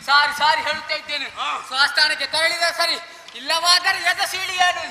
ಸಾರಿ ಸಾರಿ ಹೇಳುತ್ತಾ ಇದ್ದೇನೆ. ಸ್ವಸ್ಥಾನಕ್ಕೆ ತೆರಳಿದ ಸರಿ, ಇಲ್ಲವಾದರೆ ಎದ ಸೀಳಿಯಾಡು.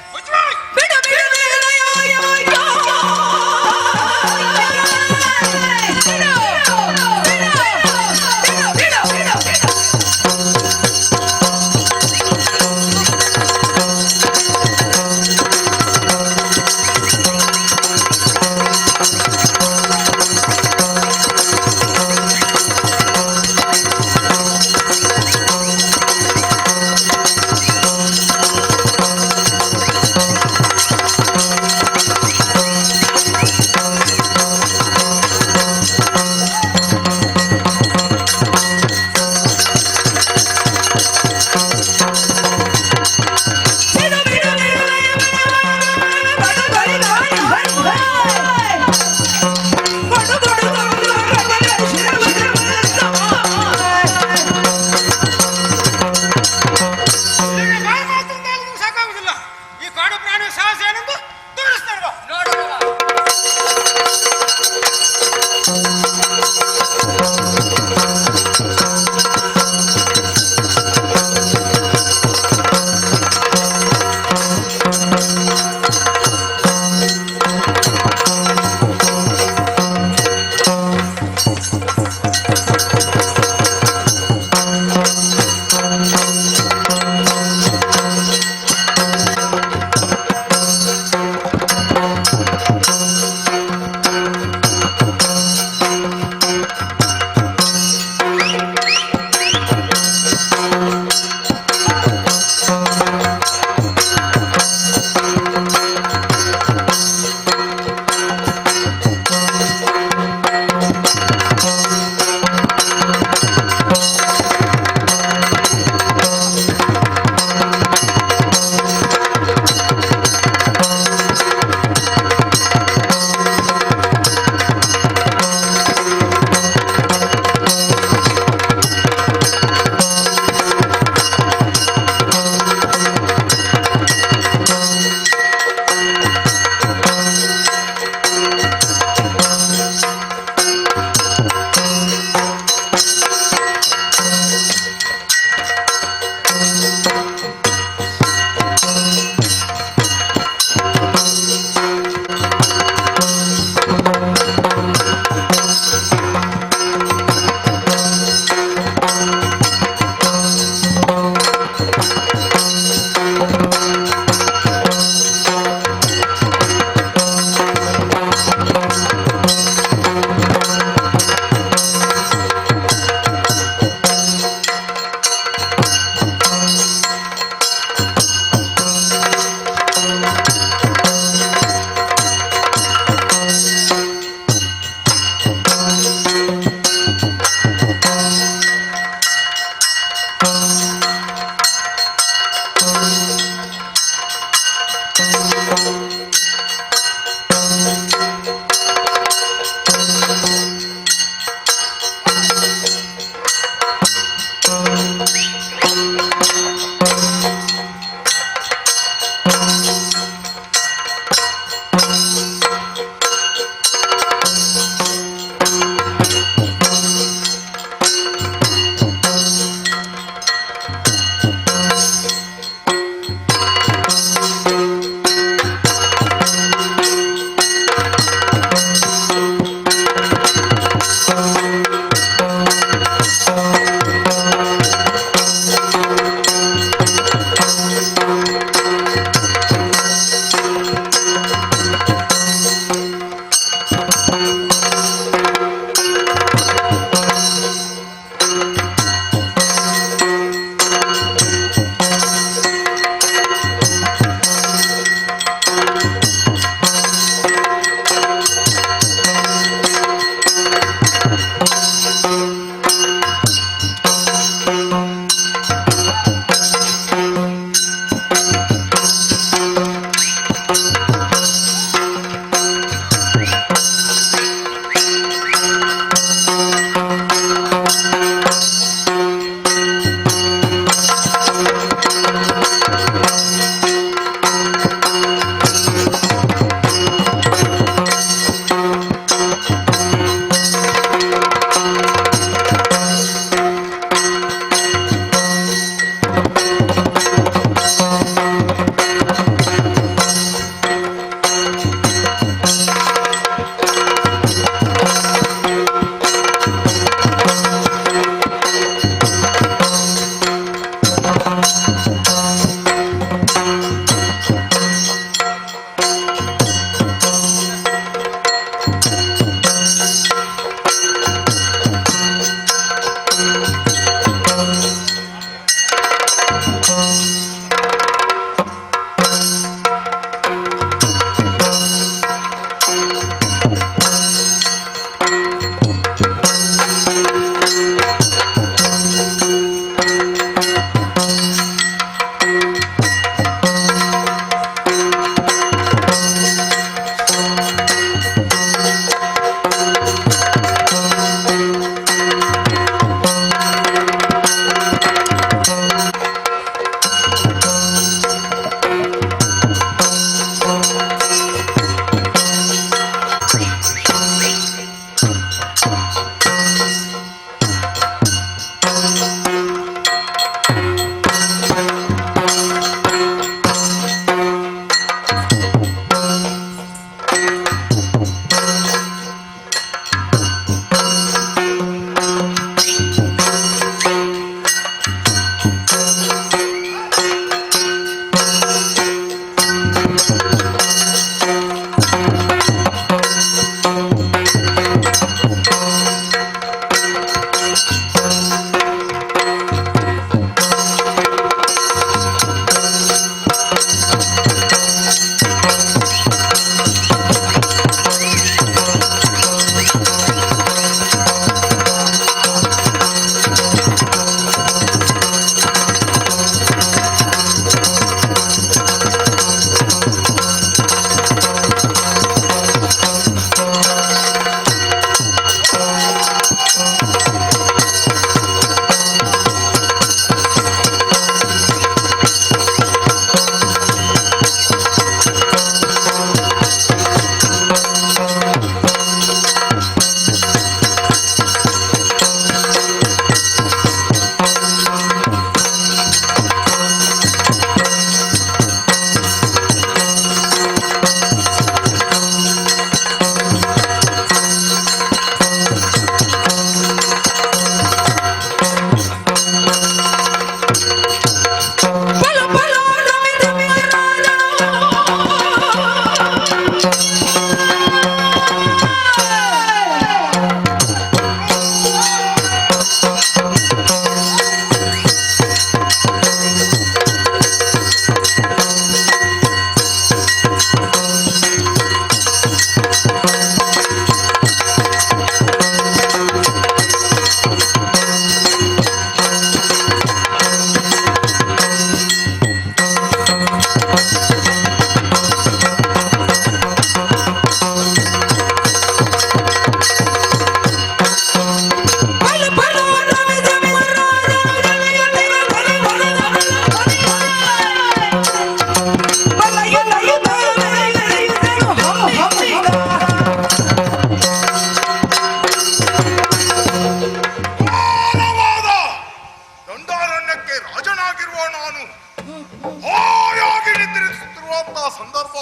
ಹಾಯಾಗಿ ನಿದ್ರಿಸುತ್ತಿರುವಂತಹ ಸಂದರ್ಭ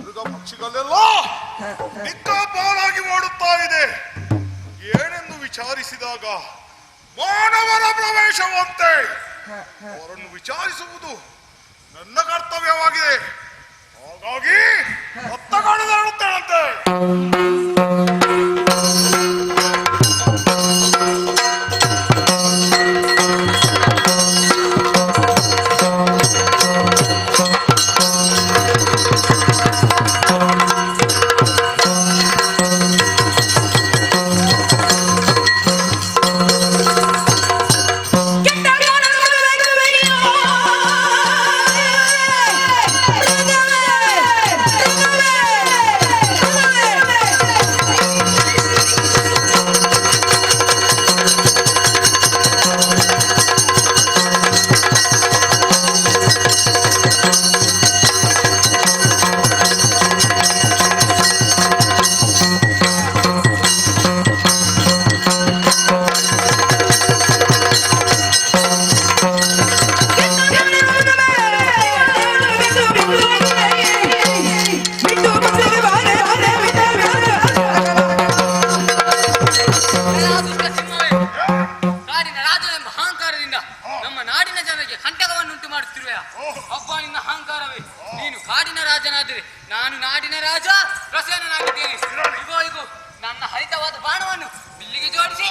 ಮೃಗ ಪಕ್ಷಿಗಳೆಲ್ಲ ನಿಕ್ಕ ಪಾಲಾಗಿ ಮಾಡುತ್ತಾ ಇದೆ. ಏನೆಂದು ವಿಚಾರಿಸಿದಾಗ ಮಾನವರ ಪ್ರವೇಶವಂತೆ ಅವರನ್ನು ವಿಚಾರಿಸುವುದು ನನ್ನ ಕರ್ತವ್ಯವಾಗಿದೆ. ಹಾಗಾಗಿ ಹತ್ತಗಾಡುತ್ತೇನಂತೆ. ನಾನು ನಾಡಿನ ರಾಜ ಪ್ರಸನ್ನನಾಗಿದ್ದೇನೆ. ಇಗೋ ಇಗೋ ನನ್ನ ಹರಿತವಾದ ಬಾಣವನ್ನು ಬಿಲ್ಲಿಗೆ ಜೋಡಿಸಿ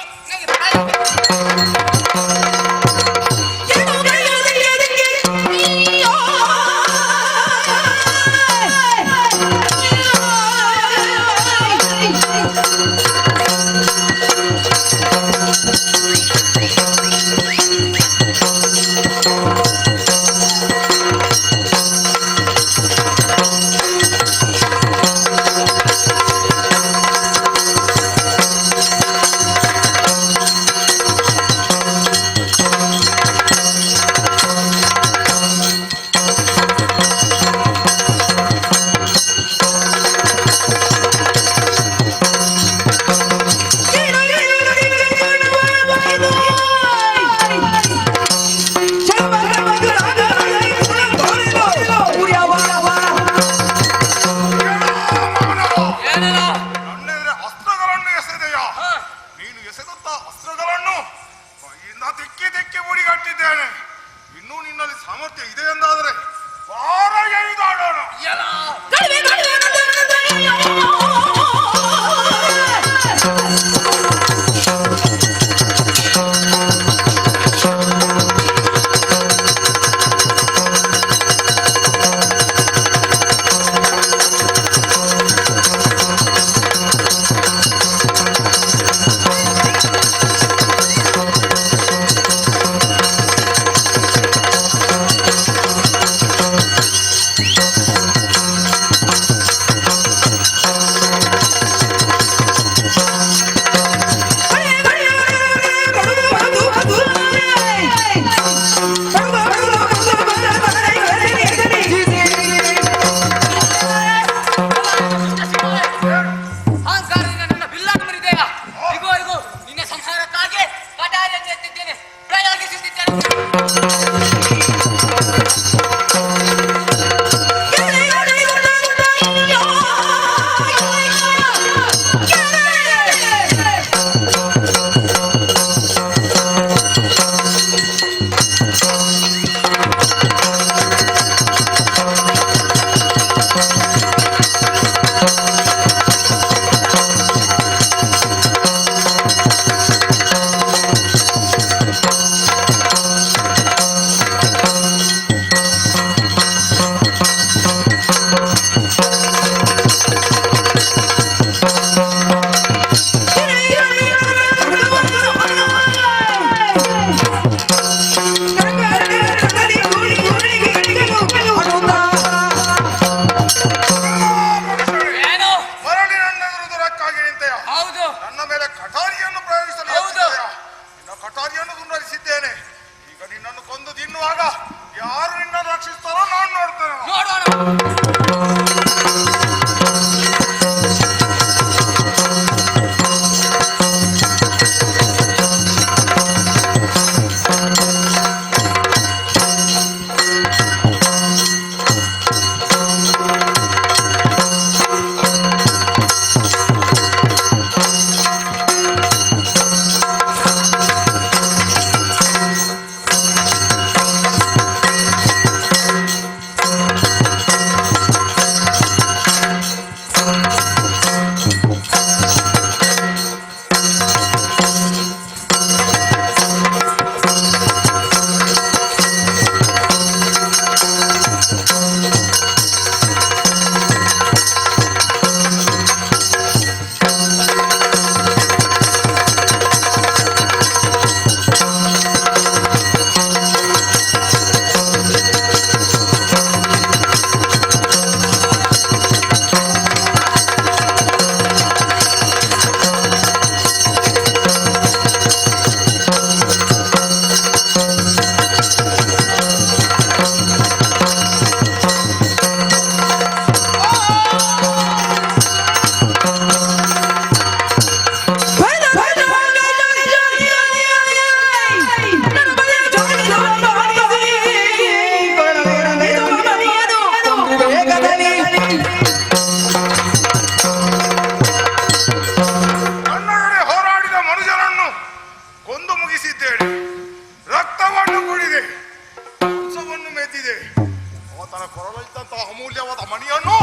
ಆತನ ಕೊರಳಿದ್ದಂತಹ ಅಮೂಲ್ಯವಾದ ಮಣಿಯನ್ನು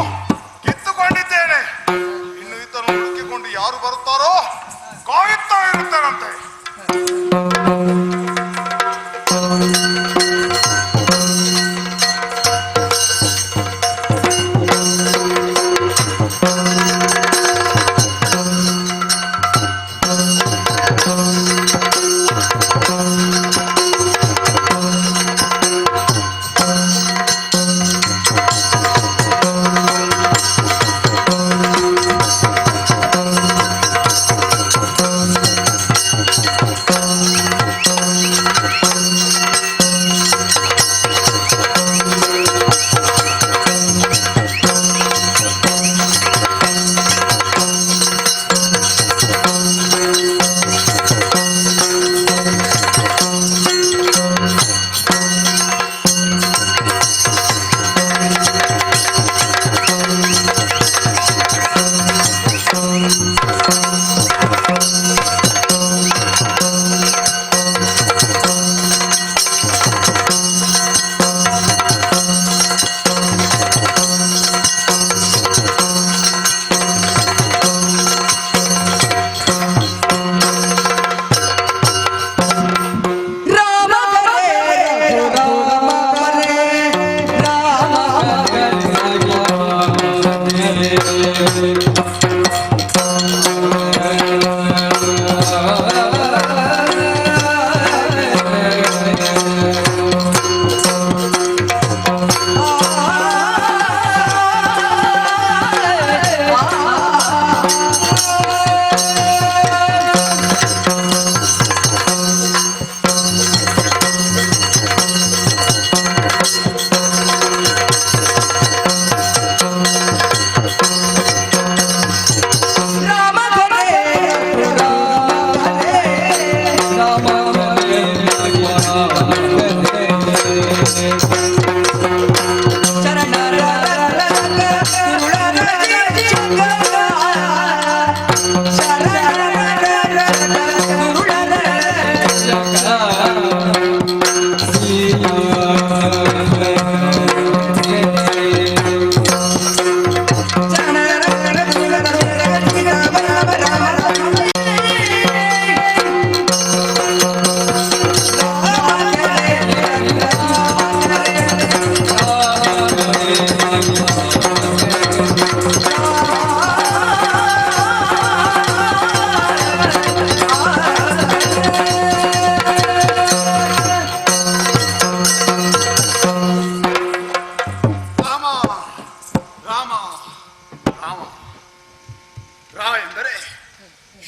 ಕಿತ್ತುಕೊಂಡಿದ್ದೇನೆ. ಇನ್ನು ಈತನು ಹುಡುಕಿಕೊಂಡು ಯಾರು ಬರುತ್ತಾರೋ ಕಾಯುತ್ತಾ ಇರುತ್ತಾರಂತೆ.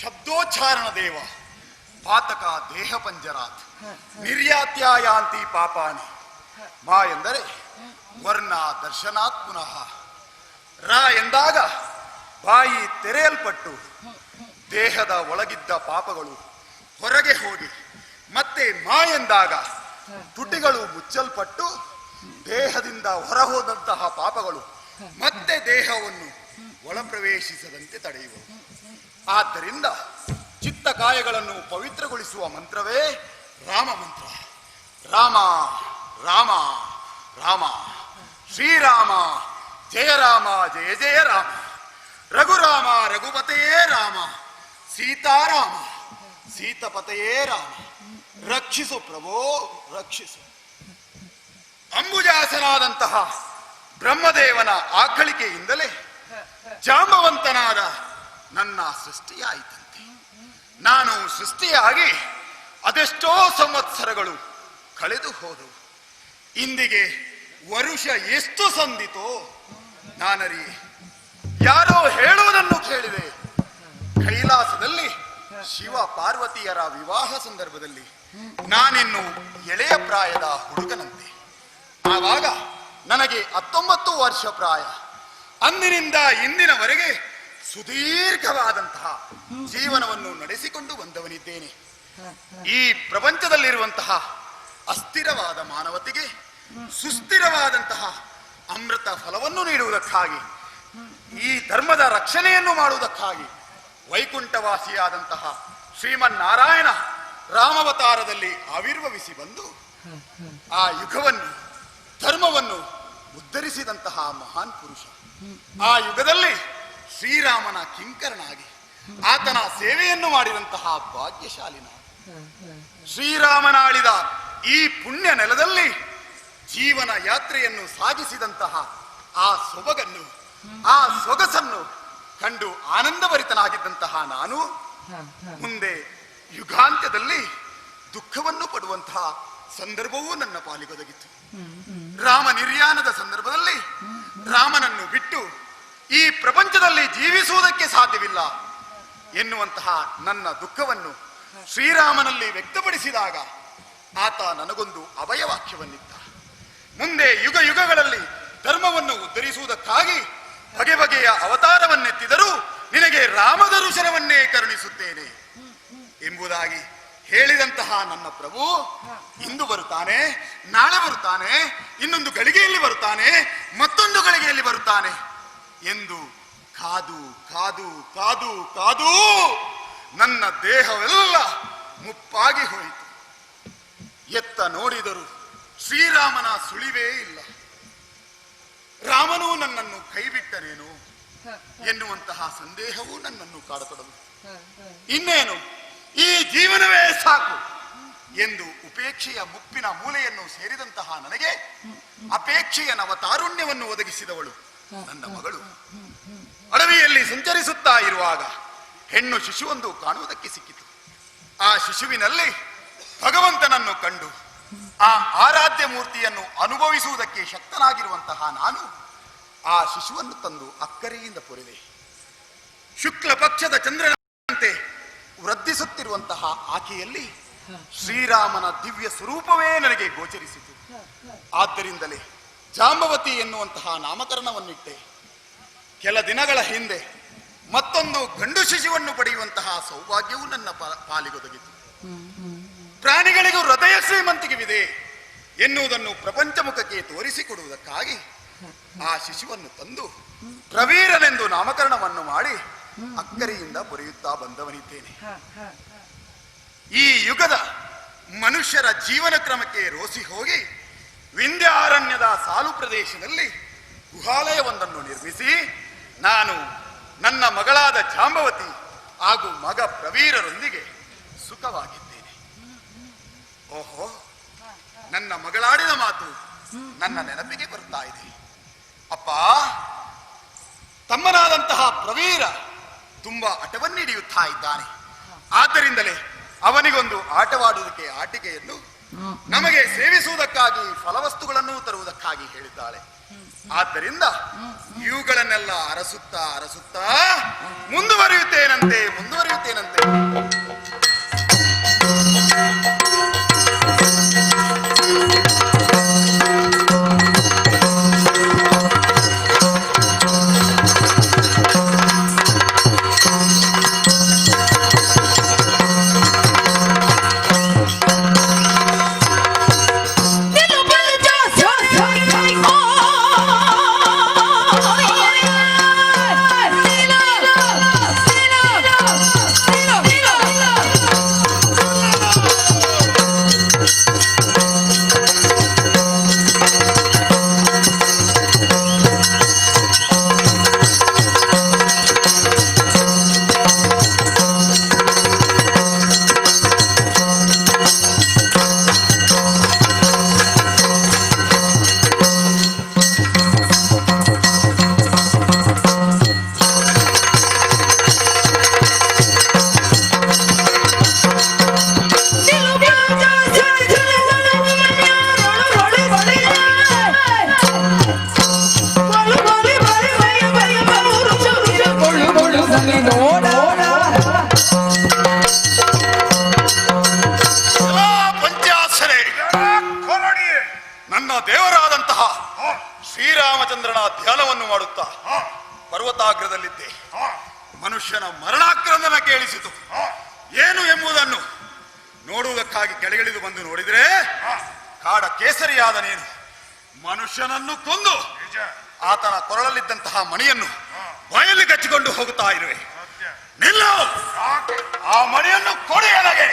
ಶಬ್ದೋಚ್ಚಾರಣ ದೇವ ಪಾತಕ ದೇಹ ಪಂಜರಾತ್ ನಿರ್ಯಾತ್ಯಾಯಾಂತಿ ಪಾಪಾನಿ. ಮಾ ಎಂದರೆ ವರ್ಣ ದರ್ಶನಾತ್ ಪುನಃ. ರ ಎಂದಾಗ ಬಾಯಿ ತೆರೆಯಲ್ಪಟ್ಟು ದೇಹದ ಒಳಗಿದ್ದ ಪಾಪಗಳು ಹೊರಗೆ ಹೋಗಿ, ಮತ್ತೆ ಮಾ ಎಂದಾಗ ತುಟಿಗಳು ಮುಚ್ಚಲ್ಪಟ್ಟು ದೇಹದಿಂದ ಹೊರಹೋದಂತಹ ಪಾಪಗಳು ಮತ್ತೆ ದೇಹವನ್ನು ಒಳಪ್ರವೇಶಿಸದಂತೆ ತಡೆಯುವುದು. ಆದ್ದರಿಂದ ಚಿತ್ತಕಾಯಗಳನ್ನು ಪವಿತ್ರಗೊಳಿಸುವ ಮಂತ್ರವೇ ರಾಮ ಮಂತ್ರ. ರಾಮ ರಾಮ ರಾಮ, ಶ್ರೀರಾಮ ಜಯ ರಾಮ ಜಯ ಜಯ ರಾಮ, ರಘುರಾಮ ರಘುಪತೆಯೇ ರಾಮ, ಸೀತಾರಾಮ ಸೀತಪತೆಯೇ ರಾಮ, ರಕ್ಷಿಸು ಪ್ರಭೋ ರಕ್ಷಿಸು. ಅಂಬುಜಾಸನಾದಂತಹ ಬ್ರಹ್ಮದೇವನ ಆಕಳಿಕೆಯಿಂದಲೇ ಜಾಂಬವಂತನಾದ ನನ್ನ ಸೃಷ್ಟಿಯಾಯಿತಂತೆ. ನಾನು ಸೃಷ್ಟಿಯಾಗಿ ಅದೆಷ್ಟೋ ಸಂವತ್ಸರಗಳು ಕಳೆದು ಹೋದವು. ಇಂದಿಗೆ ವರುಷ ಎಷ್ಟು ಸಂದಿತೋ ನಾನರಿಯೆ. ಯಾರೋ ಹೇಳುವುದನ್ನು ಕೇಳಿದೆ. ಕೈಲಾಸದಲ್ಲಿ ಶಿವ ಪಾರ್ವತಿಯರ ವಿವಾಹ ಸಂದರ್ಭದಲ್ಲಿ ನಾನಿನ್ನು ಎಳೆಯ ಪ್ರಾಯದ ಹುಡುಗನಂತೆ. ಆವಾಗ ನನಗೆ 19 ವರ್ಷ ಪ್ರಾಯ. ಅಂದಿನಿಂದ ಇಂದಿನವರೆಗೆ ಸುದೀರ್ಘವಾದಂತಹ ಜೀವನವನ್ನು ನಡೆಸಿಕೊಂಡು ಬಂದವನಿದ್ದೇನೆ. ಈ ಪ್ರಪಂಚದಲ್ಲಿರುವಂತಹ ಅಸ್ಥಿರವಾದ ಮಾನವತೆಗೆ ಸುಸ್ಥಿರವಾದಂತಹ ಅಮೃತ ಫಲವನ್ನು ನೀಡುವುದಕ್ಕಾಗಿ, ಈ ಧರ್ಮದ ರಕ್ಷಣೆಯನ್ನು ಮಾಡುವುದಕ್ಕಾಗಿ ವೈಕುಂಠವಾಸಿಯಾದಂತಹ ಶ್ರೀಮನ್ನಾರಾಯಣ ರಾಮಾವತಾರದಲ್ಲಿ ಆವಿರ್ಭವಿಸಿ ಬಂದು ಆ ಯುಗವನ್ನು ಧರ್ಮವನ್ನು ಜನಿಸಿದಂತಹ ಮಹಾನ್ ಪುರುಷ. ಆ ಯುಗದಲ್ಲಿ ಶ್ರೀರಾಮನ ಕಿಂಕರನಾಗಿ ಆತನ ಸೇವೆಯನ್ನು ಮಾಡಿದಂತಹ ಭಾಗ್ಯಶಾಲಿ ನಾನು. ಶ್ರೀರಾಮನಾಳಿದ ಈ ಪುಣ್ಯ ನೆಲದಲ್ಲಿ ಜೀವನ ಯಾತ್ರೆಯನ್ನು ಸಾಗಿಸಿದಂತಹ ಆ ಸೊಬಗನ್ನು, ಆ ಸೊಗಸನ್ನು ಕಂಡು ಆನಂದಭರಿತನಾಗಿದ್ದಂತಹ ನಾನು ಮುಂದೆ ಯುಗಾಂತ್ಯದಲ್ಲಿ ದುಃಖವನ್ನು ಪಡುವಂತಹ ಸಂದರ್ಭವೂ ನನ್ನ ಪಾಲಿಗೊದಗಿತ್ತು. ರಾಮ ನಿರ್ಯಾಣದ ಸಂದರ್ಭದಲ್ಲಿ ರಾಮನನ್ನು ಬಿಟ್ಟು ಈ ಪ್ರಪಂಚದಲ್ಲಿ ಜೀವಿಸುವುದಕ್ಕೆ ಸಾಧ್ಯವಿಲ್ಲ ಎನ್ನುವಂತಹ ನನ್ನ ದುಃಖವನ್ನು ಶ್ರೀರಾಮನಲ್ಲಿ ವ್ಯಕ್ತಪಡಿಸಿದಾಗ ಆತ ನನಗೊಂದು ಅಭಯವಾಕ್ಯವನ್ನಿತ್ತ. ಮುಂದೆ ಯುಗ ಯುಗಗಳಲ್ಲಿ ಧರ್ಮವನ್ನು ಉದ್ಧರಿಸುವುದಕ್ಕಾಗಿ ಬಗೆ ಬಗೆಯ ಅವತಾರವನ್ನೆತ್ತಿದರೂ ನಿನಗೆ ರಾಮದರ್ಶನವನ್ನೇ ಕರುಣಿಸುತ್ತೇನೆ ಎಂಬುದಾಗಿ ಹೇಳಿದಂತಹ ನನ್ನ ಪ್ರಭು ಇಂದು ಬರುತ್ತಾನೆ, ನಾಳೆ ಬರುತ್ತಾನೆ, ಇನ್ನೊಂದು ಗಳಿಗೆಯಲ್ಲಿ ಬರುತ್ತಾನೆ, ಮತ್ತೊಂದು ಗಳಿಗೆಯಲ್ಲಿ ಬರುತ್ತಾನೆ ಎಂದು ಕಾದು ಕಾದು ಕಾದು ಕಾದು ನನ್ನ ದೇಹವೆಲ್ಲ ಮುಪ್ಪಾಗಿ ಹೋಯಿತು. ಎತ್ತ ನೋಡಿದರು ಶ್ರೀರಾಮನ ಸುಳಿವೇ ಇಲ್ಲ. ರಾಮನು ನನ್ನನ್ನು ಕೈಬಿಟ್ಟನೇನು ಎನ್ನುವಂತಹ ಸಂದೇಹವೂ ನನ್ನನ್ನು ಕಾಡತೊಡಗಿತು. ಇನ್ನೇನು ಈ ಜೀವನವೇ ಸಾಕು ಎಂದು ಉಪೇಕ್ಷೆಯ ಮುಪ್ಪಿನ ಮೂಲೆಯನ್ನು ಸೇರಿದಂತಹ ನನಗೆ ಅಪೇಕ್ಷೆಯ ನವತಾರುಣ್ಯವನ್ನು ಒದಗಿಸಿದವಳು ನನ್ನ ಮಗಳು. ಅಡವಿಯಲ್ಲಿ ಸಂಚರಿಸುತ್ತಾ ಇರುವಾಗ ಹೆಣ್ಣು ಶಿಶುವೊಂದು ಕಾಣುವುದಕ್ಕೆ ಸಿಕ್ಕಿತು. ಆ ಶಿಶುವಿನಲ್ಲಿ ಭಗವಂತನನ್ನು ಕಂಡು ಆ ಆರಾಧ್ಯ ಮೂರ್ತಿಯನ್ನು ಅನುಭವಿಸುವುದಕ್ಕೆ ಶಕ್ತನಾಗಿರುವಂತಹ ನಾನು ಆ ಶಿಶುವನ್ನು ತಂದು ಅಕ್ಕರೆಯಿಂದ ಪೊರೆದೆ. ಶುಕ್ಲ ಪಕ್ಷದ ಚಂದ್ರನಂತೆ ವೃದ್ಧಿಸುತ್ತಿರುವಂತಹ ಆಕೆಯಲ್ಲಿ ಶ್ರೀರಾಮನ ದಿವ್ಯ ಸ್ವರೂಪವೇ ನನಗೆ ಗೋಚರಿಸಿತು. ಆದ್ದರಿಂದಲೇ ಜಾಂಬವತಿ ಎನ್ನುವಂತಹ ನಾಮಕರಣವನ್ನಿಟ್ಟೆ. ಕೆಲ ದಿನಗಳ ಹಿಂದೆ ಮತ್ತೊಂದು ಗಂಡು ಶಿಶುವನ್ನು ಪಡೆಯುವಂತಹ ಸೌಭಾಗ್ಯವು ನನ್ನ ಪಾಲಿಗೊದಗಿತು. ಪ್ರಾಣಿಗಳಿಗೂ ಹೃದಯ ಶ್ರೀಮಂತಿಕೆವಿದೆ ಎನ್ನುವುದನ್ನು ಪ್ರಪಂಚ ಮುಖಕ್ಕೆ ತೋರಿಸಿಕೊಡುವುದಕ್ಕಾಗಿ ಆ ಶಿಶುವನ್ನು ತಂದು ಪ್ರವೀರನೆಂದು ನಾಮಕರಣವನ್ನು ಮಾಡಿ ಅಕ್ಕರೆಯಿಂದ ಬರೆಯುತ್ತಾ ಬಂದವನಿದ್ದೇನೆ. ಈ ಯುಗದ ಮನುಷ್ಯರ ಜೀವನ ಕ್ರಮಕ್ಕೆ ರೋಸಿ ಹೋಗಿ ವಿಂಧ್ಯಾರಣ್ಯದ ಸಾಲು ಪ್ರದೇಶದಲ್ಲಿ ಗುಹಾಲಯವೊಂದನ್ನು ನಿರ್ಮಿಸಿ ನಾನು ನನ್ನ ಮಗಳಾದ ಜಾಂಬವತಿ ಹಾಗೂ ಮಗ ಪ್ರವೀರರೊಂದಿಗೆ ಸುಖವಾಗಿದ್ದೇನೆ. ಓಹೋ, ನನ್ನ ಮಗಳಾಡಿದ ಮಾತು ನನ್ನ ನೆನಪಿಗೆ ಬರ್ತಾ ಇದೆ. ಅಪ್ಪ, ತಮ್ಮನಾದಂತಹ ಪ್ರವೀರ ತುಂಬಾ ಹಠವನ್ನಿಡಿಯುತ್ತಾ ಇದ್ದಾನೆ. ಆದ್ದರಿಂದಲೇ ಅವನಿಗೊಂದು ಆಟವಾಡುವುದಕ್ಕೆ ಆಟಿಕೆಯನ್ನು, ನಮಗೆ ಸೇವಿಸುವುದಕ್ಕಾಗಿ ಫಲವಸ್ತುಗಳನ್ನು ತರುವುದಕ್ಕಾಗಿ ಹೇಳಿದ್ದಾಳೆ. ಆದ್ದರಿಂದ ಇವುಗಳನ್ನೆಲ್ಲ ಅರಸುತ್ತಾ ಅರಸುತ್ತಾ ಮುಂದುವರಿಯುತ್ತೇನಂತೆ. ನನ್ನ ದೇವರಾದಂತಹ ಶ್ರೀರಾಮಚಂದ್ರನ ಧ್ಯಾನವನ್ನು ಮಾಡುತ್ತಾ ಪರ್ವತಾಗ್ರದಲ್ಲಿದ್ದೆ. ಮನುಷ್ಯನ ಮರಣಾಕ್ರಂದನ ಕೇಳಿಸಿತು. ಏನು ಎಂಬುದನ್ನು ನೋಡುವುದಕ್ಕಾಗಿ ಕೆಳಗಿಳಿದು ಬಂದು ನೋಡಿದರೆ ಕಾಡ ಕೇಸರಿಯಾದ ನೀನು ಮನುಷ್ಯನನ್ನು ಕೊಂದು ಆತನ ಕೊರಳಲ್ಲಿದ್ದಂತಹ ಮಣಿಯನ್ನು ಬಾಯಲ್ಲಿ ಕಚ್ಚಿಕೊಂಡು ಹೋಗುತ್ತಾ ಇರುವೆ. ನಿಲ್ಲು, ಆ ಮಣಿಯನ್ನು ಕೊಡಿ ನನಗೆ.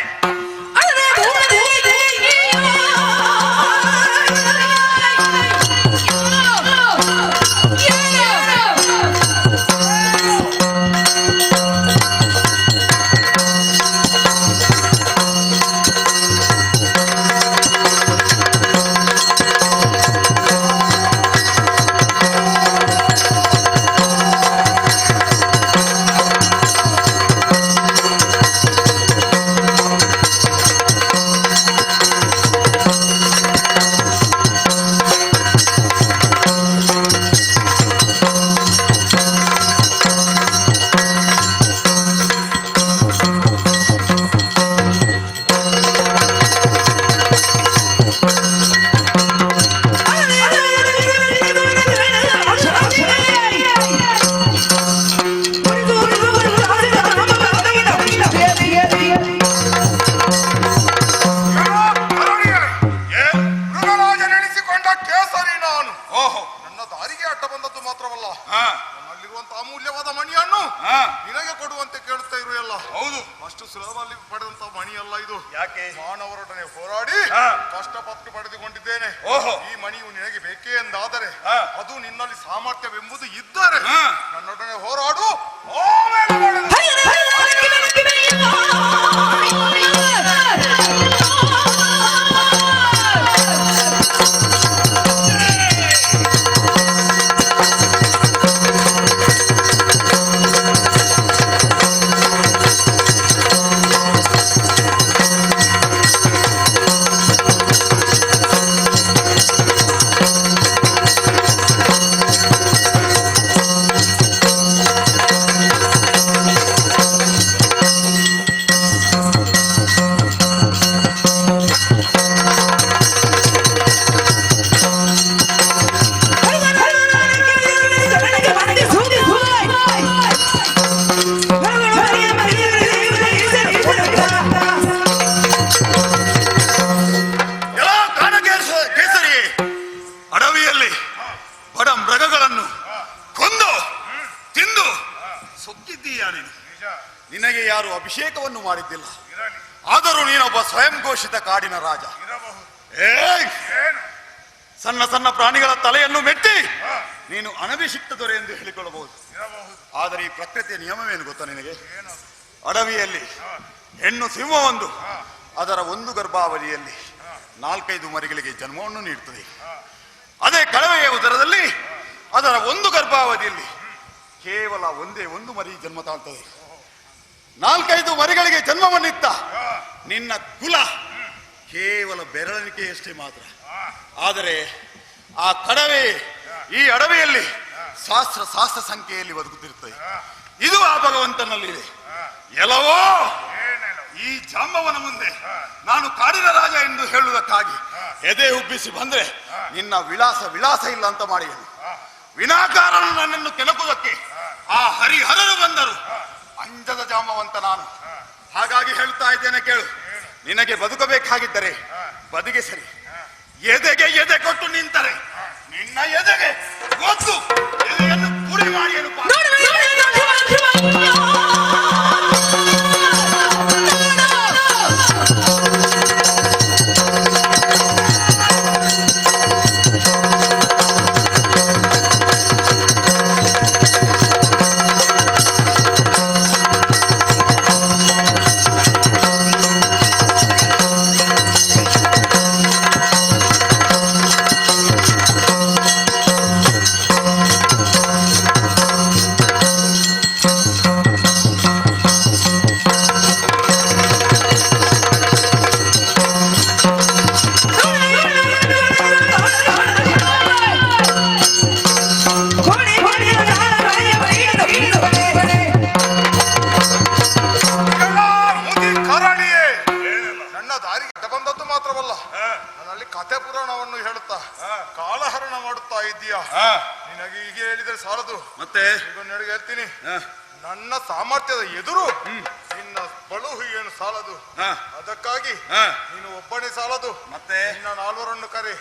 ಸುಲಭದಲ್ಲಿ ಪಡೆದಂತ ಮಣಿಯಲ್ಲ ಇದು. ಯಾಕೆ? ಮಾನವರೊಡನೆ ಹೋರಾಡಿ ಕಷ್ಟಪಟ್ಟು ಪಡೆದುಕೊಂಡಿದ್ದೇನೆ. ಓಹೋ. ಈ ಮಣಿಯು ನಿನಗೆ ಬೇಕೇ ಎಂದಾದರೆ ಅದು ನಿನ್ನಲ್ಲಿ ಸಾಮರ್ಥ್ಯವೆಂಬುದು ಇದ್ದರೆ ನನ್ನೊಡನೆ ಹೋರಾಡು. ಅಡವಿಯಲ್ಲಿ ಬಡ ಮೃಗಗಳನ್ನು ಕೊಂದು ತಿಂದು ಸೊಕ್ಕಿದ್ದೀಯ ನೀನು. ನಿನಗೆ ಯಾರು ಅಭಿಷೇಕವನ್ನು ಮಾಡಿದ್ದಿಲ್ಲ. ಆದರೂ ನೀನೊಬ್ಬ ಸ್ವಯಂ ಘೋಷಿತ ಕಾಡಿನ ರಾಜ. ಸಣ್ಣ ಸಣ್ಣ ಪ್ರಾಣಿಗಳ ತಲೆಯನ್ನು ಮೆಟ್ಟಿ ನೀನು ಅನಭಿಷಿಕ್ತ ದೊರೆ ಎಂದು ಹೇಳಿಕೊಳ್ಳಬಹುದು. ಆದರೆ ಈ ಪ್ರಕೃತಿಯ ನಿಯಮವೇನು ಗೊತ್ತಾ ನಿನಗೆ? ಅಡವಿಯಲ್ಲಿ ಹೆಣ್ಣು ಸಿಂಹವೊಂದು ಅದರ ಒಂದು ಗರ್ಭಾವಧಿಯಲ್ಲಿ 4-5 ಮರಿಗಳಿಗೆ ಜನ್ಮವನ್ನು ನೀಡುತ್ತದೆ. ಅದೇ ಕಳವೆಯ ಉದರದಲ್ಲಿ ಅದರ ಒಂದು ಗರ್ಭಾವಧಿಯಲ್ಲಿ ಕೇವಲ ಒಂದೇ ಒಂದು ಮರಿ ಜನ್ಮ ತಾಳ್ತದೆ. 4-5 ಮರಿಗಳಿಗೆ ಜನ್ಮವನ್ನಿತ್ತ ನಿನ್ನ ಕುಲ ಕೇವಲ ಬೆರಳಿಕೆಯಷ್ಟೇ ಮಾತ್ರ. ಆದರೆ ಆ ಕಡವೆ ಈ ಅಡವಿಯಲ್ಲಿ ಸಹಸ್ರ ಸಂಖ್ಯೆಯಲ್ಲಿ ಬದುಕುತ್ತಿರುತ್ತದೆ. ಇದು ಆ ಭಗವಂತನಲ್ಲಿದೆ. ಎಲ್ಲವೋ ಈ ಜಾಂಬವನ ಮುಂದೆ ನಾನು ಕಾಡಿನ ರಾಜ ಎಂದು ಹೇಳುವುದಕ್ಕಾಗಿ ಎದೆ ಉಬ್ಬಿಸಿ ಬಂದ್ರೆ ನಿನ್ನ ವಿಳಾಸ ಇಲ್ಲ ಅಂತ ಮಾಡಿ ವಿನಾಕಾರಣ ನನ್ನನ್ನು ಕೆಣಕುವುದಕ್ಕೆ ಆ ಹರಿಹರರು ಬಂದರು. ಅಂಜದ ಜಾಂಬವಂತ ನಾನು. ಹಾಗಾಗಿ ಹೇಳ್ತಾ ಇದ್ದೇನೆ ಕೇಳು. ನಿನಗೆ ಬದುಕಬೇಕಾಗಿದ್ದರೆ ಬದಿಗೆ ಸರಿ. ಎದೆಗೆ ಎದೆ ಕೊಟ್ಟು ನಿಂತರೆ ನಿನ್ನ ಎದೆಗೆ ಒತ್ತು ಎದೆಯನ್ನು ಪುಡಿ ಮಾಡಿ ಏನು ಕಥೆ ಪುರಾಣವನ್ನು ಹೇಳುತ್ತಾ ಕಾಲಹರಣ ಮಾಡುತ್ತಾ ಇದ್ದೀಯಾ? ನಿನಗೆ ಹೀಗೆ ಹೇಳಿದ್ರೆ ಸಾಲದು. ಮತ್ತೆ ನನಗೆ ಹೇಳ್ತೀನಿ, ನನ್ನ ಸಾಮರ್ಥ್ಯದ ಎದುರು ನಿನ್ನ ಬಳು ಏನು ಸಾಲದು. ಅದಕ್ಕಾಗಿ ನೀನು ಒಬ್ಬನೇ ಸಾಲದು. ಮತ್ತೆ ನಿನ್ನ 4 ಕರೆ.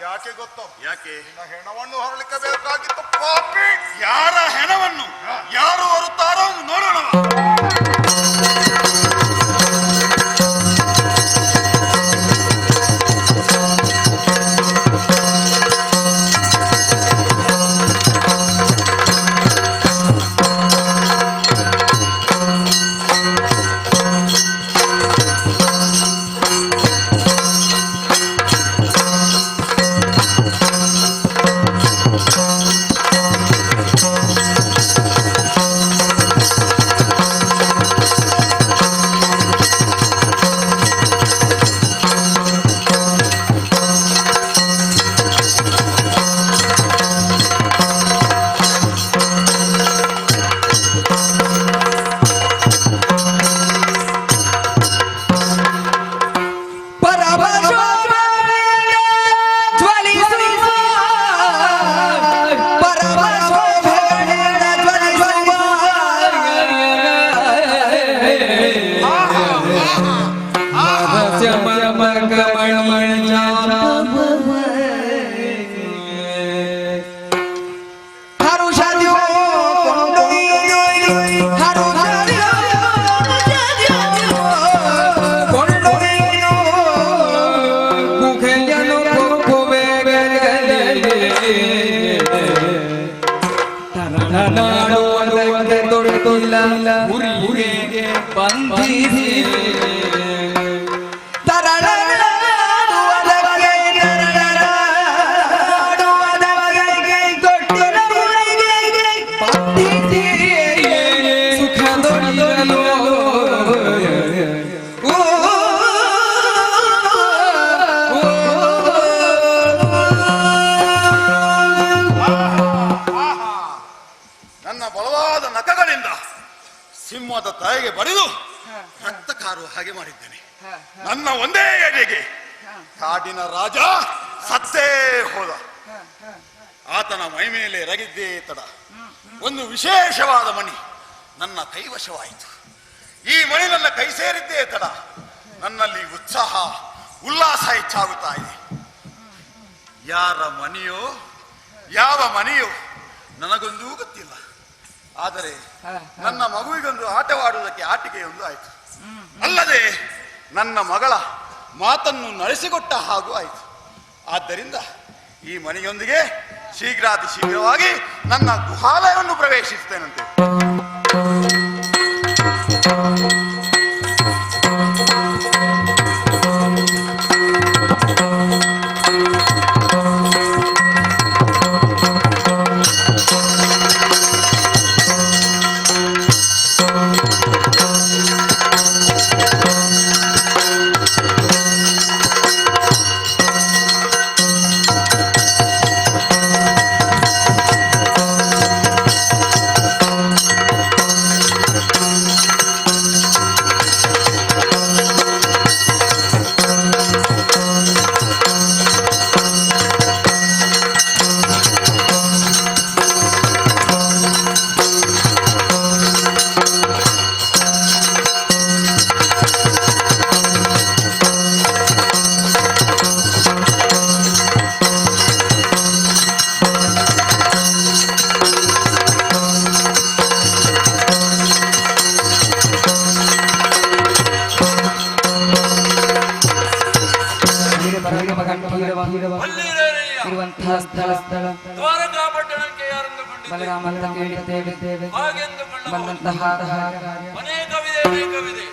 ಯಾಕೆ ಗೊತ್ತೋ? ಯಾಕೆ? ನಿನ್ನ ಹೆಣವನ್ನು ಹೊರಲಿಕ್ಕೆ ಬೇಕಾಗಿತ್ತು. ಪಾಪಿ, ಯಾರ ಹೆಣವನ್ನು ಯಾರು ಹೊರುತ್ತಾರೋ ನೋಡೋಣ. ನಾಡುವುದಕ್ಕೆ ತೊಡಗಿಲ್ಲ ಉರಿಗೆ ಬಂಧಿಸಿ ನನ್ನ ಬಲವಾದ ನಖಗಳಿಂದ ಸಿಂಹದ ತಲೆಗೆ ಬಡಿದು ರಕ್ತ ಕಾರುವ ಹಾಗೆ ಮಾಡಿದ್ದೇನೆ. ನನ್ನ ಒಂದೇ ಎಡೆಗೆ ಕಾಡಿನ ರಾಜ ಸತ್ತೇ ಹೋದ. ಆತನ ಮೈ ಮೇಲೆ ಎರಗಿದ್ದೇ ತಡ ಒಂದು ವಿಶೇಷವಾದ ಮಣಿ ನನ್ನ ಕೈವಶವಾಯಿತು. ಈ ಮಣಿ ನನ್ನ ಕೈ ಸೇರಿದ್ದೇ ತಡ ನನ್ನಲ್ಲಿ ಉತ್ಸಾಹ ಉಲ್ಲಾಸ ಹೆಚ್ಚಾಗುತ್ತಾ ಇದೆ. ಯಾರ ಮನೆಯೋ ಯಾವ ಮನೆಯೋ ನನಗೊಂದೂ ಗೊತ್ತಿಲ್ಲ. ಆದರೆ ನನ್ನ ಮಗುವಿಗೊಂದು ಆಟವಾಡುವುದಕ್ಕೆ ಆಟಿಕೆಯೊಂದು ಆಯಿತು. ಅಲ್ಲದೆ ನನ್ನ ಮಗಳ ಮಾತನ್ನು ನಡೆಸಿಕೊಟ್ಟ ಹಾಗೂ ಆಯಿತು. ಆದ್ದರಿಂದ ಈ ಮನೆಯೊಂದಿಗೆ ಶೀಘ್ರಾತಿ ಶೀಘ್ರವಾಗಿ ನನ್ನ ಗುಹಾಲಯವನ್ನು ಪ್ರವೇಶಿಸುತ್ತೇನಂತೆ. ಇರುವಂತಹ ಸ್ಥಳ ದ್ವಾರಕಾಪಟ್ಟಣಕ್ಕೆ ಯಾರೆಂದುಕೊಂಡಿದ್ದೇವೆ? ಬಲರಾಮನ ಕೇಳಿದ್ದೇವೆ. ಬಂದಂತಹ ಅನೇಕವಿದೆ.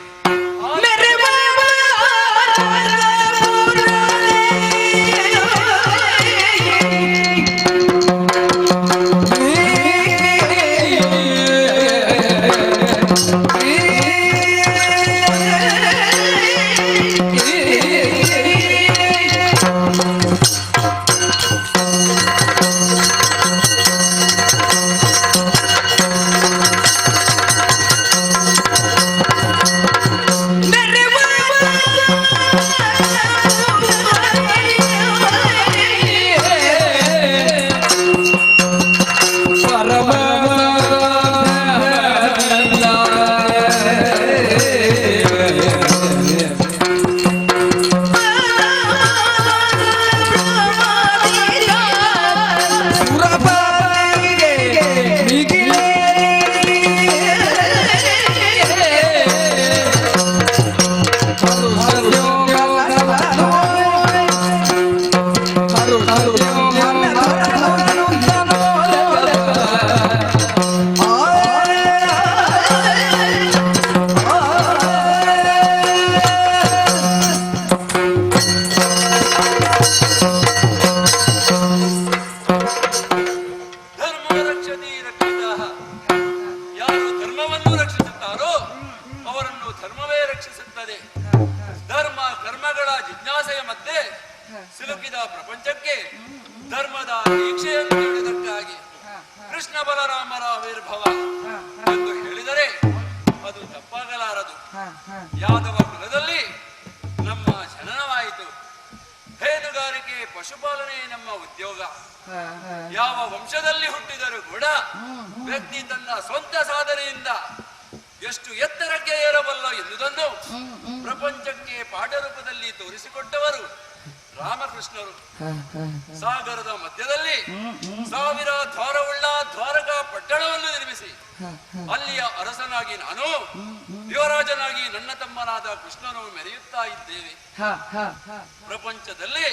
ಸಿಲುಕಿದ ಪ್ರಪಂಚಕ್ಕೆ ಧರ್ಮದ ದೀಕ್ಷೆಯನ್ನು ನೀಡುವುದಕ್ಕಾಗಿ ಕೃಷ್ಣ ಬಲರಾಮರ ಆವಿರ್ಭವ ಎಂದು ಹೇಳಿದರೆ ಅದು ತಪ್ಪಾಗಲಾರದು. ಯಾದವ ಕುಲದಲ್ಲಿ ನಮ್ಮ ಜನನವಾಯಿತು. ಹೈನುಗಾರಿಕೆ ಪಶುಪಾಲನೆ ನಮ್ಮ ಉದ್ಯೋಗ. ಯಾವ ವಂಶದಲ್ಲಿ ಹುಟ್ಟಿದರೂ ಕೂಡ ವ್ಯಕ್ತಿ ತನ್ನ ಸ್ವಂತ ಸಾಧನೆಯಿಂದ ಎಷ್ಟು ಎತ್ತರಕ್ಕೆ ಏರಬಲ್ಲ ಎನ್ನುವುದನ್ನು ಪ್ರಪಂಚಕ್ಕೆ ಪಾಠರೂಪದಲ್ಲಿ ತೋರಿಸಿಕೊಟ್ಟವರು ರಾಮಕೃಷ್ಣರು. ಸಾಗರದ ಮಧ್ಯದಲ್ಲಿ 1000 ದ್ವಾರವುಳ್ಳ ದ್ವಾರಕಾ ಪಟ್ಟಣವನ್ನು ನಿರ್ಮಿಸಿ ಅಲ್ಲಿಯ ಅರಸನಾಗಿ ನಾನು ಯುವರಾಜನಾಗಿ ನನ್ನ ತಮ್ಮನಾದ ಕೃಷ್ಣನು ಮೆರೆಯುತ್ತಾ ಇದ್ದೇವೆ. ಹ ಹ ಹ ಪ್ರಪಂಚದಲ್ಲಿ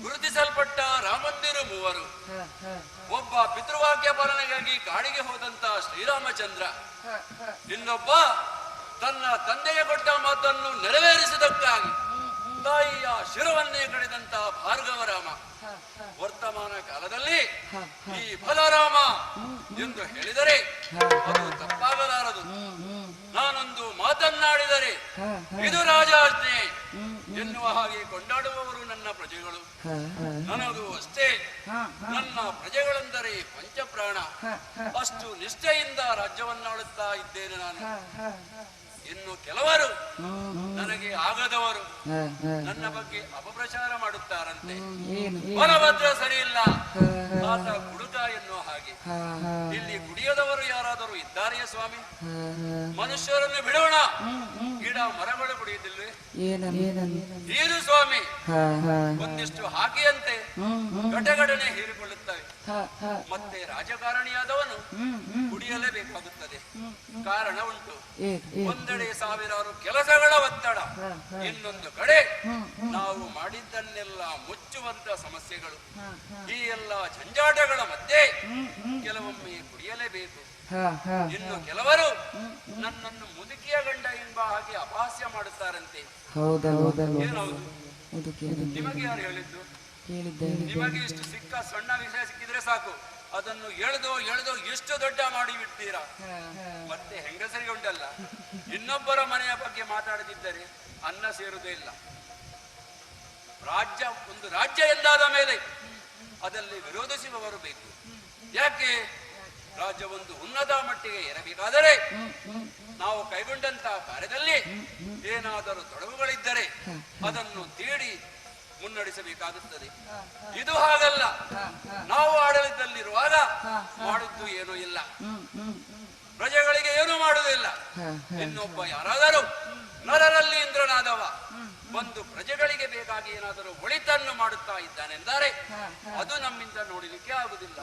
ಗುರುತಿಸಲ್ಪಟ್ಟ ರಾಮಂದಿರು ಮೂವರು. ಹ ಹ ಒಬ್ಬ ಪಿತೃವಾಕ್ಯ ಪಾಲನೆಗಾಗಿ ಕಾಡಿಗೆ ಹೋದಂತ ಶ್ರೀರಾಮಚಂದ್ರ, ಇನ್ನೊಬ್ಬ ತನ್ನ ತಂದೆಗೆ ಕೊಟ್ಟ ಮಾತನ್ನು ನೆರವೇರಿಸುವುದಕ್ಕಾಗಿ ತಾಯಿಯ ಶಿರವನ್ನೇ ಕಡಿದಂತ ಭಾರ್ಗವರಾಮ. ವರ್ತಮಾನ ಕಾಲದಲ್ಲಿ ಈ ಬಲರಾಮ ಎಂದು ಹೇಳಿದರೆ ಅದು ತಪ್ಪಾಗಲಾರದು. ನಾನೊಂದು ಮಾತನ್ನಾಡಿದರೆ ಇದು ರಾಜಾಜ್ಞೆ ಎನ್ನುವ ಹಾಗೆ ಕೊಂಡಾಡುವವರು ನನ್ನ ಪ್ರಜೆಗಳು. ನನಗೂ ಅಷ್ಟೇ ನನ್ನ ಪ್ರಜೆಗಳೆಂದರೆ ಪಂಚಪ್ರಾಣ. ಅಷ್ಟು ನಿಷ್ಠೆಯಿಂದ ರಾಜ್ಯವನ್ನಾಳುತ್ತಾ ಇದ್ದೇನೆ ನಾನು. ಇನ್ನು ಕೆಲವರು ನನಗೆ ಆಗದವರು ನನ್ನ ಬಗ್ಗೆ ಅಪಪ್ರಚಾರ ಮಾಡುತ್ತಾರಂತೆ. ಬಲಭದ್ರ ಸರಿ ಇಲ್ಲ, ಆತ ಕುಡುಕ ಎನ್ನುವ ಹಾಗೆ. ಇಲ್ಲಿ ಕುಡಿಯದವರು ಯಾರಾದರೂ ಇದ್ದಾರೆಯೇ ಸ್ವಾಮಿ? ಮನುಷ್ಯರನ್ನು ಬಿಡೋಣ, ಗಿಡ ಮರಗಳು ಕುಡಿಯುವುದಿಲ್ವೇ? ನೀರು ಸ್ವಾಮಿ ಒಂದಿಷ್ಟು ಹಾಕಿಯಂತೆ ಘಟಘಟನೆ ಹೀರಿಕೊಳ್ಳುತ್ತವೆ. ಮತ್ತೆ ರಾಜಕಾರಣಿಯಾದವನು ಕುಡಿಯಲೇಬೇಕಾಗುತ್ತದೆ. ಕಾರಣ ಉಂಟು. ಒಂದೆಡೆ ಸಾವಿರಾರು ಕೆಲಸಗಳ ಒತ್ತಡ, ಇನ್ನೊಂದು ಕಡೆ ನಾವು ಮಾಡಿದ್ದನ್ನೆಲ್ಲ ಮುಚ್ಚುವಂತ ಸಮಸ್ಯೆಗಳು. ಈ ಎಲ್ಲ ಜಂಜಾಟಗಳ ಮಧ್ಯೆ ಕೆಲವೊಮ್ಮೆ ಕುಡಿಯಲೇಬೇಕು. ಇನ್ನು ಕೆಲವರು ನನ್ನನ್ನು ಮುದುಕಿಯ ಗಂಡ ಎಂಬ ಹಾಗೆ ಅಪಹಾಸ್ಯ ಮಾಡುತ್ತಾರಂತೆ. ಏನೌದು? ನಿಮಗೆ ಯಾರು ಹೇಳಿದ್ದು? ನಿಮಗೆ ಇಷ್ಟು ಸಿಕ್ಕ ಸಣ್ಣ ವಿಷಯ ಸಿಕ್ಕಿದ್ರೆ ಸಾಕು, ಅದನ್ನು ಎಳೆದೋ ಎಷ್ಟು ದೊಡ್ಡ ಮಾಡಿ ಬಿಡ್ತೀರಾ. ಮತ್ತೆ ಹೆಂಗಸರಿಗೆ ಉಂಟಲ್ಲ, ಇನ್ನೊಬ್ಬರ ಮನೆಯ ಬಗ್ಗೆ ಮಾತಾಡದಿದ್ದರೆ ಅನ್ನ ಸೇರುವುದೇ ಇಲ್ಲ. ಒಂದು ರಾಜ್ಯ ಎಂದಾದ ಮೇಲೆ ಅದರಲ್ಲಿ ವಿರೋಧಿಸುವವರು ಬೇಕು. ಯಾಕೆ? ರಾಜ್ಯ ಒಂದು ಉನ್ನತ ಮಟ್ಟಿಗೆ ಏರಬೇಕಾದರೆ ನಾವು ಕೈಗೊಂಡಂತಹ ಕಾರ್ಯದಲ್ಲಿ ಏನಾದರೂ ತೊಡಗುಗಳಿದ್ದರೆ ಅದನ್ನು ತೀಡಿ ಮುನ್ನಡೆಸಬೇಕಾಗುತ್ತದೆ. ಇದು ಹಾಗಲ್ಲ. ನಾವು ಆಡಳಿತದಲ್ಲಿರುವಾಗ ಮಾಡಿದ್ದು ಏನೂ ಇಲ್ಲ, ಪ್ರಜೆಗಳಿಗೆ ಏನೂ ಮಾಡುವುದಿಲ್ಲ. ಇನ್ನೊಬ್ಬ ಯಾರಾದರೂ ನರರಲ್ಲಿ ಇಂದ್ರನಾದವ ಒಂದು ಪ್ರಜೆಗಳಿಗೆ ಬೇಕಾಗಿ ಏನಾದರೂ ಒಳಿತನ್ನು ಮಾಡುತ್ತಾ ಇದ್ದಾನೆಂದರೆ ಅದು ನಮ್ಮಿಂದ ನೋಡಲಿಕ್ಕೆ ಆಗುವುದಿಲ್ಲ.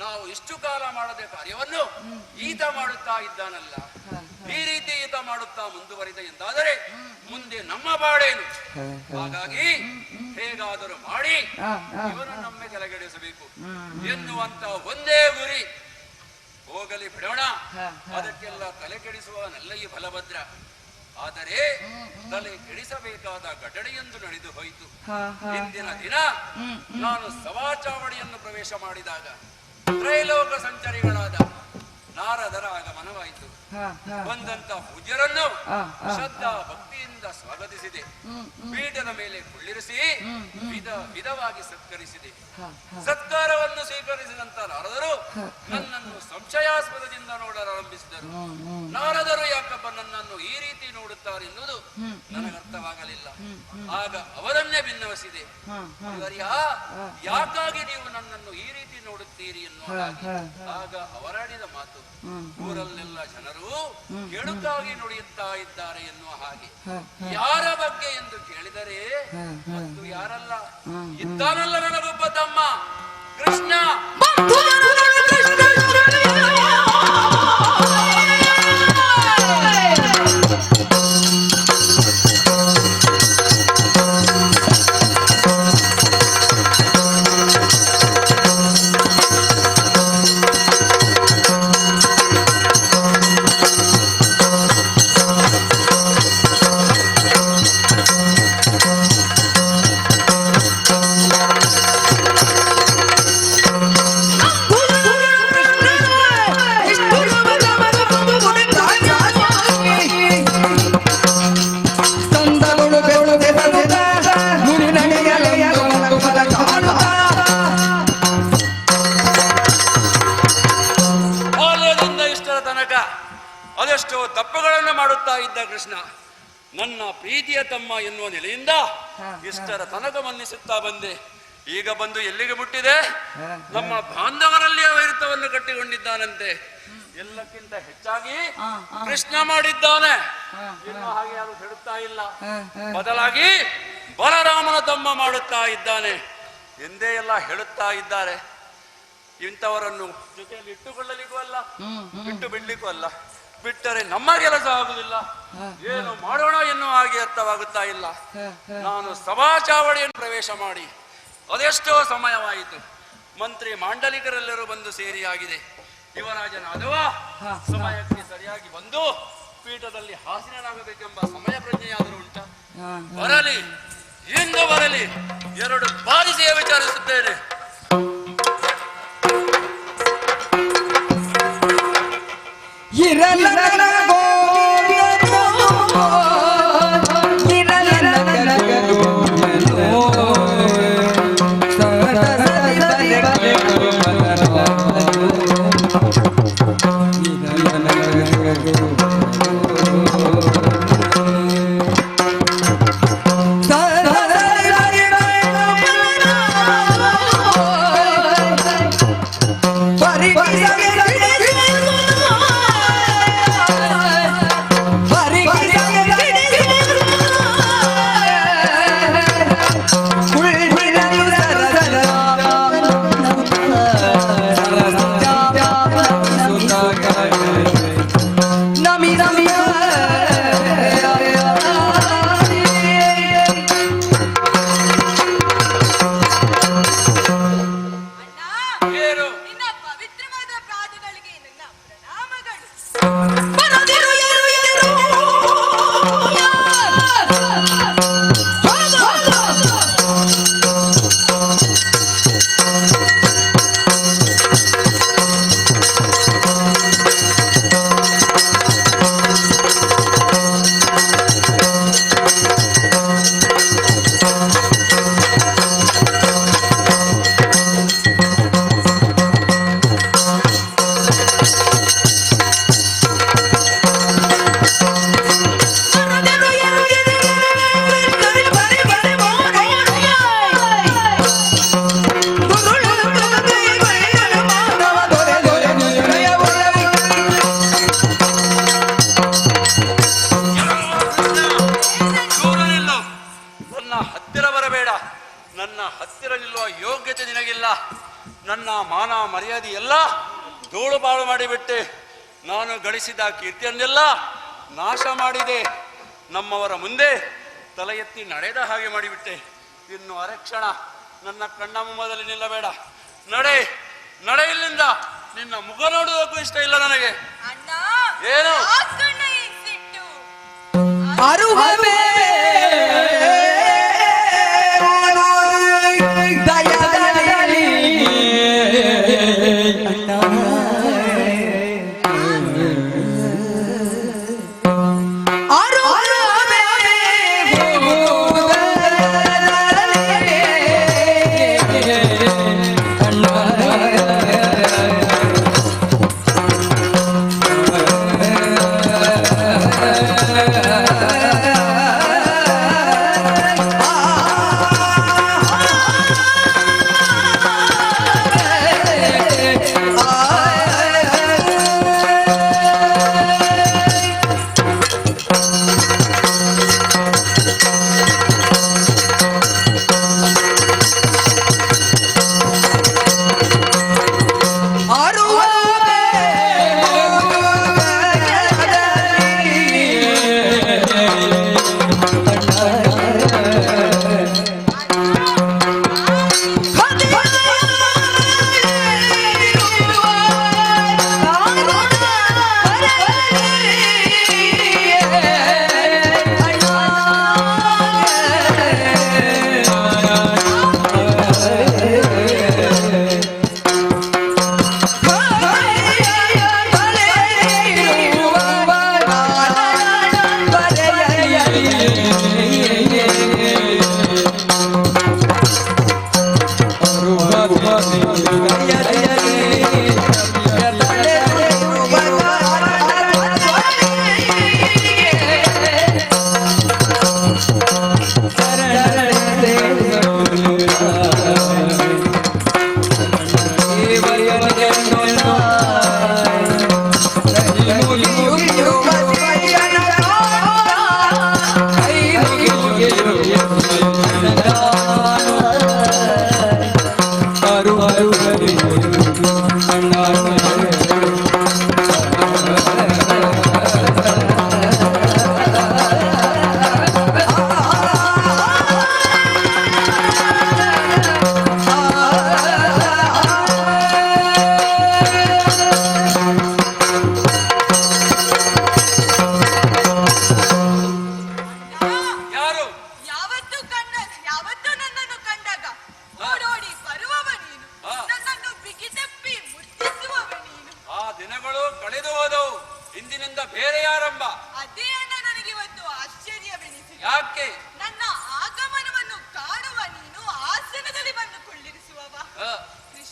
ನಾವು ಇಷ್ಟು ಕಾಲ ಮಾಡದ ಕಾರ್ಯವನ್ನು ಈತ ಮಾಡುತ್ತಾ ಇದ್ದಾನಲ್ಲ, ಈ ರೀತಿ ಈತ ಮಾಡುತ್ತಾ ಮುಂದುವರಿದ ಎಂದಾದರೆ ಮುಂದೆ ನಮ್ಮ ಬಾಡೇನು? ಹಾಗಾಗಿ ಹೇಗಾದರೂ ಮಾಡಿ ಇವನು ನಮ್ಮ ಕೆಳಗಿಳಿಸಬೇಕು ಎನ್ನುವಂತ ಒಂದೇ ಗುರಿ. ಹೋಗಲಿ ಬಿಡೋಣ, ಅದಕ್ಕೆಲ್ಲ ತಲೆ ಕೆಡಿಸುವ ನಲ್ಲ ಈ ಬಲಭದ್ರ. ಆದರೆ ತಲೆ ಕೆಡಿಸಬೇಕಾದ ಘಟನೆಯೊಂದು ನಡೆದು ಹೋಯಿತು. ಇಂದಿನ ದಿನ ನಾನು ಸಭಾಚಾವಡಿಯನ್ನು ಪ್ರವೇಶ ಮಾಡಿದಾಗ ತ್ರೈಲೋಕ ಸಂಚಾರಿಗಳಾದ ನಾರದರ ಆಗಮನವಾಯಿತು. ಬಂದಂತ ಪೂಜ್ಯರನ್ನು ಶ್ರದ್ಧಾ ಭಕ್ತಿಯಿಂದ ಸ್ವಾಗತಿಸಿದೆ. ಪೀಠದ ಮೇಲೆ ಕುಳ್ಳಿರಿಸಿ ವಿಧವಾಗಿ ಸತ್ಕರಿಸಿದೆ. ಸತ್ಕಾರವನ್ನು ಸ್ವೀಕರಿಸಿದಂತ ನಾರದರು ನನ್ನನ್ನು ಸಂಶಯಾಸ್ಪದದಿಂದ ನೋಡಲಾರಂಭಿಸಿದರು. ನಾರದರು ಯಾಕಪ್ಪ ನನ್ನನ್ನು ಈ ರೀತಿ ನೋಡುತ್ತಾರೆ ಎನ್ನುವುದು ನನಗರ್ಥವಾಗಲಿಲ್ಲ. ಆಗ ಅವರನ್ನೇ ಭಿನ್ನವಿಸಿದೆ. ಯಾಕಾಗಿ ನೀವು ನನ್ನನ್ನು ಈ ರೀತಿ ನೋಡುತ್ತೀರಿ ಎನ್ನುವ ಹಾಗೆ. ಆಗ ಅವರಾಡಿದ ಮಾತು, ಊರಲ್ಲೆಲ್ಲ ಜನರು ಕೆಡುಕಾಗಿ ನುಡಿಯುತ್ತಾ ಇದ್ದಾರೆ ಎನ್ನುವ ಹಾಗೆ. ಯಾರ ಬಗ್ಗೆ ಎಂದು ಕೇಳಿದರೆ ಮತ್ತು ಯಾರಲ್ಲ, ಇದ್ದಾನಲ್ಲ ನನಗೊಬ್ಬ ತಮ್ಮ ಕೃಷ್ಣ. ಅದೆಷ್ಟೋ ತಪ್ಪುಗಳನ್ನು ಮಾಡುತ್ತಾ ಇದ್ದ ಕೃಷ್ಣ ನನ್ನ ಪ್ರೀತಿಯ ತಮ್ಮ ಎನ್ನುವ ನೆಲೆಯಿಂದ ಇಷ್ಟರ ತನಕ ಮನ್ನಿಸುತ್ತಾ ಬಂದೆ. ಈಗ ಬಂದು ಎಲ್ಲಿಗೆ ಮುಟ್ಟಿದೆ? ನಮ್ಮ ಬಾಂಧವರಲ್ಲಿ ವೈರತ್ವವನ್ನು ಕಟ್ಟಿಕೊಂಡಿದ್ದಾನಂತೆ. ಎಲ್ಲಕ್ಕಿಂತ ಹೆಚ್ಚಾಗಿ ಕೃಷ್ಣ ಮಾಡಿದ್ದಾನೆ ಎನ್ನುವ ಹಾಗೆ ಯಾರು ಹೇಳುತ್ತಾ ಇಲ್ಲ. ಬದಲಾಗಿ ಬಲರಾಮನ ತಮ್ಮ ಮಾಡುತ್ತಾ ಇದ್ದಾನೆ ಎಂದೇ ಎಲ್ಲ ಹೇಳುತ್ತಾ ಇದ್ದಾರೆ. ಇಂಥವರನ್ನು ಜೊತೆಯಲ್ಲಿ ಇಟ್ಟುಕೊಳ್ಳಲಿಕ್ಕೂ ಅಲ್ಲ, ಬಿಟ್ಟು ಬಿಡ್ಲಿಕ್ಕೂ ಅಲ್ಲ. ಬಿಟ್ಟರೆ ನಮ್ಮ ಕೆಲಸ ಆಗುದಿಲ್ಲ. ಏನು ಮಾಡೋಣ ಎನ್ನುವ ಹಾಗೆ ಅರ್ಥವಾಗುತ್ತಾ ಇಲ್ಲ. ನಾನು ಸಭಾ ಚಾವಡಿಯನ್ನು ಪ್ರವೇಶ ಮಾಡಿ ಅದೆಷ್ಟೋ ಸಮಯವಾಯಿತು. ಮಂತ್ರಿ ಮಾಂಡಲಿಕರೆಲ್ಲರೂ ಬಂದು ಸೇರಿಯಾಗಿದೆ. ಯುವರಾಜನ ಅಥವಾ ಸಮಯಕ್ಕೆ ಸರಿಯಾಗಿ ಬಂದು ಪೀಠದಲ್ಲಿ ಹಾಸೀನನಾಗಬೇಕೆಂಬ ಸಮಯ ಪ್ರಜ್ಞೆಯಾದರೂ ಉಂಟ? ಬರಲಿ, ಇಂದು ಬರಲಿ, 2 ಬಾರಿ ಸೇವೆ ವಿಚಾರಿಸುತ್ತೇನೆ. ನನ್ನ ಮಾನ ಮರ್ಯಾದೆ ಎಲ್ಲ ಧೂಳು ಬಾಳು ಮಾಡಿಬಿಟ್ಟೆ. ನಾನು ಗಳಿಸಿದ ಕೀರ್ತಿಯನ್ನೆಲ್ಲ ನಾಶ ಮಾಡಿದೆ. ನಮ್ಮವರ ಮುಂದೆ ತಲೆ ಎತ್ತಿ ನಡೆದ ಹಾಗೆ ಮಾಡಿಬಿಟ್ಟೆ. ಇನ್ನು ಅರಕ್ಷಣ ನನ್ನ ಕಣ್ಣ ಮುಂಬದಲ್ಲಿ ನಿಲ್ಲಬೇಡ. ನಡೆ ನಡೆ ಇಲ್ಲಿಂದ. ನಿನ್ನ ಮುಖ ನೋಡುವುದಕ್ಕೂ ಇಷ್ಟ ಇಲ್ಲ ನನಗೆ. ಏನು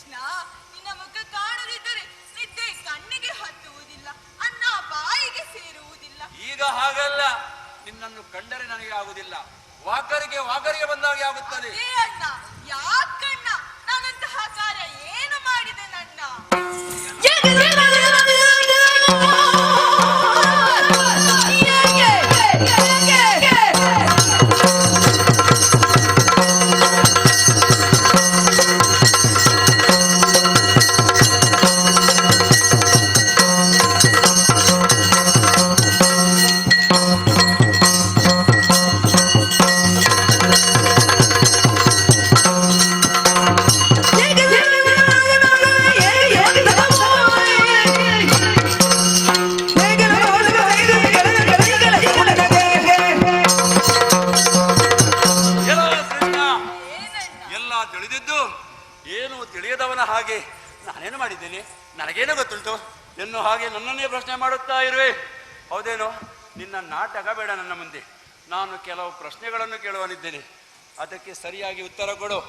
ಕೃಷ್ಣ, ನಿನ್ನ ಮುಖ ಕಾಣದಿದ್ದರೆ ನಿದ್ದೆ ಕಣ್ಣಿಗೆ ಹತ್ತುವುದಿಲ್ಲ, ಅನ್ನ ಬಾಯಿಗೆ ಸೇರುವುದಿಲ್ಲ. ಈಗ ಹಾಗಲ್ಲ, ನಿನ್ನನ್ನು ಕಂಡರೆ ನನಗೆ ಆಗುದಿಲ್ಲ, ವಾಕರಿಗೆ ಬಂದಾಗೆ ಆಗುತ್ತದೆ. ಅದೇ ಅಣ್ಣ, ಯಾಕಣ್ಣ ನಾನಂತಹ ಕಾರ್ಯ ಏನು ಮಾಡಿದೆ ನನ್ನ? ಏನು ತಿಳಿಯದವನ ಹಾಗೆ ನಾನೇನು ಮಾಡಿದ್ದೇನೆ, ನನಗೇನು ಗೊತ್ತುಂಟು ಎನ್ನು ಹಾಗೆ ನನ್ನನ್ನೇ ಪ್ರಶ್ನೆ ಮಾಡುತ್ತಾ ಇರುವೆ. ಹೌದೇನೋ? ನಿನ್ನ ನಾಟಕ ಬೇಡ ನನ್ನ ಮುಂದೆ. ನಾನು ಕೆಲವು ಪ್ರಶ್ನೆಗಳನ್ನು ಕೇಳುವನಿದ್ದೇನೆ, ಅದಕ್ಕೆ ಸರಿಯಾಗಿ ಉತ್ತರ ಕೊಡು.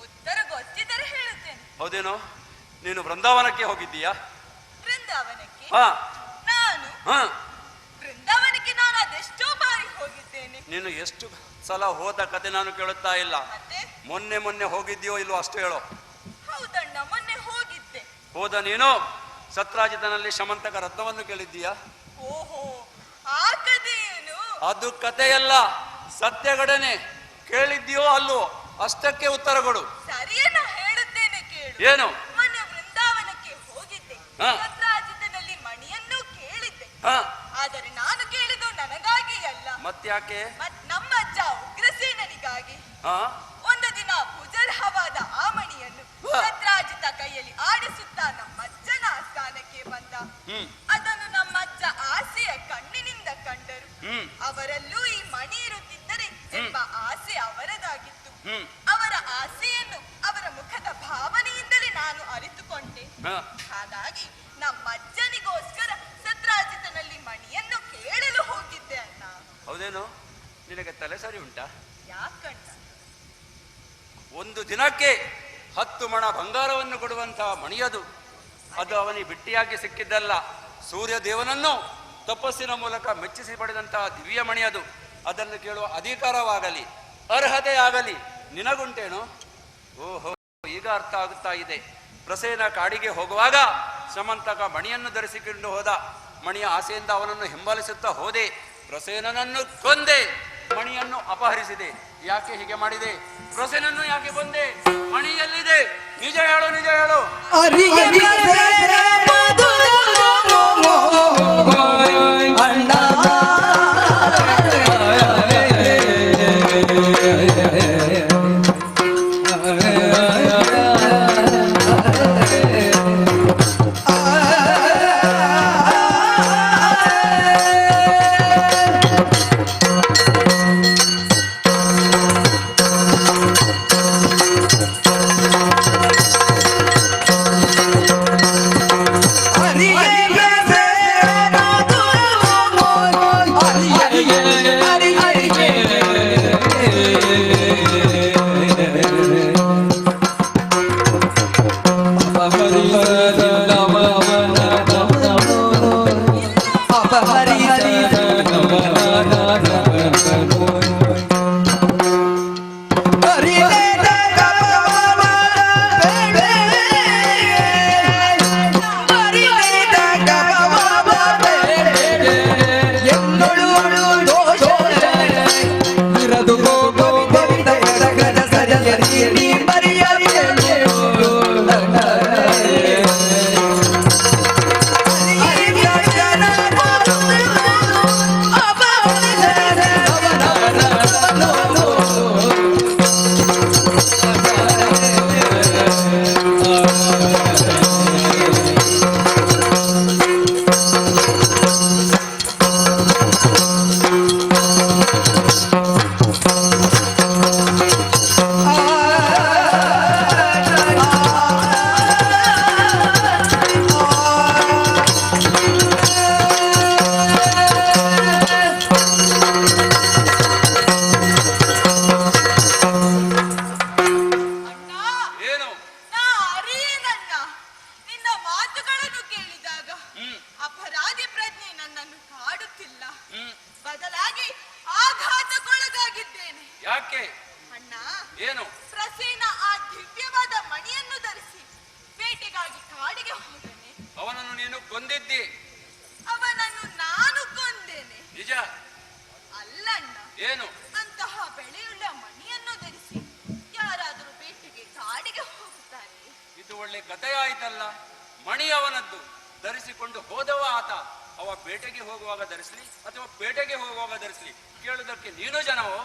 ಉತ್ತರ ಗೊತ್ತಿದ್ದರೆ ಹೇಳುತ್ತೇನೆ. ಹೌದೇನೋ? ನೀನು ಬೃಂದಾವನಕ್ಕೆ ಹೋಗಿದ್ದೀಯಾ? ಬೃಂದಾವನಕ್ಕೆ ಹಾ ನಾನು ಹಾ ಬೃಂದಾವನಕ್ಕೆ ನಾನು ಅದೆಷ್ಟೋ ಬಾರಿ ಹೋಗಿದ್ದೇನೆ. ನೀನು ಎಷ್ಟು ಸಲ ಹೋದ ಕತೆ ನಾನು ಕೇಳುತ್ತಾ ಇಲ್ಲ. ಮತ್ತೆ ಮೊನ್ನೆ ಹೋಗಿದ್ಯೋ ಇಲ್ವೋ ಅಷ್ಟು ಹೇಳೋ. ಹೌದಣ್ಣ, ಮೊನ್ನೆ ಹೋಗಿದ್ದೆ. ಹೋದ ನೀನು ಸತ್ರಾಜಿತನಲ್ಲಿ ಶಮಂತಕ ರತ್ನವನ್ನು ಕೇಳಿದ್ದೀಯಾ? ಓಹೋ, ಆ ಕಥೆಯೇನು? ಅದು ಕಥೆಯಲ್ಲ, ಸತ್ಯ ಘಟನೆ. ಕೇಳಿದ್ಯೋ ಅಲ್ಲೋ ಅಷ್ಟಕ್ಕೆ ಉತ್ತರ ಕೊಡು. ಸರಿಯನ್ನ ಹೇಳುತ್ತೇನೆ ಕೇಳು. ಏನು? ಮೊನ್ನೆ ಬೃಂದಾವನಕ್ಕೆ ಹೋಗಿದ್ದೆ, ಹಾ. ಸತ್ರಾಜಿತನಲ್ಲಿ ಮಣಿಯನ್ನು ಕೇಳಿದ್ದೆ. ಹಾ ಆದರೆ ನಾನು ಕೇಳಿದ್ದು ನನಗಾಗಿ ಅಲ್ಲ, ಮತ್ತ್ಯಾಕೆ? ನಮ್ಮ ಅಜ್ಜ ಉಗ್ರಸೇನನಿಗಾಗಿ. ಹಾ ಒಂದು ದಿನ ಭುಜರ್ಹವಾದ ಆ ಮಣಿಯನ್ನು ಸತ್ರಾಜಿತ ಕೈಯಲ್ಲಿ ಆಡಿಸುತ್ತಾ ನಮ್ಮಜ್ಜನ ಆಸ್ಥಾನಕ್ಕೆ ಬಂದ. ಅದನ್ನು ನಮ್ಮಜ್ಜ ಆಸೆಯ ಕಣ್ಣಿನಿಂದ ಕಂಡರು. ಅವರಲ್ಲೂ ಈ ಮಣಿ ಇರುತ್ತಿದ್ದರೆ ಎಂಬ ಆಸೆ ಅವರದಾಗಿತ್ತು. ಅವರ ಆಸೆಯನ್ನು ಅವರ ಮುಖದ ಭಾವನೆಯಿಂದಲೇ ನಾನು ಅರಿತುಕೊಂಡೆ. ಹಾಗಾಗಿ ನಮ್ಮಜ್ಜನಿಗೋಸ್ಕರ ಸತ್ರಾಜಿತನಲ್ಲಿ ಮಣಿಯನ್ನು ಕೇಳಲು ಹೋಗಿದ್ದೆ ಅಣ್ಣ. ಹೌದೇನು? ನಿನಗೆ ತಲೆ ಸರಿ ಉಂಟಾ? ಯಾಕಣ್ಣ? ಒಂದು ದಿನಕ್ಕೆ 10 ಮಣ ಬಂಗಾರವನ್ನು ಕೊಡುವಂತಹ ಮಣಿಯದು. ಅದು ಅವನಿಗೆ ಬಿಟ್ಟಿಯಾಗಿ ಸಿಕ್ಕಿದ್ದಲ್ಲ, ಸೂರ್ಯ ದೇವನನ್ನು ತಪಸ್ಸಿನ ಮೂಲಕ ಮೆಚ್ಚಿಸಿ ಪಡೆದಂತಹ ದಿವ್ಯ ಮಣಿಯದು. ಅದನ್ನು ಕೇಳುವ ಅಧಿಕಾರವಾಗಲಿ ಅರ್ಹತೆ ಆಗಲಿ ನಿನಗುಂಟೇನು? ಓಹೋ, ಈಗ ಅರ್ಥ ಆಗುತ್ತಾ ಇದೆ. ಪ್ರಸೇನ ಕಾಡಿಗೆ ಹೋಗುವಾಗ ಸಮಂತಕ ಮಣಿಯನ್ನು ಧರಿಸಿಕೊಂಡು ಹೋದ. ಮಣಿಯ ಆಸೆಯಿಂದ ಅವನನ್ನು ಹಿಂಬಾಲಿಸುತ್ತಾ ಹೋದೆ. ಪ್ರಸೇನನನ್ನು ಕೊಂದೆ, ಮಣಿಯನ್ನು ಅಪಹರಿಸಿದೆ. ಯಾಕೆ ಹೀಗೆ ಮಾಡಿದೆ? ಪ್ರಸೇನನ್ನು ಯಾಕೆ ಕೊಂದೆ? ಮಣಿ ಎಲ್ಲಿದೆ? ನಿಜ ಹೇಳು, ನಿಜ ಹೇಳು. ಕೊಂದಿದ್ದಿ. ಅವನನ್ನು ನಾನು ಕೊಂದೇನೆ. ನಿಜ? ಅಲ್ಲಣ್ಣ, ಏನು? ಅಂತಹ ಬೆಳೆಯುಳ್ಳ ಮಣಿಯನ್ನು ಧರಿಸಿ ಯಾರಾದರೂ ಬೇಟೆಗೆ ಕಾಡಿಗೆ ಹೋಗುತ್ತಾರೆ? ಇದು ಒಳ್ಳೆ ಕಥೆ ಆಯ್ತಲ್ಲ. ಮಣಿ ಅವನದ್ದು, ಧರಿಸಿಕೊಂಡು ಹೋದವ ಆತ. ಅವ ಬೇಟೆಗೆ ಹೋಗುವಾಗ ಧರಿಸ್ಲಿ ಅಥವಾ ಪೇಟೆಗೆ ಹೋಗುವಾಗ ಧರಿಸ್ಲಿ, ಕೇಳುವುದಕ್ಕೆ ನೀನು ಜನವೋ?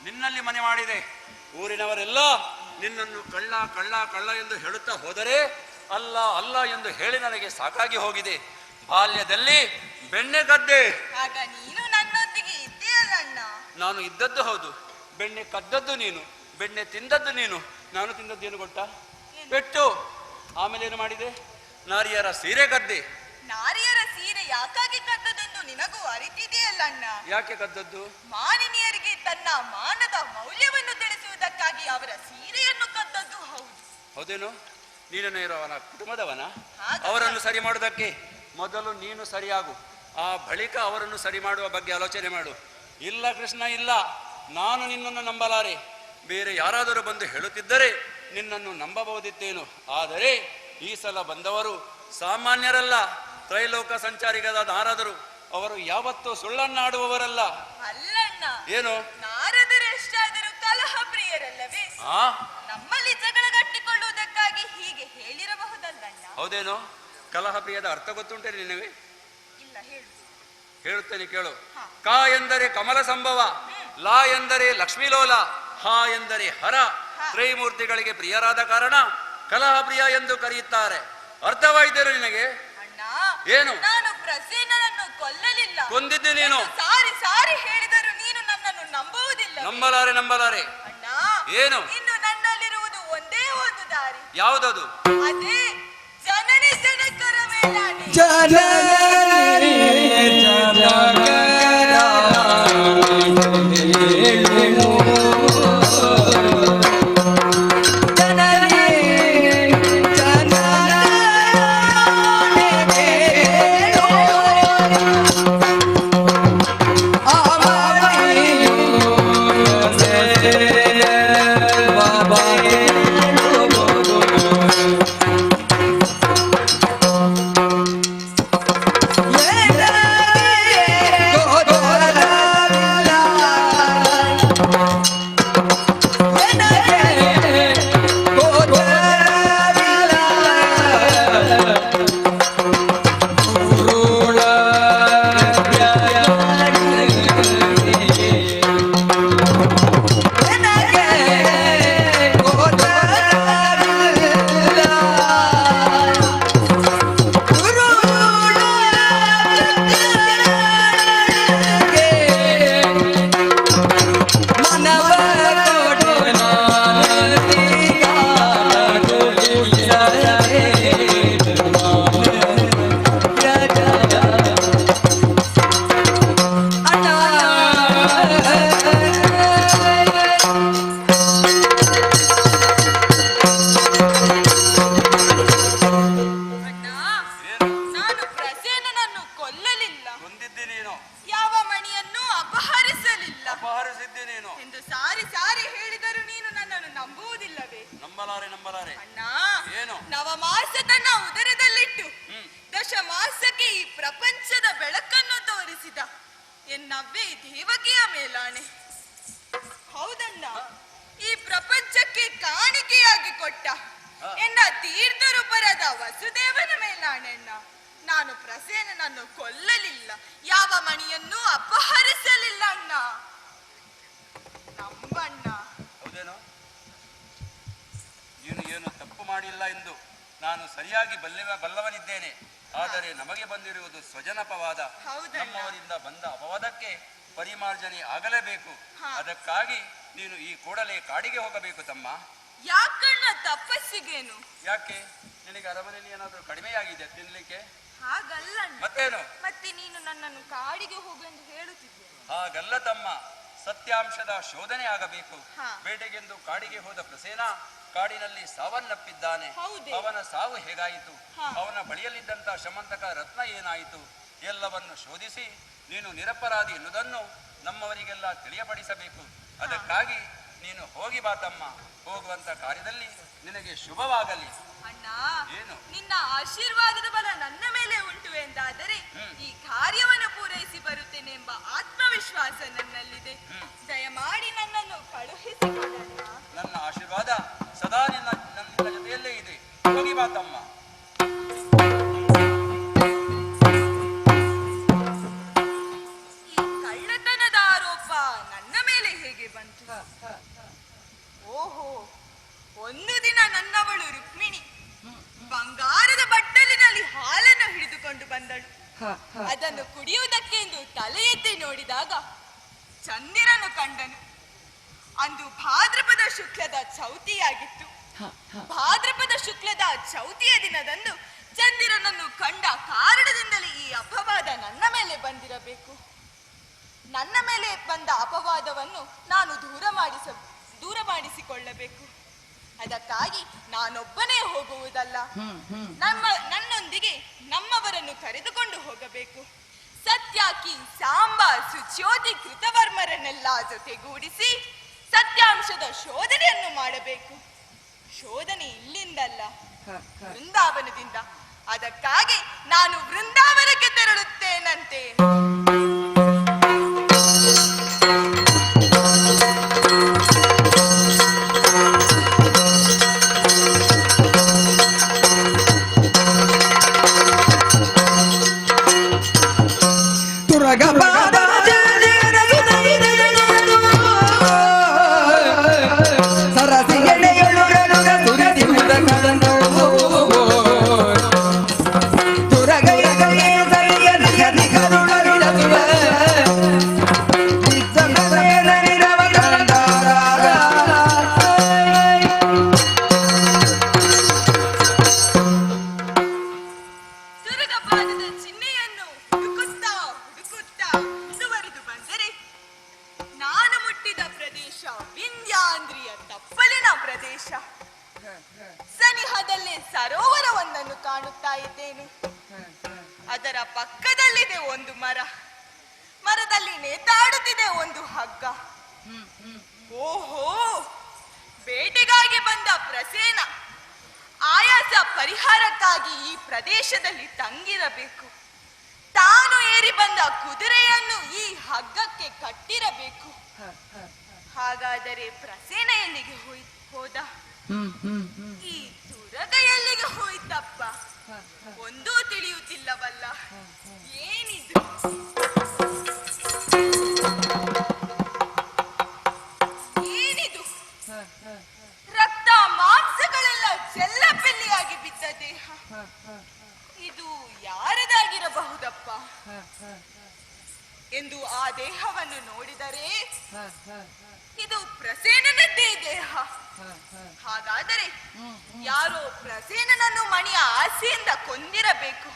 ನಿನ್ನಲ್ಲಿ ಮನೆ ಮಾಡಿದೆ. ಊರಿನವರೆಲ್ಲ ನಿನ್ನನ್ನು ಕಳ್ಳ ಕಳ್ಳ ಕಳ್ಳ ಎಂದು ಹೇಳುತ್ತಾ ಹೋದರೆ ಅಲ್ಲ ಅಲ್ಲ ಎಂದು ಹೇಳಿ ನನಗೆ ಸಾಕಾಗಿ ಹೋಗಿದೆ. ಬಾಲ್ಯದಲ್ಲಿ ಬೆಣ್ಣೆ ಕದ್ದೆ. ಆಗ ನೀನು ನನ್ನೊಂದಿಗೆ ಇದ್ದೀಯಲ್ಲಣ್ಣ. ನಾನು ಇದ್ದದ್ದು ಹೌದು, ಬೆಣ್ಣೆ ಕದ್ದದ್ದು ನೀನು, ಬೆಣ್ಣೆ ತಿಂದದ್ದು ನೀನು. ನಾನು ತಿಂದದ್ದೇನು ಗೊತ್ತಾ? ಪೆಟ್ಟು. ಆಮೇಲೆ ಏನು ಮಾಡಿದೆ? ನಾರಿಯರ ಸೀರೆ ಕದ್ದೆ. ನಾರಿಯರ ಸೀರೆ ಯಾಕಾಗಿ ಕದ್ದದೆಂದು ನಿನಗೂ ಅರಿತಿದೆಯಲ್ಲಣ್ಣ. ಯಾಕೆ ಕದ್ದದ್ದು? ಮಾನಿನಿಯರಿಗೆ ತನ್ನ ಮಾನದ ಮೌಲ್ಯವನ್ನು ತಿಳಿಸುವುದಕ್ಕಾಗಿ ಅವರ ಸೀರೆಯನ್ನು ಕದ್ದದ್ದು ಹೌದು. ಹೌದೇನು? ನೀನು ಇರೋವನ ಕುಟುಂಬದವನ? ಹಾಗಲ್ಲ. ಅವರನ್ನು ಸರಿ ಮಾಡುವುದಕ್ಕೆ ಮೊದಲು ನೀನು ಸರಿಯಾಗು, ಆ ಬಳಿಕ ಅವರನ್ನು ಸರಿ ಮಾಡುವ ಬಗ್ಗೆ ಆಲೋಚನೆ ಮಾಡು. ಇಲ್ಲ ಕೃಷ್ಣ, ಇಲ್ಲ, ನಾನು ನಿನ್ನನ್ನು ನಂಬಲಾರೆ. ಬೇರೆ ಯಾರಾದರೂ ಬಂದು ಹೇಳುತ್ತಿದ್ದರೆ ನಿನ್ನನ್ನು ನಂಬಬಹುದಿತ್ತೇನು. ಆದರೆ ಈ ಸಲ ಬಂದವರು ಸಾಮಾನ್ಯರಲ್ಲ, ತ್ರೈಲೋಕ ಸಂಚಾರಿಗದ ನಾರದರು. ಅವರು ಯಾವತ್ತೂ ಸುಳ್ಳನ್ನಾಡುವವರಲ್ಲ. ಅಲ್ಲಣ್ಣ, ಏನು? ನಾರದರು ಎಷ್ಟಾದರೂ ಕಲಹ ಪ್ರಿಯರಲ್ಲವೇ? ನಮ್ಮಲ್ಲಿ ಜಗಳ ಗಟ್ಟಿಕೊಳ್ಳುವುದಕ್ಕಾಗಿ ಹೀಗೆ ಹೇಳಿರಬಹುದಲ್ಲಣ್ಣ. ಹೌದೇನೋ? ಕಲಹ ಪ್ರಿಯದ ಅರ್ಥ ಗೊತ್ತುಂಟೆ ನಿನಗೆ? ಇಲ್ಲ, ಹೇಳು. ಹೇಳುತ್ತೇನೆ ಕೇಳು. ಕ ಎಂದರೆ ಕಮಲ ಸಂಭವ, ಲ ಎಂದರೆ ಲಕ್ಷ್ಮೀಲೋಲ, ಹ ಎಂದರೆ ಹರ. ತ್ರೈಮೂರ್ತಿಗಳಿಗೆ ಪ್ರಿಯರಾದ ಕಾರಣ ಕಲಹ ಪ್ರಿಯ ಎಂದು ಕರೆಯುತ್ತಾರೆ. ಅರ್ಥವಾಯಿತೇನು ನಿನಗೆ? ಅಣ್ಣ, ಏನು? ನಾನು ಪ್ರಸೇನನನ್ನು ಕೊಲ್ಲಲಿಲ್ಲ. ಕೊಂದಿದ್ದೆ ನೀನು. ಸಾರಿ ಸಾರಿ ಹೇಳಿದರೂ ನೀನು ನನ್ನನ್ನು ನಂಬುವುದಿಲ್ಲ. ನಂಬಲಾರೆ, ನಂಬಲಾರೆ. ಅಣ್ಣ, ಏನು? ಇನ್ನು ನನ್ನಲ್ಲಿರುವುದು ಒಂದೇ ಒಂದು ದಾರಿ. ಯಾವುದದು? ಅದೇ ಜನನಿ ಜನಕರ ಮೇಲಾನೆ. ಎನ್ನವ್ವೇ ದೇವಕಿಯ ಮೇಲಾಣೆ. ಹೌದಣ್ಣ, ಈ ಪ್ರಪಂಚಕ್ಕೆ ಕಾಣಿಕೆಯಾಗಿ ಕೊಟ್ಟ ಎನ್ನ ತೀರ್ಥರೂಪರಾದ ವಸುದೇವನ ಮೇಲಾಣೆಣ್ಣ. ನಾನು ಪ್ರಸೇನನನ್ನು ಕೊಲ್ಲಲಿಲ್ಲ, ಯಾವ ಮಣಿಯನ್ನು ಅಪಹರಿಸಲಿಲ್ಲ ಅಣ್ಣ. ನಂಬಣ್ಣ. ಹೌದೇನೋ? ನೀನು ಏನು ತಪ್ಪು ಮಾಡಿಲ್ಲ ಎಂದು ನಾನು ಸರಿಯಾಗಿ ಬಲ್ಲವನಿದ್ದೇನೆ. ಆದರೆ ನಮಗೆ ಬಂದಿರುವುದು ಸ್ವಜನಪವಾದ. ಹೌದಣ್ಣ. ನಮ್ಮವರಿಂದ ಬಂದ ಅಪವಾದಕ್ಕೆ ಪರಿಮಾರ್ಜನೆ ಆಗಲೇಬೇಕು. ಹಾ. ಅದಕ್ಕಾಗಿ ನೀನು ಈ ಕೂಡಲೇ ಕಾಡಿಗೆ ಹೋಗಬೇಕು ತಮ್ಮ. ಯಾಕಣ್ಣ ತಪಸ್ಸಿಗೇನು? ಯಾಕೆ, ನಿನಗೆ ಅರಮನೆಯಲ್ಲಿ ಏನಾದರೂ ಕಡಿಮೆಯಾಗಿದೆ ತಿನ್ಲಿಕ್ಕೆ? ಹಾಗಲ್ಲಣ್ಣ. ಮತ್ತೇನು? ಮತ್ತೆ ನೀನು ನನ್ನನ್ನು ಕಾಡಿಗೆ ಹೋಗು ಎಂದು ಹೇಳುತ್ತಿದ್ದೆ. ಹಾಗಲ್ಲ ತಮ್ಮ, ಸತ್ಯಾಂಶದ ಶೋಧನೆ ಆಗಬೇಕು. ಹಾ. ಬೇಟೆಗೆಂದು ಕಾಡಿಗೆ ಹೋದ ಪ್ರಸೇನ ಕಾಡಿನಲ್ಲಿ ಸಾವನ್ನಪ್ಪಿದ್ದಾನೆ. ಹೌದೇ? ಅವನ ಸಾವು ಹೇಗಾಯಿತು? ಹಾ. ಅವನ ಬಳಿಯಲ್ಲಿದ್ದಂತ ಶಮಂತಕ ರತ್ನ ಏನಾಯಿತು? ಎಲ್ಲವನ್ನು ಶೋಧಿಸಿ ನೀನು ನಿರಪರಾಧಿ ಎನ್ನುವುದನ್ನು ನಮ್ಮವರಿಗೆಲ್ಲ ತಿಳಿಯಪಡಿಸಬೇಕು. ಅದಕ್ಕಾಗಿ ನೀನು ಹೋಗಿ ಬಾ ತಮ್ಮ. ಹೋಗುವಂತ ಕಾರ್ಯದಲ್ಲಿ ನಿನಗೆ ಶುಭವಾಗಲಿ. ಅಣ್ಣ, ಏನು? ನಿನ್ನ ಆಶೀರ್ವಾದದ ಬಲ ನನ್ನ ಮೇಲೆ ಉಂಟು ಎಂದಾದರೆ ಈ ಕಾರ್ಯವನ್ನು ಪೂರೈಸಿ ಬರುತ್ತೇನೆ ಎಂಬ ಆತ್ಮವಿಶ್ವಾಸ ನನ್ನಲ್ಲಿದೆ. ದಯಮಾಡಿ ನನ್ನನ್ನು ಕಳುಹಿಸಿಕೊಡಣ್ಣ. ನನ್ನ ಆಶೀರ್ವಾದ ಸದಾ ನನ್ನ ಜೊತೆಯಲ್ಲೇ ಇದೆ. ಹೋಗಿ ಬಾ ತಮ್ಮ. ಈ ಕಳ್ಳತನದ ಆರೋಪ ನನ್ನ ಮೇಲೆ ಹೇಗೆ ಬಂತು? ಓಹೋ, ಒಂದು ದಿನ ನನ್ನವಳು ರುಕ್ಮಿಣಿ ಬಂಗಾರದ ಬಟ್ಟಲಿನಲ್ಲಿ ಹಾಲನ್ನು ಹಿಡಿದುಕೊಂಡು ಬಂದಳು. ಅದನ್ನು ಕುಡಿಯುವುದಕ್ಕೆಂದು ತಲೆ ಎತ್ತಿ ನೋಡಿದಾಗ ಚಂದಿರನು ಕಂಡನು. ಅಂದು ಭಾದ್ರಪದ ಶುಕ್ಲದ ಚೌತಿಯಾಗಿತ್ತು. ಭಾದ್ರಪದ ಶುಕ್ಲದ ಚೌತಿಯ ದಿನದಂದು ಚಂದಿರನನ್ನು ಕಂಡ ಕಾರಣದಿಂದಲೇ ಈ ಅಪವಾದ ನನ್ನ ಮೇಲೆ ಬಂದಿರಬೇಕು. ನನ್ನ ಮೇಲೆ ಬಂದ ಅಪವಾದವನ್ನು ನಾನು ದೂರ ಮಾಡಿಸಿಕೊಳ್ಳಬೇಕು. ಅದಕ್ಕಾಗಿ ನಾನೊಬ್ಬನೇ ಹೋಗುವುದಲ್ಲ, ನನ್ನೊಂದಿಗೆ ನಮ್ಮವರನ್ನು ಕರೆದುಕೊಂಡು ಹೋಗಬೇಕು. ಸತ್ಯಾಕಿ ಸಾಂಬ ಸುಚ್ಯೋತಿ ಕೃತವರ್ಮರನ್ನೆಲ್ಲ ಜೊತೆಗೂಡಿಸಿ ಸತ್ಯಾಂಶದ ಶೋಧನೆಯನ್ನು ಮಾಡಬೇಕು. ಶೋಧನೆ ಇಲ್ಲಿಂದಲ್ಲ, ವೃಂದಾವನದಿಂದ. ಅದಕ್ಕಾಗಿ ನಾನು ವೃಂದಾವನಕ್ಕೆ ತೆರಳುತ್ತೇನಂತೆ. ಸನಿಹದಲ್ಲೇ ಸರೋವರವೊಂದನ್ನು ಕಾಣುತ್ತಾ ಇದ್ದೇನೆ. ಅದರ ಪಕ್ಕದಲ್ಲಿದೆ ಒಂದು ಮರ. ಮರದಲ್ಲಿ ನೇತಾಡುತ್ತಿದೆ ಒಂದು ಹಗ್ಗ. ಓಹೋ, ಬೇಟೆಗಾಗಿ ಬಂದ ಪ್ರಸೇನ ಆಯಾಸ ಪರಿಹಾರಕ್ಕಾಗಿ ಈ ಪ್ರದೇಶದಲ್ಲಿ ತಂಗಿರಬೇಕು. ತಾನು ಏರಿ ಬಂದ ಕುದುರೆಯನ್ನು ಈ ಹಗ್ಗಕ್ಕೆ ಕಟ್ಟಿರಬೇಕು. ಹಾಗಾದರೆ ಪ್ರಸೇನ ಎಲ್ಲಿಗೆ ಹೋದ? ಈ ತುರಗ ಎಲ್ಲಿಗೆ ಹೋಯ್ತಪ್ಪ? ಒಂದೂ ತಿಳಿಯುತ್ತಿಲ್ಲವಲ್ಲ. ಏನಿದು? ಏನಿದು? ರಕ್ತ ಮಾಂಸಗಳೆಲ್ಲ ಚೆಲ್ಲಪಿಲ್ಲಿಯಾಗಿ ಬಿದ್ದ ದೇಹ. ಇದು ಯಾರದಾಗಿರಬಹುದಪ್ಪ ಎಂದು ಆ ದೇಹವನ್ನು ನೋಡಿದರೆ ಇದು ಪ್ರಸೇನನದ್ದೇ ದೇಹ. ಹಾಗಾದರೆ ಯಾರೋ ಪ್ರಸೇನನನ್ನು ಮಣಿಯ ಆಸೆಯಿಂದ ಕೊಂದಿರಬೇಕು.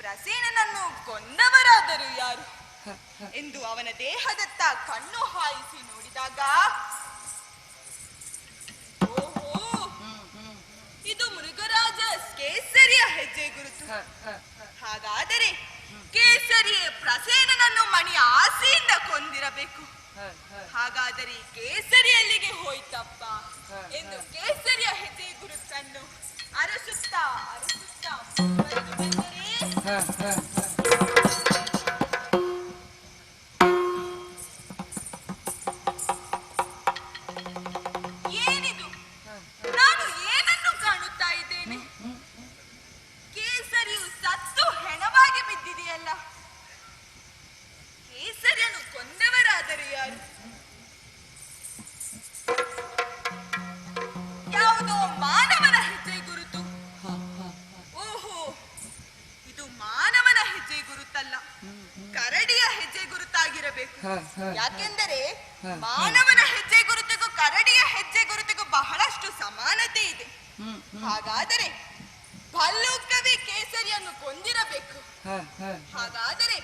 ಪ್ರಸೇನನನ್ನು ಕೊಂದವರಾದರೂ ಯಾರು ಎಂದು ಅವನ ದೇಹದತ್ತ ಕಣ್ಣು ಹಾಯಿಸಿ ನೋಡಿದಾಗ, ಓಹೋ, ಇದು ಮೃಗರಾಜ ಕೇಸರಿಯ ಹೆಜ್ಜೆ ಗುರುತು. ಹಾಗಾದರೆ ಕೇಸರಿಯೇ ಪ್ರಸೇನನನ್ನು ಮಣಿಯ ಆಸೆಯಿಂದ ಕೊಂದಿರಬೇಕು. ಹಾಗಾದರೆ ಕೇಸರಿ ಎಲ್ಲಿಗೆ ಹೋಯ್ತಪ್ಪ ಎಂದು ಕೇಸರಿಯ ಹೆಜ್ಜೆ ಗುರುತನ್ನು ಅರಸುತ್ತಾ ಏನಿದು? ನಾನು ಏನನ್ನು ಕಾಣುತ್ತಾ ಇದ್ದೇನೆ? ಕೇಸರಿಯು ಸತ್ತು ಹೆಣವಾಗಿ ಬಿದ್ದಿದೆಯಲ್ಲ. ಕೇಸರಿಯನ್ನು ಕೊಂದವರಾದರೂ ಯಾರು? ಯಾವುದೋ ಮಾನವನ ಹೆಜ್ಜೆ ಗುರುತು. ಓಹೋ, ಯಾಕೆಂದರೆ ಮಾನವನ ಹೆಜ್ಜೆ ಗುರುತಿಗೂ ಕರಡಿಯ ಹೆಜ್ಜೆ ಗುರುತಿಗೂ ಬಹಳಷ್ಟು ಸಮಾನತೆ ಇದೆ. ಹಾಗಾದರೆ ಭಲ್ಲೂಕವೇ ಕೇಸರಿಯನ್ನು ಕೊಂದಿರಬೇಕು. ಹಾಗಾದರೆ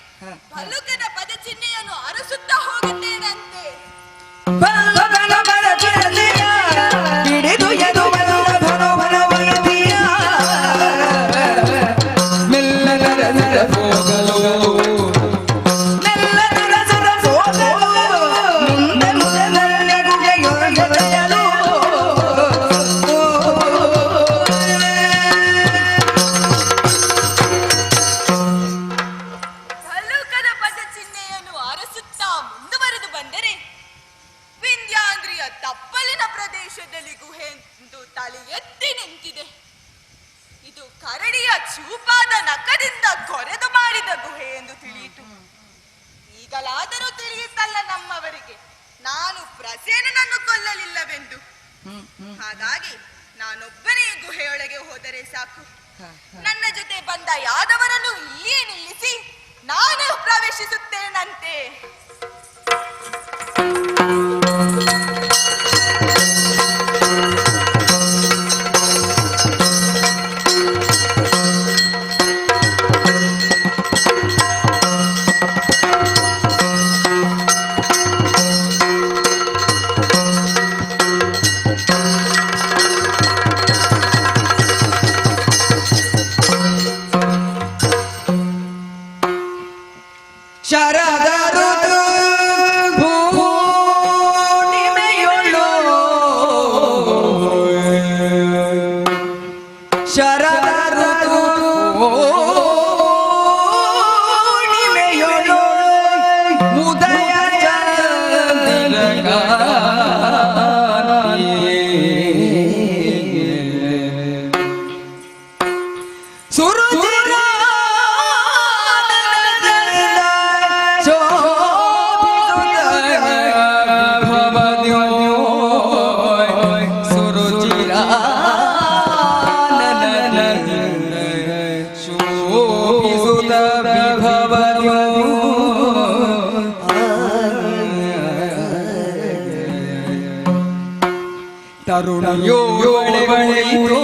ಭಲ್ಲೂಕದ ಪದ ಚಿಹ್ನೆಯನ್ನು ಅರಸುತ್ತಾ ಹೋಗುತ್ತೇನಂತೆ. ಭಲ್ಲೂಕದ ಪದ ಚಿಹ್ನೆಯನ್ನು ಅರಸುತ್ತಾ ಮುಂದುವರೆದು ಬಂದರೆ ವಿಂಧ್ಯಾಂದ್ರಿಯ ತಪ್ಪಲಿನ ಪ್ರದೇಶದಲ್ಲಿ ಗುಹೆಯೊಂದು ತಲೆ ಎತ್ತಿ ನಿಂತಿದೆ. ಇದು ಕರಡಿಯ ಚೂಪಾದ ನಖದಿಂದ ಕೊರೆದು ಮಾಡಿದ ಗುಹೆ ಎಂದು ತಿಳಿಯಿತು. ಈಗಲಾದರೂ ತಿಳಿಯುತ್ತಲ್ಲ ನಮ್ಮವರಿಗೆ ನಾನು ಪ್ರಸೇನನನ್ನು ಕೊಲ್ಲಲಿಲ್ಲವೆಂದು. ಹಾಗಾಗಿ ನಾನೊಬ್ಬನೇ ಗುಹೆಯೊಳಗೆ ಹೋದರೆ ಸಾಕು. ನನ್ನ ಜೊತೆ ಬಂದ ಯಾದವರನ್ನು ಇಲ್ಲಿಯೇ ನಿಲ್ಲಿಸಿ ನಾನು ಪ್ರವೇಶಿಸುತ್ತೇನಂತೆ. ಶರದ ಋತು ಭೂನಿಮೆಯೊಳು ಶರದ ಋತು ಭೂನಿಮೆಯೊಳು ಉದಯ ತರುಣಿಯೋ ಬಳೆಯಿತೋ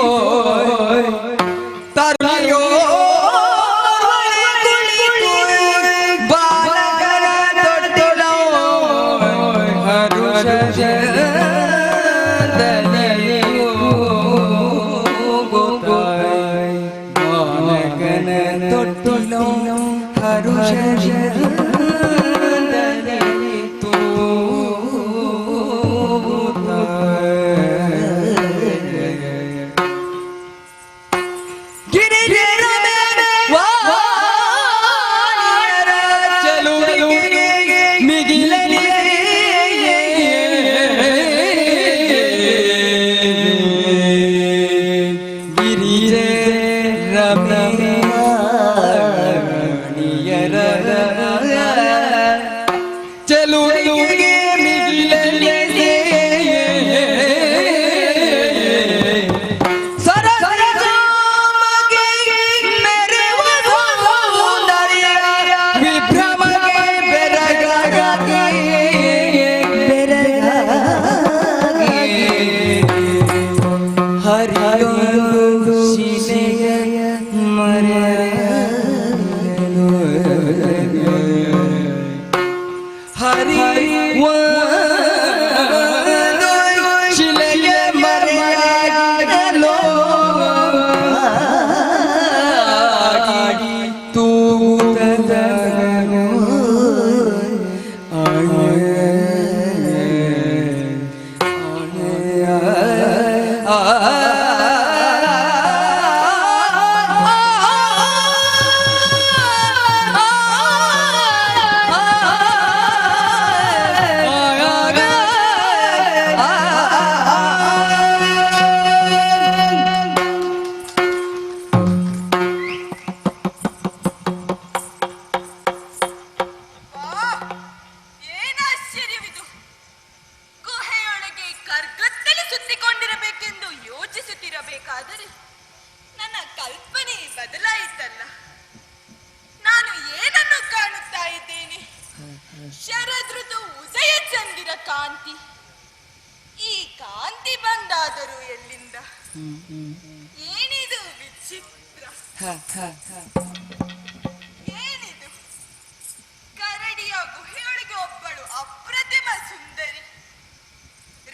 ತರುಣಿಯೋ ಬಾಲಕರ ತೊಟ್ಟಿಲೋ ಹರುಷದಲ್ಲಿಯೋ ಬಾಲಕನ ತೊಟ್ಟಿಲೋ ಹರುಷದಲ್ಲಿಯೋ ಹರಿಯೊಂದು ಶಿಲೆ ಕಾಂತಿ. ಈ ಕಾಂತಿ ಬಂದಾದರೂ ಎಲ್ಲಿಂದ? ಏನಿದು ವಿಚಿತ್ರ? ಏನಿದು? ಕರಡಿಯ ಗುಹೆಯೊಳಗೆ ಒಬ್ಬಳು ಅಪ್ರತಿಮ ಸುಂದರಿ,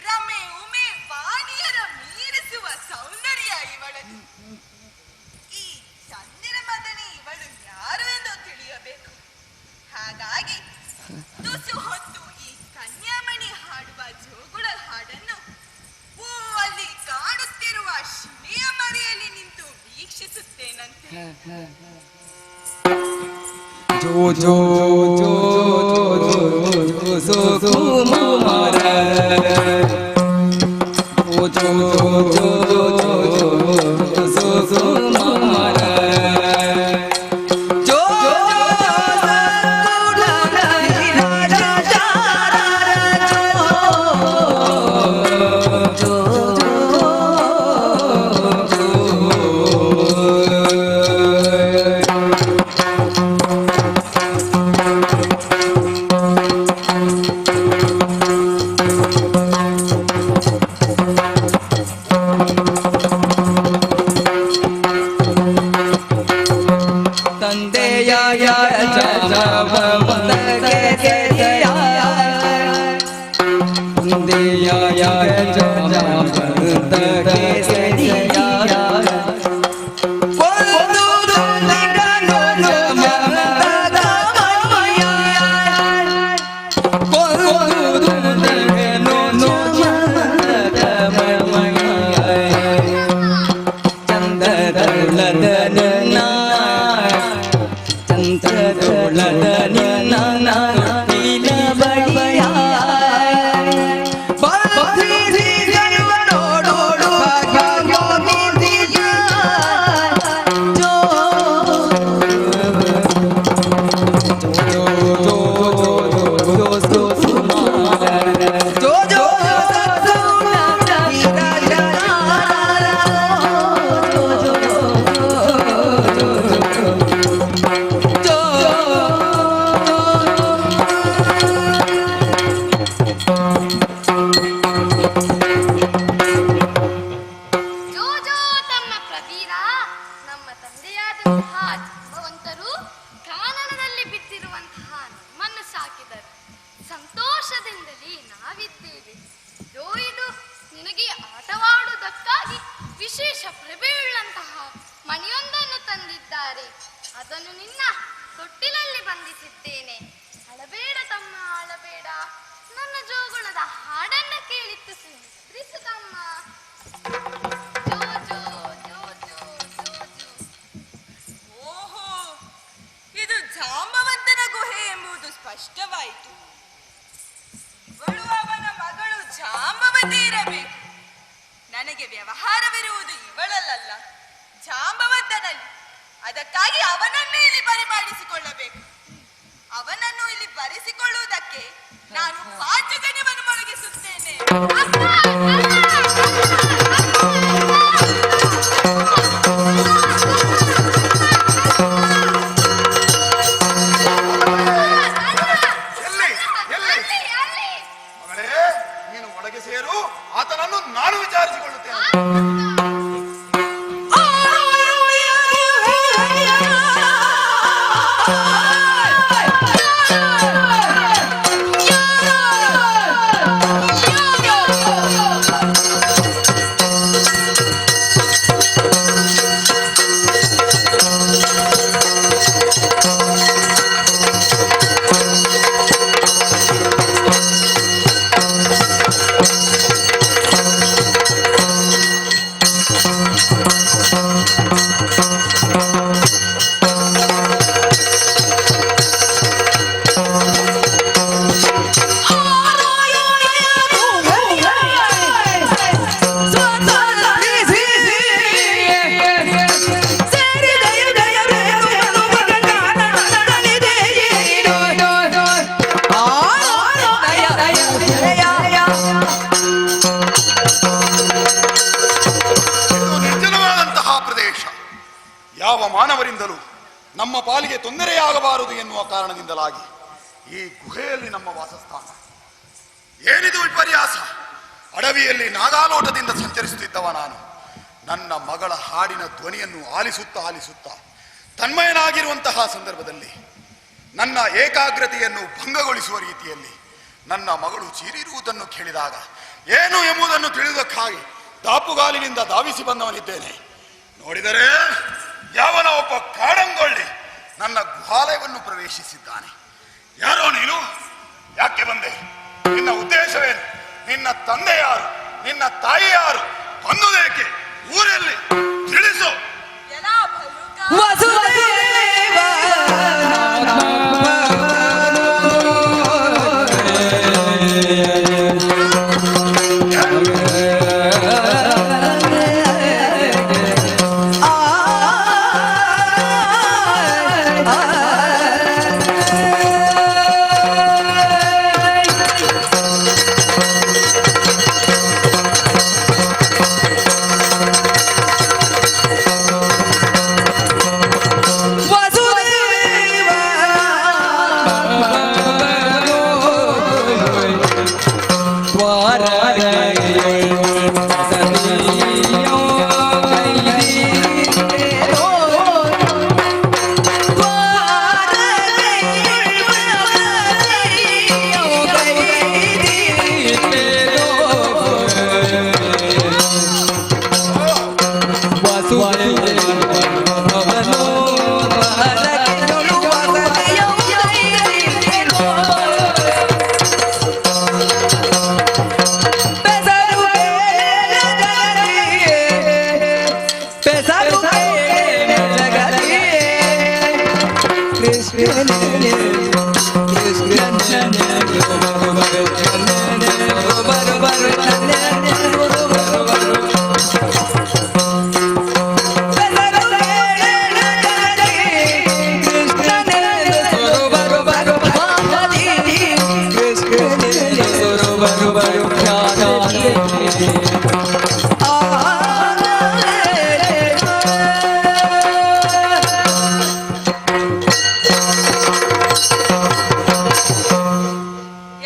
ರಮೆ ಉಮೆ ವಾಣಿಯರ ಮೀರಿಸುವ ಸೌಂದರ್ಯ ಇವಳದು. ಈ ಚಂದಿರ ಮದನಿ ಇವಳು ಯಾರು ಎಂದು ತಿಳಿಯಬೇಕು. ಹಾಗಾಗಿ ತುಸು ಹೊತ್ತು ಈ ಕನ್ಯಾಮಣಿ ಹಾಡುವ ಜೋಗುಳ ಹಾಡನ್ನು ಅಲ್ಲಿ ಕಾಣುತ್ತಿರುವ ಶಿಲೆಯ ಮರೆಯಲ್ಲಿ ನಿಂತು ವೀಕ್ಷಿಸುತ್ತೇನಂತೆ. ಜೋ ಜೋ ಜೋ ಜೋ ಸುಕುಮಾರ ಜೋ ಜೋ ಜೋ ಸುಕುಮಾರ ಅದನ್ನು ನಿನ್ನ ತೊಟ್ಟಿಲಲ್ಲಿ ಬಂಧಿಸಿದ್ದೇನೆ. ಅಳಬೇಡ ತಮ್ಮ, ಅಳಬೇಡ. ನನ್ನ ಜೋಗುಳದ ಹಾಡನ್ನ ಕೇಳಿತ್ತು ಸುಂದ್ರಿಸು ತಮ್ಮ. ಜೋ ಜೋ ಜೋ ಜೋ ಜೋ ಜೋ. ಓಹೋ, ಇದು ಜಾಂಬವಂತನ ಗುಹೆ ಎಂಬುದು ಸ್ಪಷ್ಟವಾಯಿತು. ಇವಳು ಅವನ ಮಗಳು ಜಾಂಬವತಿ ಇರಬೇಕು. ನನಗೆ ವ್ಯವಹಾರವಿರುವುದು ಇವಳಲ್ಲ, ಜಾಂಬವಂತನಲ್ಲಿ. ಅದಕ್ಕಾಗಿ ಅವನನ್ನೇ ಇಲ್ಲಿ ಬರಿಮಾಡಿಸಿಕೊಳ್ಳಬೇಕು. ಅವನನ್ನು ಇಲ್ಲಿ ಬರೆಸಿಕೊಳ್ಳುವುದಕ್ಕೆ ನಾನು ಪಾಚಕನ್ಯವನ್ನು ಮೊಳಗಿಸುತ್ತೇನೆ. ಮಗಳೇ, ನೀನು ಒಳಗೆ ಸೇರು, ಆತನನ್ನು ನಾನು ವಿಚಾರಿಸಿಕೊಳ್ಳುತ್ತೇನೆ. ಯಾವ ಮಾನವರಿಂದಲೂ ನಮ್ಮ ಪಾಲಿಗೆ ತೊಂದರೆಯಾಗಬಾರದು ಎನ್ನುವ ಕಾರಣದಿಂದಲಾಗಿ ಈ ಗುಹೆಯಲ್ಲಿ ನಮ್ಮ ವಾಸಸ್ಥಾನ. ಏನಿದು ವಿಪರ್ಯಾಸ? ಅಡವಿಯಲ್ಲಿ ನಾಗಾಲೋಟದಿಂದ ಸಂಚರಿಸುತ್ತಿದ್ದವ ನಾನು ನನ್ನ ಮಗಳ ಹಾಡಿನ ಧ್ವನಿಯನ್ನು ಆಲಿಸುತ್ತಾ ತನ್ಮಯನಾಗಿರುವಂತಹ ಸಂದರ್ಭದಲ್ಲಿ ನನ್ನ ಏಕಾಗ್ರತೆಯನ್ನು ಭಂಗಗೊಳಿಸುವ ರೀತಿಯಲ್ಲಿ ನನ್ನ ಮಗಳು ಚೀರಿರುವುದನ್ನು ಕೇಳಿದಾಗ ಏನು ಎಂಬುದನ್ನು ತಿಳಿದಕ್ಕಾಗಿ ದಾಪುಗಾಲಿನಿಂದ ಧಾವಿಸಿ ಬಂದವನಿದ್ದೇನೆ. ನೋಡಿದರೆ ಯಾವನ ಒಬ್ಬ ಕಾಡಂಗೊಳ್ಳಿ ನನ್ನ ಗುಹಾಲಯವನ್ನು ಪ್ರವೇಶಿಸಿದ್ದಾನೆ. ಯಾರೋ ನೀನು? ಯಾಕೆ ಬಂದೆ? ನಿನ್ನ ಉದ್ದೇಶವೇನು? ನಿನ್ನ ತಂದೆ ಯಾರು? ನಿನ್ನ ತಾಯಿ ಯಾರು? ಬಂದುದೇಕೆ? ಊರಲ್ಲಿ ತಿಳಿಸು. ಎಲಾ ಭಲುಕ, ವಸುದೇವ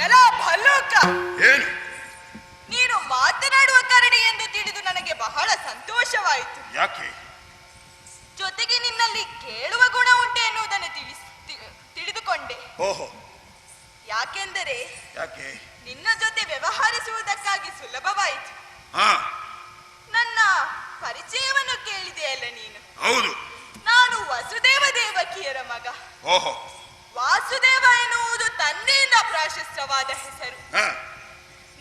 ಎಲಾ ಭಲುಕ, ಏನು? ನೀನು ಮಾತನಾಡುವ ಕರಡಿ ಎಂದು ತಿಳಿದು ನನಗೆ ಬಹಳ ಸಂತೋಷವಾಯಿತು. ಯಾಕೆ? ಜೊತೆಗೆ ನಿನ್ನಲ್ಲಿ ಕೇಳುವ ಗುಣ ಉಂಟು ಎನ್ನುವುದನ್ನು ತಿಳಿದುಕೊಂಡೆ. ಓಹೋ, ಯಾಕೆಂದರೆ ಯಾಕೆ? ನಿನ್ನ ಜೊತೆ ವ್ಯವಹರಿಸುವುದಕ್ಕಾಗಿ ಸುಲಭವಾಯಿತು. ಹಾ, ನನ್ನ ಪರಿಚಯವನ್ನು ಕೇಳಿದೆಯಲ್ಲ ನೀನು. ಹೌದು. ನಾನು ವಸುದೇವ ದೇವಕಿಯರ ಮಗ. ಓಹೋ, ವಾಸುದೇವ ಎನ್ನುವುದು ತಂದೆಯಿಂದ ಪ್ರಾಶಸ್ತ್ಯವಾದ ಹೆಸರು. ಹಾ,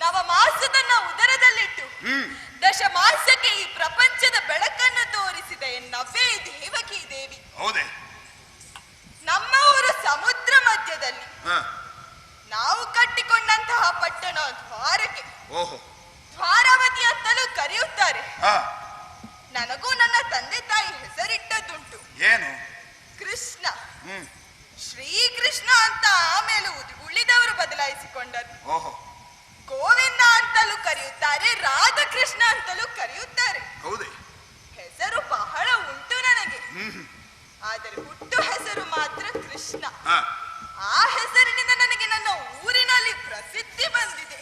ನವಮಾಸದನ್ನ ಉದರದಲ್ಲಿಟ್ಟು ಹ್ಮ್, ದಶಮಾಸಕ್ಕೆ ಈ ಪ್ರಪಂಚದ ಬೆಳಕನ್ನು ತೋರಿಸಿದ ಎನ್ನವೇ ದೇವಕಿ ದೇವಿ. ಹೌದೇ? ನಮ್ಮ ಊರು ಸಮುದ್ರ ಮಧ್ಯದಲ್ಲಿ. ಹಾ, ನಾವು ಕಟ್ಟಿಕೊಂಡಂತಹ ಪಟ್ಟಣ ದ್ವಾರಕೆ, ಓಹೋ, ದ್ವಾರಾವತಿ ಅಂತಲೂ ಕರೆಯುತ್ತಾರೆ. ಹಾ, ನನಗೂ ನನ್ನ ತಂದೆ ತಾಯಿ ಹೆಸರಿಟ್ಟದ್ದುಂಟು. ಏನು? ಕೃಷ್ಣ, ಹ್ಮ್, ಶ್ರೀಕೃಷ್ಣ ಅಂತ ಆಮೇಲೆ ಉಳಿದವರು ಬದಲಾಯಿಸಿಕೊಂಡರು. ಓಹೋ, ಗೋವಿಂದ ಅಂತಲೂ ಕರೆಯುತ್ತಾರೆ, ರಾಧಾಕೃಷ್ಣ ಅಂತಲೂ ಕರೆಯುತ್ತಾರೆ. ಹೌದೇ? ಹೆಸರು ಬಹಳ ಉಂಟು ನನಗೆ. ಹ್ಮ್, ಆದರೆ ಹುಟ್ಟು ಹೆಸರು ಮಾತ್ರ ಕೃಷ್ಣ. ಹಾ. ಆ ಹೆಸರಿನಿಂದ ನನಗೆ ನನ್ನ ಊರಿನಲ್ಲಿ ಪ್ರಸಿದ್ಧಿ ಬಂದಿದೆ.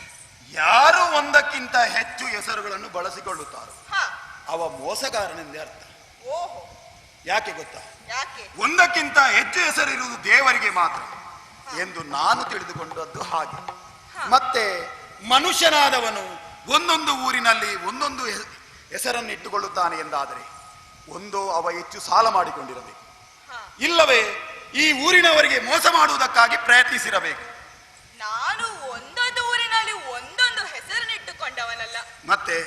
ಯಾರು ಒಂದಕ್ಕಿಂತ ಹೆಚ್ಚು ಹೆಸರುಗಳನ್ನು ಬಳಸಿಕೊಳ್ಳುತ್ತಾರೋ ಹ, ಅವ ಮೋಸಗಾರನೆಂದೇ ಅರ್ಥ. ಓಹೋ, ಯಾಕೆ ಗೊತ್ತಾ? ಯಾಕೆ? ಒಂದಕ್ಕಿಂತ ಹೆಚ್ಚು ಹೆಸರಿರುವುದು ದೇವರಿಗೆ ಮಾತ್ರ ಎಂದು ನಾನು ತಿಳಿದುಕೊಂಡದ್ದು ಹಾಗೆ. ಮತ್ತೆ ಮನುಷ್ಯನಾದವನು ಒಂದೊಂದು ಊರಿನಲ್ಲಿ ಒಂದೊಂದು ಹೆಸರನ್ನು ಇಟ್ಟುಕೊಳ್ಳುತ್ತಾನೆ ಎಂದಾದರೆ ಒಂದೋ ಅವ ಹೆಚ್ಚು ಸಾಲ ಮಾಡಿಕೊಂಡಿರಬೇಕು, ಇಲ್ಲವೇ ಈ ಊರಿನವರಿಗೆ ಮೋಸ ಮಾಡುವುದಕ್ಕಾಗಿ ಪ್ರಯತ್ನಿಸಿರಬೇಕು. ನಾನು ಒಂದೊಂದು ಊರಿನಲ್ಲಿ ಒಂದೊಂದು ಹೆಸರನ್ನಿಟ್ಟುಕೊಂಡವನಲ್ಲ. ಮತ್ತೆ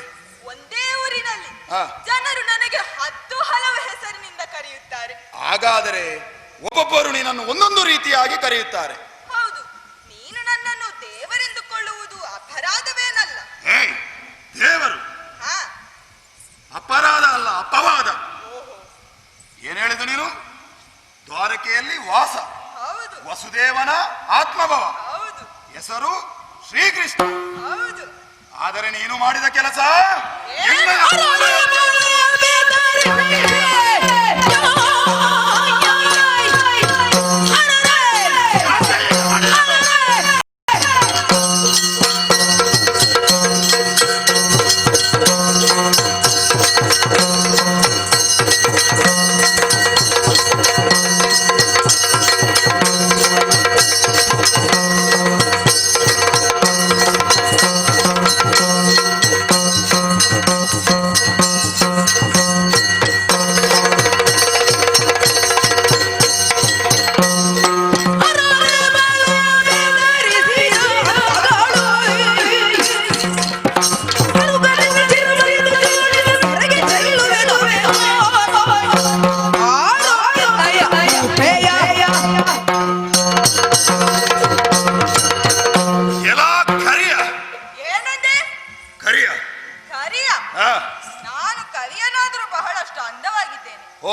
ಒಂದೇ ಊರಿನಲ್ಲಿ ಹಾ. ಜನರು ನನಗೆ 10 ಹಲವು ಹೆಸರಿನಿಂದ ಕರೆಯುತ್ತಾರೆ. ಹಾಗಾದರೆ ಒಬ್ಬೊಬ್ಬರು ನಿನ್ನನ್ನು ಒಂದೊಂದು ರೀತಿಯಾಗಿ ಕರೆಯುತ್ತಾರೆ. ಹೌದು, ನೀನು ನನ್ನನ್ನು ದೇವರೆಂದುಕೊಳ್ಳುವುದು ಅಪರಾಧವೇನಲ್ಲ. ಏಯ್, ದೇವರು ಹಾ, ಅಪರಾಧ ಅಲ್ಲ, ಅಪವಾದ. ಓಹೋ, ಏನ್ ಹೇಳಿದು ನೀನು? ದ್ವಾರಕೆಯಲ್ಲಿ ವಾಸ, ಹೌದು ವಸುದೇವನ ಆತ್ಮಭವ, ಹೌದು ಹೆಸರು ಶ್ರೀಕೃಷ್ಣ. ಹೌದು. ಆದರೆ ನೀನು ಮಾಡಿದ ಕೆಲಸ ಏನು?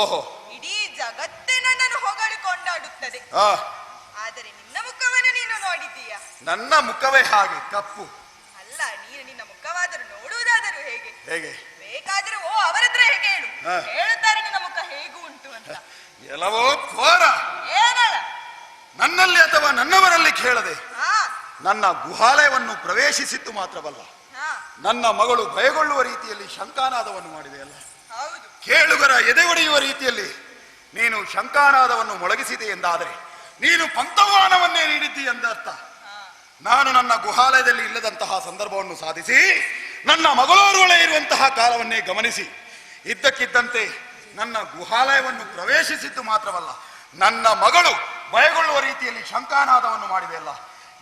ಓಹೋ. ಇಡೀ ಜಗತ್ತೇ ನನ್ನನ್ನು ಹೊಗಳಿ ಕೊಂಡಾಡುತ್ತದೆ. ಆ ಆದರೆ ನಿನ್ನ ಮುಖವನ್ನು ನೀನು ನೋಡಿದ್ದೀಯಾ? ನನ್ನ ಮುಖವೇ ಹಾಗೆ ಕಪ್ಪು. ಅಲ್ಲ, ನೀನು ನಿನ್ನ ಮುಖವಾದರೂ ನೋಡುವುದಾದರೂ ಹೇಗೆ? ಹೇಗೆ? ಬೇಕಾದ್ರೆ ಅವರ ಹತ್ರ ಹೇಗೆ ಹೇಳು, ಹಾ. ಹೇಳುತ್ತಾರೆ ನಿನ್ನ ಮುಖ ಹೇಗೂ ಉಂಟು ಅಂತ. ಎಲ್ಲವೋ ಘೋರ. ಏನಲ್ಲ ನನ್ನಲ್ಲಿ ಅಥವಾ ನನ್ನವರಲ್ಲಿ ಕೇಳದೆ ಹಾ ನನ್ನ ಗುಹಾಲಯವನ್ನು ಪ್ರವೇಶಿಸಿತ್ತು ಮಾತ್ರವಲ್ಲ, ಹಾ ನನ್ನ ಮಗಳು ಭಯಗೊಳ್ಳುವ ರೀತಿಯಲ್ಲಿ ಶಂಕಾನಾದವನ್ನು ಮಾಡಿದೆಯಲ್ಲ, ಹೌದು. ಕೇಳುಗರ ಎದೆ ಒಡೆಯುವ ರೀತಿಯಲ್ಲಿ ನೀನು ಶಂಕಾನಾದವನ್ನು ಮೊಳಗಿಸಿದೆ ಎಂದಾದರೆ ನೀನು ಪಂಥವಾನವನ್ನೇ ನೀಡಿದ್ದಿ ಎಂದರ್ಥ. ನಾನು ನನ್ನ ಗುಹಾಲಯದಲ್ಲಿ ಇಲ್ಲದಂತಹ ಸಂದರ್ಭವನ್ನು ಸಾಧಿಸಿ ನನ್ನ ಮಗಳೋರ್ವಳೆ ಇರುವಂತಹ ಕಾಲವನ್ನೇ ಗಮನಿಸಿ ಇದ್ದಕ್ಕಿದ್ದಂತೆ ನನ್ನ ಗುಹಾಲಯವನ್ನು ಪ್ರವೇಶಿಸಿದ್ದು ಮಾತ್ರವಲ್ಲ, ನನ್ನ ಮಗಳು ಭಯಗೊಳ್ಳುವ ರೀತಿಯಲ್ಲಿ ಶಂಕಾನಾದವನ್ನು ಮಾಡಿದೆಯಲ್ಲ.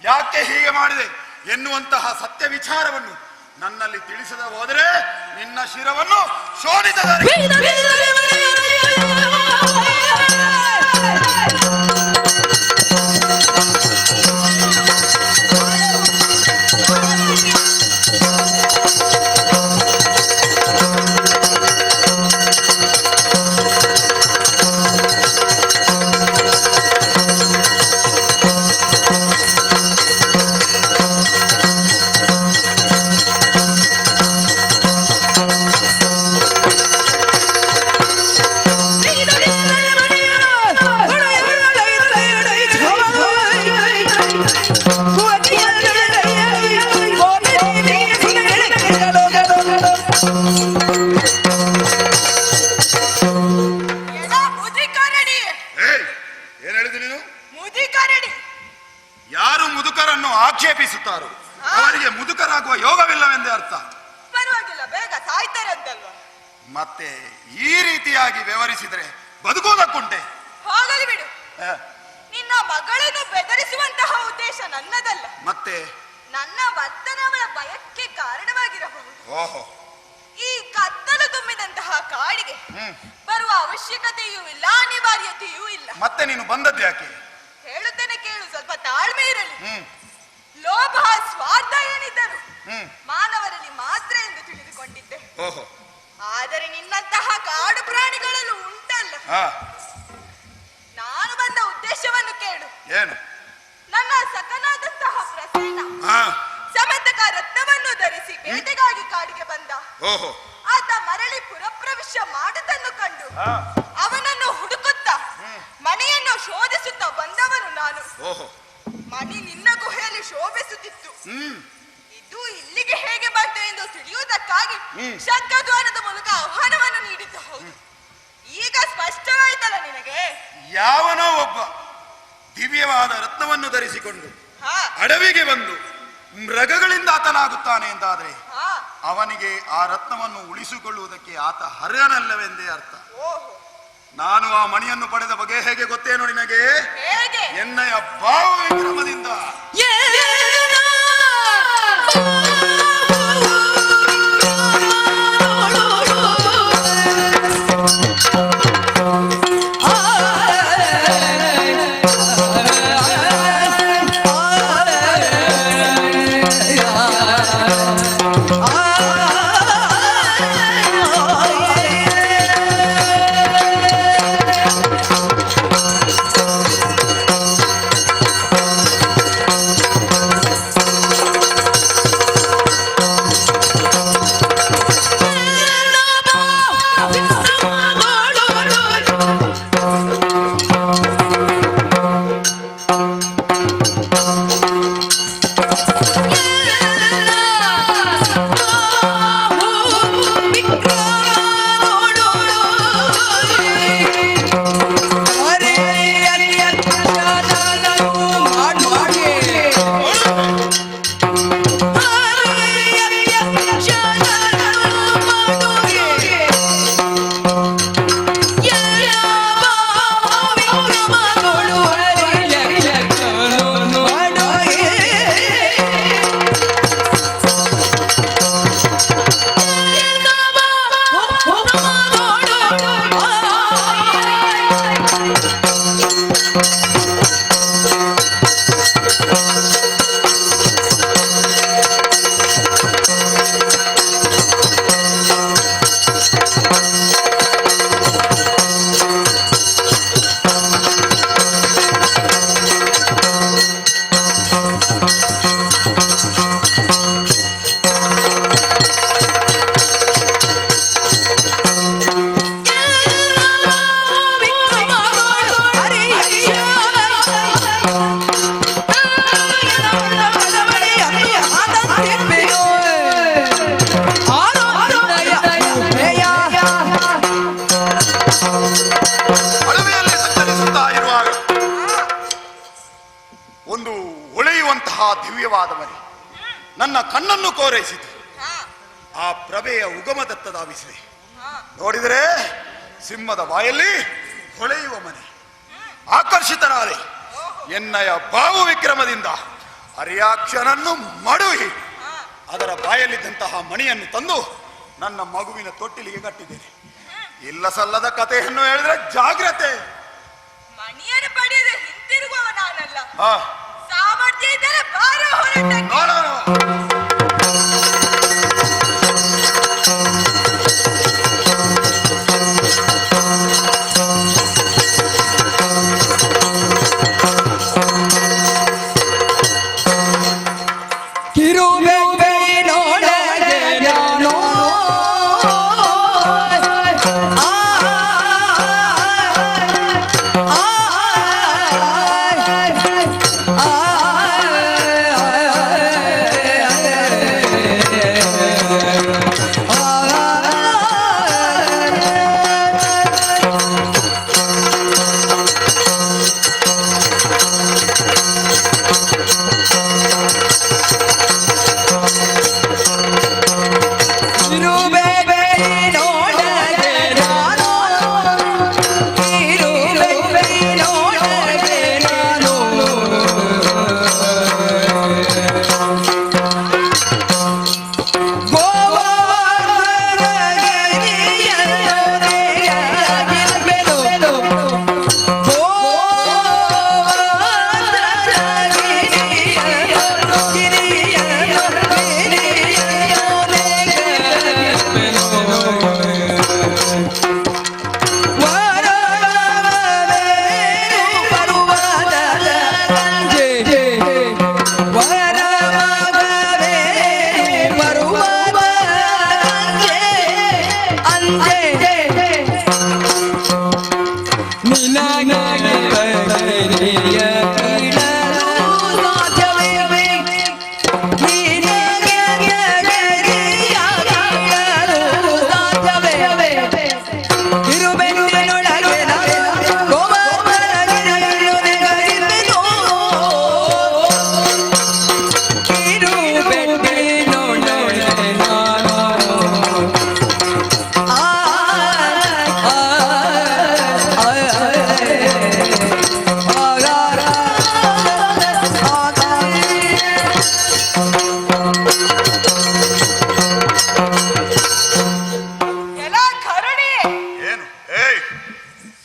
ಯಾಕೆ ಹೀಗೆ ಮಾಡಿದೆ ಎನ್ನುವಂತಹ ಸತ್ಯ ವಿಚಾರವನ್ನು ನನ್ನಲ್ಲಿ ತಿಳಿಸದೆ ಹೋದರೆ ನಿನ್ನ ಶಿರವನ್ನು ಶೋಧಿತದಾರಿ ಆಕ್ಷೇಪಿಸುತ್ತಾರೋ ಅವರಿಗೆ ಮುದುಕರಾಗುವ ಯೋಗವಿಲ್ಲವೆಂದೇ ಅರ್ಥ. ಪರವಾಗಿಲ್ಲ, ಬೇಗ ಸಾಯ್ತಾರೆ ಅಂತಲ್ವಾ? ಮತ್ತೆ ಈ ರೀತಿಯಾಗಿ ವ್ಯವಹರಿಸಿದರೆ ಬದುಕುವುದಕ್ಕುಂಟೆ? ಹೋಗಲಿ ಬಿಡು. ನಿನ್ನ ಮಗಳನ್ನು ಬೆದರಿಸುವಂತಹ ಉದ್ದೇಶ ನನ್ನದಲ್ಲ. ಮತ್ತೆ ನನ್ನ ವರ್ತನ ಅವಳ ಭಯಕ್ಕೆ ಕಾರಣವಾಗಿರಬಹುದು. ಓಹೋ, ಈ ಕತ್ತಲು ತುಂಬಿದಂತಹ ಕಾಡಿಗೆ ಬರುವ ಅವಶ್ಯಕತೆಯೂ ಇಲ್ಲ, ಅನಿವಾರ್ಯತೆಯೂ ಇಲ್ಲ. ಮತ್ತೆ ನೀನು ಬಂದದ್ದು ಯಾಕೆ? ಹೇಳುತ್ತೇನೆ ಕೇಳು, ಸ್ವಲ್ಪ ತಾಳ್ಮೆ ಇರಲಿ. ಲೋಭ ಸ್ವಾರ್ಥ ಏನಿದ್ದರು ಮಾನವರಲ್ಲಿ ಮಾತ್ರ ಎಂದು ತಿಳಿದುಕೊಂಡಿದ್ದೆ. ಓಹೋ, ಆದರೆ ನಿನ್ನಂತಹ ಕಾಡು ಪ್ರಾಣಿಗಳಲ್ಲೂ ಉಂಟಲ್ಲ. ನಾನು ಬಂದ ಉದ್ದೇಶವನ್ನು ಕೇಳು. ಏನು? ನನ್ನ ಸಖನಾದಂತಹ ಪ್ರಸನ್ನ ಸಮಂತಕ ರತ್ನವನ್ನು ಧರಿಸಿ ಬೇಟೆಗಾಗಿ ಕಾಡಿಗೆ ಬಂದ. ಓಹೋ, ಆತ ಮರಳಿ ಪುರಪ್ರವೇಶ ಮಾಡುವುದನ್ನು ಕಂಡು ಅವನನ್ನು ಹುಡುಕುತ್ತಾ ಮಣಿಯನ್ನು ಶೋಧಿಸುತ್ತಾ ಬಂದವನು ನಾನು. ಓಹೋ, ಮಣಿ ನಿನ್ನ ಗುಹೆಯಲ್ಲಿ ಶೋಭಿಸುತ್ತಿತ್ತು. ಇದು ಇಲ್ಲಿಗೆ ಹೇಗೆ ಬಂತು ಎಂದು ತಿಳಿಯುವುದಕ್ಕಾಗಿ ಶಂಖದ್ವಾರದ ಮೂಲಕ ಆಹ್ವಾನವನ್ನು ನೀಡಿದ್ದು. ಹೌದು, ಈಗ ಸ್ಪಷ್ಟವಾಯ್ತಲ್ಲ ನಿನಗೆ? ಯಾವನೋ ಒಬ್ಬ ದಿವ್ಯವಾದ ರತ್ನವನ್ನು ಧರಿಸಿಕೊಂಡು ಅಡವಿಗೆ ಬಂದು ಮೃಗಗಳಿಂದ ಆತನಾಗುತ್ತಾನೆ ಎಂದಾದರೆ ಅವನಿಗೆ ಆ ರತ್ನವನ್ನು ಉಳಿಸಿಕೊಳ್ಳುವುದಕ್ಕೆ ಆತ ಅರ್ಹನಲ್ಲವೆಂದೇ ಅರ್ಥ. ನಾನು ಆ ಮಣಿಯನ್ನು ಪಡೆದ ಬಗೆ ಹೇಗೆ ಗೊತ್ತೇನೋ ನಿನಗೆ? ಎನ್ನಯ ಭಾವ ವಿಕ್ರಮದಿಂದ. ಅಡವಿಯಲ್ಲಿ ಸಂಚರಿಸುತ್ತಾ ಇರುವಾಗ ಒಂದು ಹೊಳೆಯುವಂತಹ ದಿವ್ಯವಾದ ಮರಿ ನನ್ನ ಕಣ್ಣನ್ನು ಕೋರೈಸಿತು. ಆ ಪ್ರಭೆಯ ಉಗಮದತ್ತ ಧಾವಿಸಿದೆ. ನೋಡಿದರೆ ಸಿಂಹದ ಬಾಯಲ್ಲಿ ಹೊಳೆಯುವ ಮನೆ. ಆಕರ್ಷಿತನಾದೆ. ಎನ್ನಯ ಬಾವು ವಿಕ್ರಮದಿಂದ ಅರಿಯಾಕ್ಷನನ್ನು ಮಡುವಿ ಅದರ ಬಾಯಲ್ಲಿದ್ದಂತಹ ಮಣಿಯನ್ನು ತಂದು ನನ್ನ ಮಗುವಿನ ತೊಟ್ಟಿಲಿಗೆ ಕಟ್ಟಿದ್ದೇನೆ. ಇಲ್ಲ ಸಲ್ಲದ ಕಥೆಯನ್ನು ಹೇಳಿದ್ರೆ ಜಾಗ್ರತೆ. ಮಣಿಯನ್ನು ಪಡೆಯದೆ ಹಿಂತಿರುಗುವ ನಾನಲ್ಲ. ಹಾ, ಸಾಮರ್ಥ್ಯ ಇದ್ದರೆ ಬಾರ ಹೊರಟಕ್ಕೆ. ನೋಡೋಣ.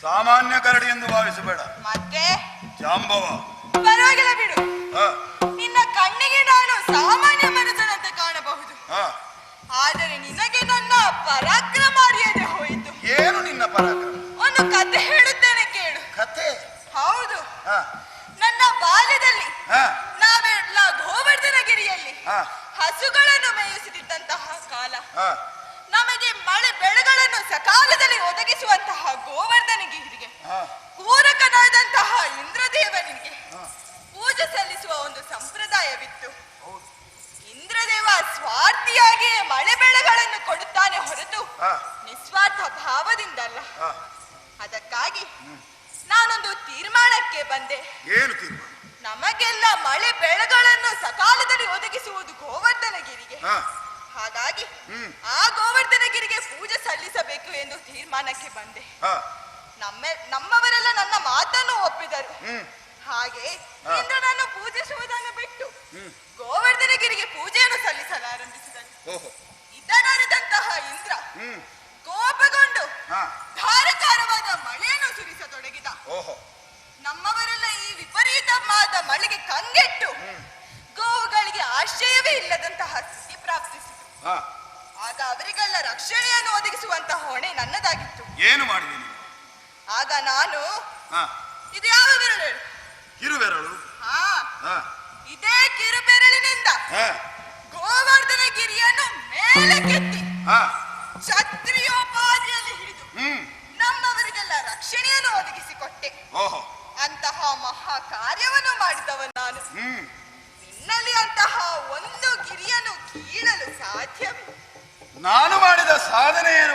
ಸಾಮಾನ್ಯ ಕರಡಿ ಎಂದು ಭಾವಿಸಬೇಡ. ಮತ್ತೆ ಜಾಂಬವ. ಪರವಾಗಿಲ್ಲ ಬಿಡು. ನಿನ್ನ ಕಣ್ಣಿಗೆ ನಾನು ಸಾಮಾನ್ಯ ಮನುಷ್ಯನಂತೆ ಕಾಣಬಹುದು. ಆದರೆ ನಿನಗೆ ನನ್ನ ಪರಾಕ್ರಮ ಅರಿಯದೆ ಹೋಯಿತು. ಏನು ನಿನ್ನ ಪರಾಕ್ರಮ? ಒಂದು ಕತೆ ಹೇಳುತ್ತೇನೆ ಕೇಳು. ಕತೆ? ಹೌದು. ನನ್ನ ಬಾಲ್ಯದಲ್ಲಿ ನಾವೆಲ್ಲ ಗೋವರ್ಧನಗಿರಿಯಲ್ಲಿ ಹಸುಗಳನ್ನು ಮೇಯಿಸುತ್ತಿದ್ದಂತಹ ಕಾಲ. ನಮಗೆ ಮಳೆ ಬೆಳೆಗಳನ್ನು ಸಕಾಲದಲ್ಲಿ ಒದಗಿಸುವಂತಹ ಗೋವರ್ಧನಗಿರಿಗೆ ಪೂರಕನಾದಂತಹ ಇಂದ್ರದೇವನಿಗೆ ಪೂಜೆ ಸಲ್ಲಿಸುವ ಒಂದು ಸಂಪ್ರದಾಯವಿತ್ತು. ಇಂದ್ರದೇವ ಸ್ವಾರ್ಥಿಯಾಗಿ ಮಳೆ ಬೆಳೆಗಳನ್ನು ಕೊಡುತ್ತಾನೆ ಹೊರತು ನಿಸ್ವಾರ್ಥ ಭಾವದಿಂದಲ್ಲ. ಅದಕ್ಕಾಗಿ ನಾನೊಂದು ತೀರ್ಮಾನಕ್ಕೆ ಬಂದೆ. ಏನು ತೀರ್ಮಾನ? ನಮಗೆಲ್ಲ ಮಳೆ ಬೆಳೆಗಳನ್ನು ಸಕಾಲದಲ್ಲಿ ಒದಗಿಸುವುದು ಗೋವರ್ಧನಗಿರಿಗೆ. ಹಾಗಾಗಿ ಆ ಗೋವರ್ಧನಗಿರಿಗೆ ಪೂಜೆ ಸಲ್ಲಿಸಬೇಕು ಎಂದು ತೀರ್ಮಾನಕ್ಕೆ ಬಂದೆ. ನಮ್ಮವರೆಲ್ಲ ನನ್ನ ಮಾತನ್ನು ಒಪ್ಪಿದರು. ಹಾಗೆ ಇಂದ್ರನನ್ನು ಪೂಜಿಸುವುದನ್ನು ಬಿಟ್ಟು ಗೋವರ್ಧನಗಿರಿಗೆ ಪೂಜೆಯನ್ನು ಸಲ್ಲಿಸಲಾರಂಭಿಸಿದನು. ಇದನ್ನರಿದಂತಹ ಇಂದ್ರ ಕೋಪಗೊಂಡು ಧಾರಾಕಾರವಾದ ಮಳೆಯನ್ನು ಸುರಿಸತೊಡಗಿದ. ನಮ್ಮವರೆಲ್ಲ ಈ ವಿಪರೀತವಾದ ಮಳೆಗೆ ಕಂಗೆಟ್ಟು ಗೋವುಗಳಿಗೆ ಆಶ್ರಯವೇ ಇಲ್ಲದಂತಹ ಸ್ಥಿತಿ ಪ್ರಾಪ್ತಿಸಿತು. ಆಗ ಅವರಿಗೆಲ್ಲ ರಕ್ಷಣೆಯನ್ನು ಒದಗಿಸುವಂತಹ ಹೊಣೆ ನನ್ನದಾಗಿತ್ತು. ಏನು ಮಾಡಿದೆ? ಆಗ ನಾನು ಇದು ಯಾವ ಬೆರಳು? ಕಿರುಬೆರಳು. ಇದೇ ಕಿರುಬೆರಳಿನಿಂದ ಗೋವರ್ಧನಗಿರಿಯನ್ನು ಮೇಲಕ್ಕೆತ್ತಿ ಕ್ಷತ್ರಿಯೋಪಾದಿಯಲ್ಲಿ ಹಿಡಿದು ನಮ್ಮವರಿಗೆಲ್ಲ ರಕ್ಷಣೆಯನ್ನು ಒದಗಿಸಿಕೊಟ್ಟೆ. ಅಂತಹ ಮಹಾ ಕಾರ್ಯವನ್ನು ಮಾಡಿದವ ನಾನು. ನಿನ್ನಲ್ಲಿ ಅಂತಹ ಒಂದು ಗಿರಿಯನ್ನು ಕೀಳಲು ಸಾಧ್ಯವೇ? ನಾನು ಮಾಡಿದ ಸಾಧನೆ ಏನು?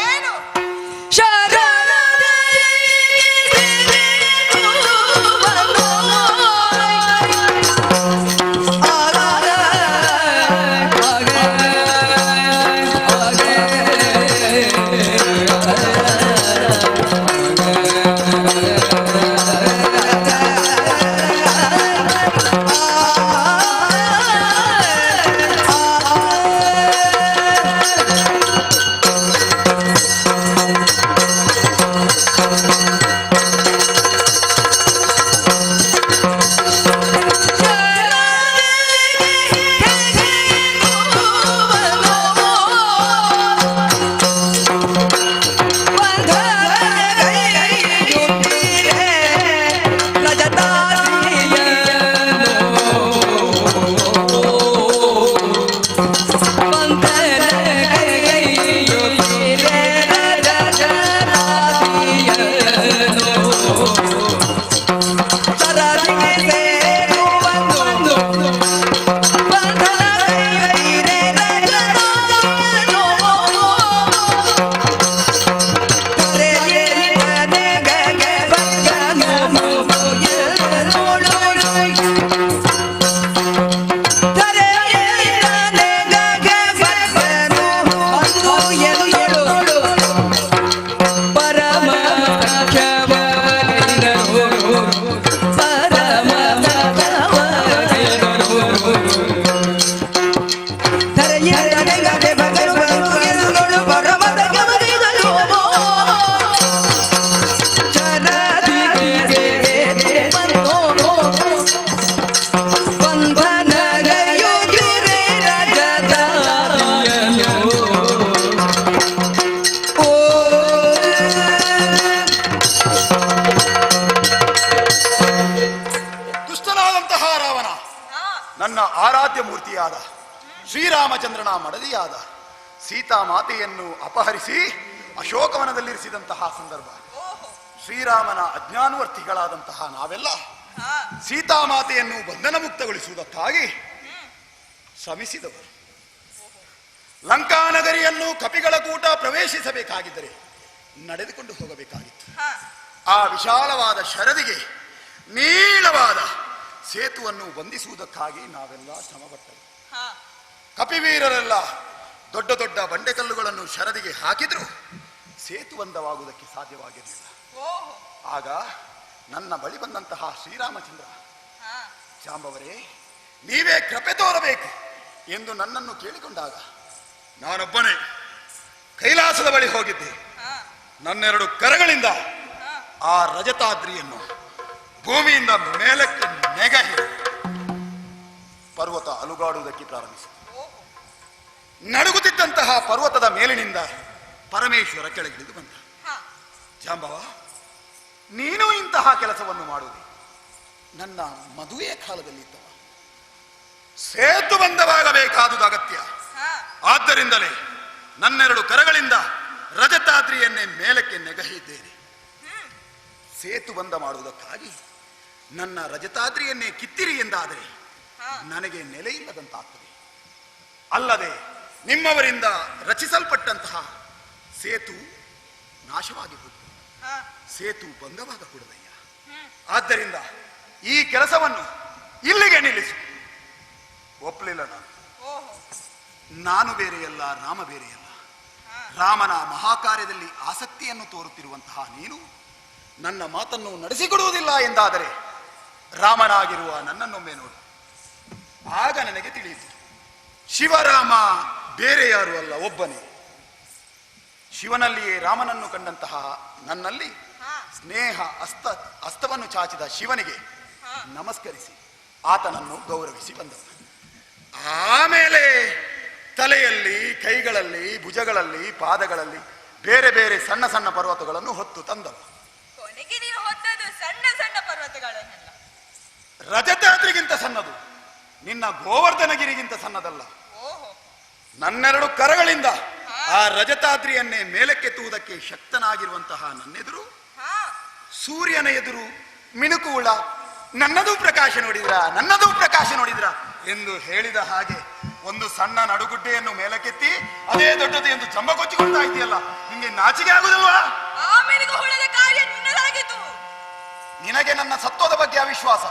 ಏನು? ನನ್ನ ಆರಾಧ್ಯ ಮೂರ್ತಿಯಾದ ಶ್ರೀರಾಮಚಂದ್ರನ ಮಡದಿಯಾದ ಸೀತಾಮಾತೆಯನ್ನು ಅಪಹರಿಸಿ ಅಶೋಕವನದಲ್ಲಿರಿಸಿದಂತಹ ಸಂದರ್ಭ. ಶ್ರೀರಾಮನ ಅಜ್ಞಾನುವರ್ತಿಗಳಾದಂತಹ ನಾವೆಲ್ಲ ಸೀತಾಮಾತೆಯನ್ನು ಬಂಧನ ಮುಕ್ತಗೊಳಿಸುವುದಕ್ಕಾಗಿ ಶ್ರಮಿಸಿದವರು. ಲಂಕಾನಗರಿಯನ್ನು ಕಪಿಗಳ ಕೂಟ ಪ್ರವೇಶಿಸಬೇಕಾಗಿದ್ದರೆ ನಡೆದುಕೊಂಡು ಹೋಗಬೇಕಾಗಿತ್ತು. ಆ ವಿಶಾಲವಾದ ಶರದಿಗೆ ನೀಳವಾದ ಸೇತುವನ್ನು ಬಂಧಿಸುವುದಕ್ಕಾಗಿ ನಾವೆಲ್ಲ ಶ್ರಮಪಟ್ಟರು. ಕಪಿವೀರರೆಲ್ಲ ದೊಡ್ಡ ದೊಡ್ಡ ಬಂಡೆಕಲ್ಲುಗಳನ್ನು ಶರದಿಗೆ ಹಾಕಿದ್ರು ಸೇತುಬಂಧವಾಗುವುದಕ್ಕೆ ಸಾಧ್ಯವಾಗಿರಲಿಲ್ಲ. ಆಗ ನನ್ನ ಬಳಿ ಬಂದಂತಹ ಶ್ರೀರಾಮಚಂದ್ರ, ಜಾಂಬವರೇ ನೀವೇ ಕೃಪೆ ತೋರಬೇಕು ಎಂದು ನನ್ನನ್ನು ಕೇಳಿಕೊಂಡಾಗ ನಾನೊಬ್ಬನೇ ಕೈಲಾಸದ ಬಳಿ ಹೋಗಿದ್ದೆ. ನನ್ನೆರಡು ಕರಗಳಿಂದ ಆ ರಜತಾದ್ರಿಯನ್ನು ಭೂಮಿಯಿಂದ ಮೇಲಕ್ಕೆ ನೆಗಹಿ ಪರ್ವತ ಅಲುಗಾಡುವುದಕ್ಕೆ ಪ್ರಾರಂಭಿಸಿದೆ. ನಡುಗುತ್ತಿದ್ದಂತಹ ಪರ್ವತದ ಮೇಲಿನಿಂದ ಪರಮೇಶ್ವರ ಕೆಳಗಿಳಿದು ಬಂದ. ಜಾಂಬವ, ನೀನು ಇಂತಹ ಕೆಲಸವನ್ನು ಮಾಡುವುದು ನನ್ನ ಮದುವೆ ಕಾಲದಲ್ಲಿದ್ದವ. ಸೇತು ಬಂಧವಾಗಬೇಕಾದುದು ಅಗತ್ಯ. ಆದ್ದರಿಂದಲೇ ನನ್ನೆರಡು ಕರಗಳಿಂದ ರಜತಾದ್ರಿಯನ್ನೇ ಮೇಲಕ್ಕೆ ನೆಗಹಿದ್ದೇನೆ. ಸೇತು ಬಂಧ ಮಾಡುವುದಕ್ಕಾಗಿ ನನ್ನ ರಜತಾದ್ರಿಯನ್ನೇ ಕಿತ್ತಿರಿ ಎಂದಾದರೆ ನನಗೆ ನೆಲೆಯಿಲ್ಲದಂತಾಗ್ತದೆ. ಅಲ್ಲದೆ ನಿಮ್ಮವರಿಂದ ರಚಿಸಲ್ಪಟ್ಟಂತಹ ಸೇತು ನಾಶವಾಗಿ ಹೋಗುತ್ತದೆ. ಸೇತು ಭಂಗವಾಗಕೂಡದಯ್ಯ. ಆದ್ದರಿಂದ ಈ ಕೆಲಸವನ್ನು ಇಲ್ಲಿಗೆ ನಿಲ್ಲಿಸು. ಒಪ್ಪಲಿಲ್ಲ ನಾನು ಬೇರೆಯಲ್ಲ, ರಾಮ ಬೇರೆಯಲ್ಲ. ರಾಮನ ಮಹಾಕಾರ್ಯದಲ್ಲಿ ಆಸಕ್ತಿಯನ್ನು ತೋರುತ್ತಿರುವಂತಹ ನೀನು ನನ್ನ ಮಾತನ್ನು ನಡೆಸಿಕೊಡುವುದಿಲ್ಲ ಎಂದಾದರೆ ರಾಮನಾಗಿರುವ ನನ್ನನ್ನೊಮ್ಮೆ ನೋಡು. ಆಗ ನನಗೆ ತಿಳಿಯಿತು, ಶಿವರಾಮ ಬೇರೆ ಯಾರು ಅಲ್ಲ, ಒಬ್ಬನೇ. ಶಿವನಲ್ಲಿಯೇ ರಾಮನನ್ನು ಕಂಡಂತಹ ನನ್ನಲ್ಲಿ ಸ್ನೇಹ ಹಸ್ತವನ್ನು ಚಾಚಿದ ಶಿವನಿಗೆ ನಮಸ್ಕರಿಸಿ ಆತನನ್ನು ಗೌರವಿಸಿ ಬಂದವನು. ಆಮೇಲೆ ತಲೆಯಲ್ಲಿ, ಕೈಗಳಲ್ಲಿ, ಭುಜಗಳಲ್ಲಿ, ಪಾದಗಳಲ್ಲಿ ಬೇರೆ ಬೇರೆ ಸಣ್ಣ ಸಣ್ಣ ಪರ್ವತಗಳನ್ನು ಹೊತ್ತು ತಂದವ. ಕೊನೆಗೆ ನೀವು ಹೊತ್ತದು ಸಣ್ಣ ಸಣ್ಣ ಪರ್ವತಗಳನ್ನೆಲ್ಲ. ರಜತಾದ್ರಿಗಿಂತ ಸಣ್ಣದು, ನಿನ್ನ ಗೋವರ್ಧನಗಿರಿಗಿಂತ ಸಣ್ಣದಲ್ಲ. ನನ್ನೆರಡು ಕರಗಳಿಂದ ಆ ರಜತಾದ್ರಿಯನ್ನೇ ಮೇಲಕ್ಕೆತ್ತುವುದಕ್ಕೆ ಶಕ್ತನಾಗಿರುವಂತಹ ನನ್ನೆದುರು ಸೂರ್ಯನ ಎದುರು ಮಿಣುಕುಳ ನನ್ನದೂ ಪ್ರಕಾಶ ನೋಡಿದ್ರ ಎಂದು ಹೇಳಿದ ಹಾಗೆ ಒಂದು ಸಣ್ಣ ನಡುಗುಡ್ಡೆಯನ್ನು ಮೇಲಕ್ಕೆತ್ತಿ ಅದೇ ದೊಡ್ಡದು ಎಂದು ಚಂಬ ಕೊಚ್ಚಿಕೊಳ್ತಾ ಇದೆಯಲ್ಲ, ನಿಂಗೆ ನಾಚಿಕೆ ಆಗುದಿಲ್ವಾ? ನಿನಗೆ ನನ್ನ ಸತ್ವದ ಬಗ್ಗೆ ಅವಿಶ್ವಾಸ.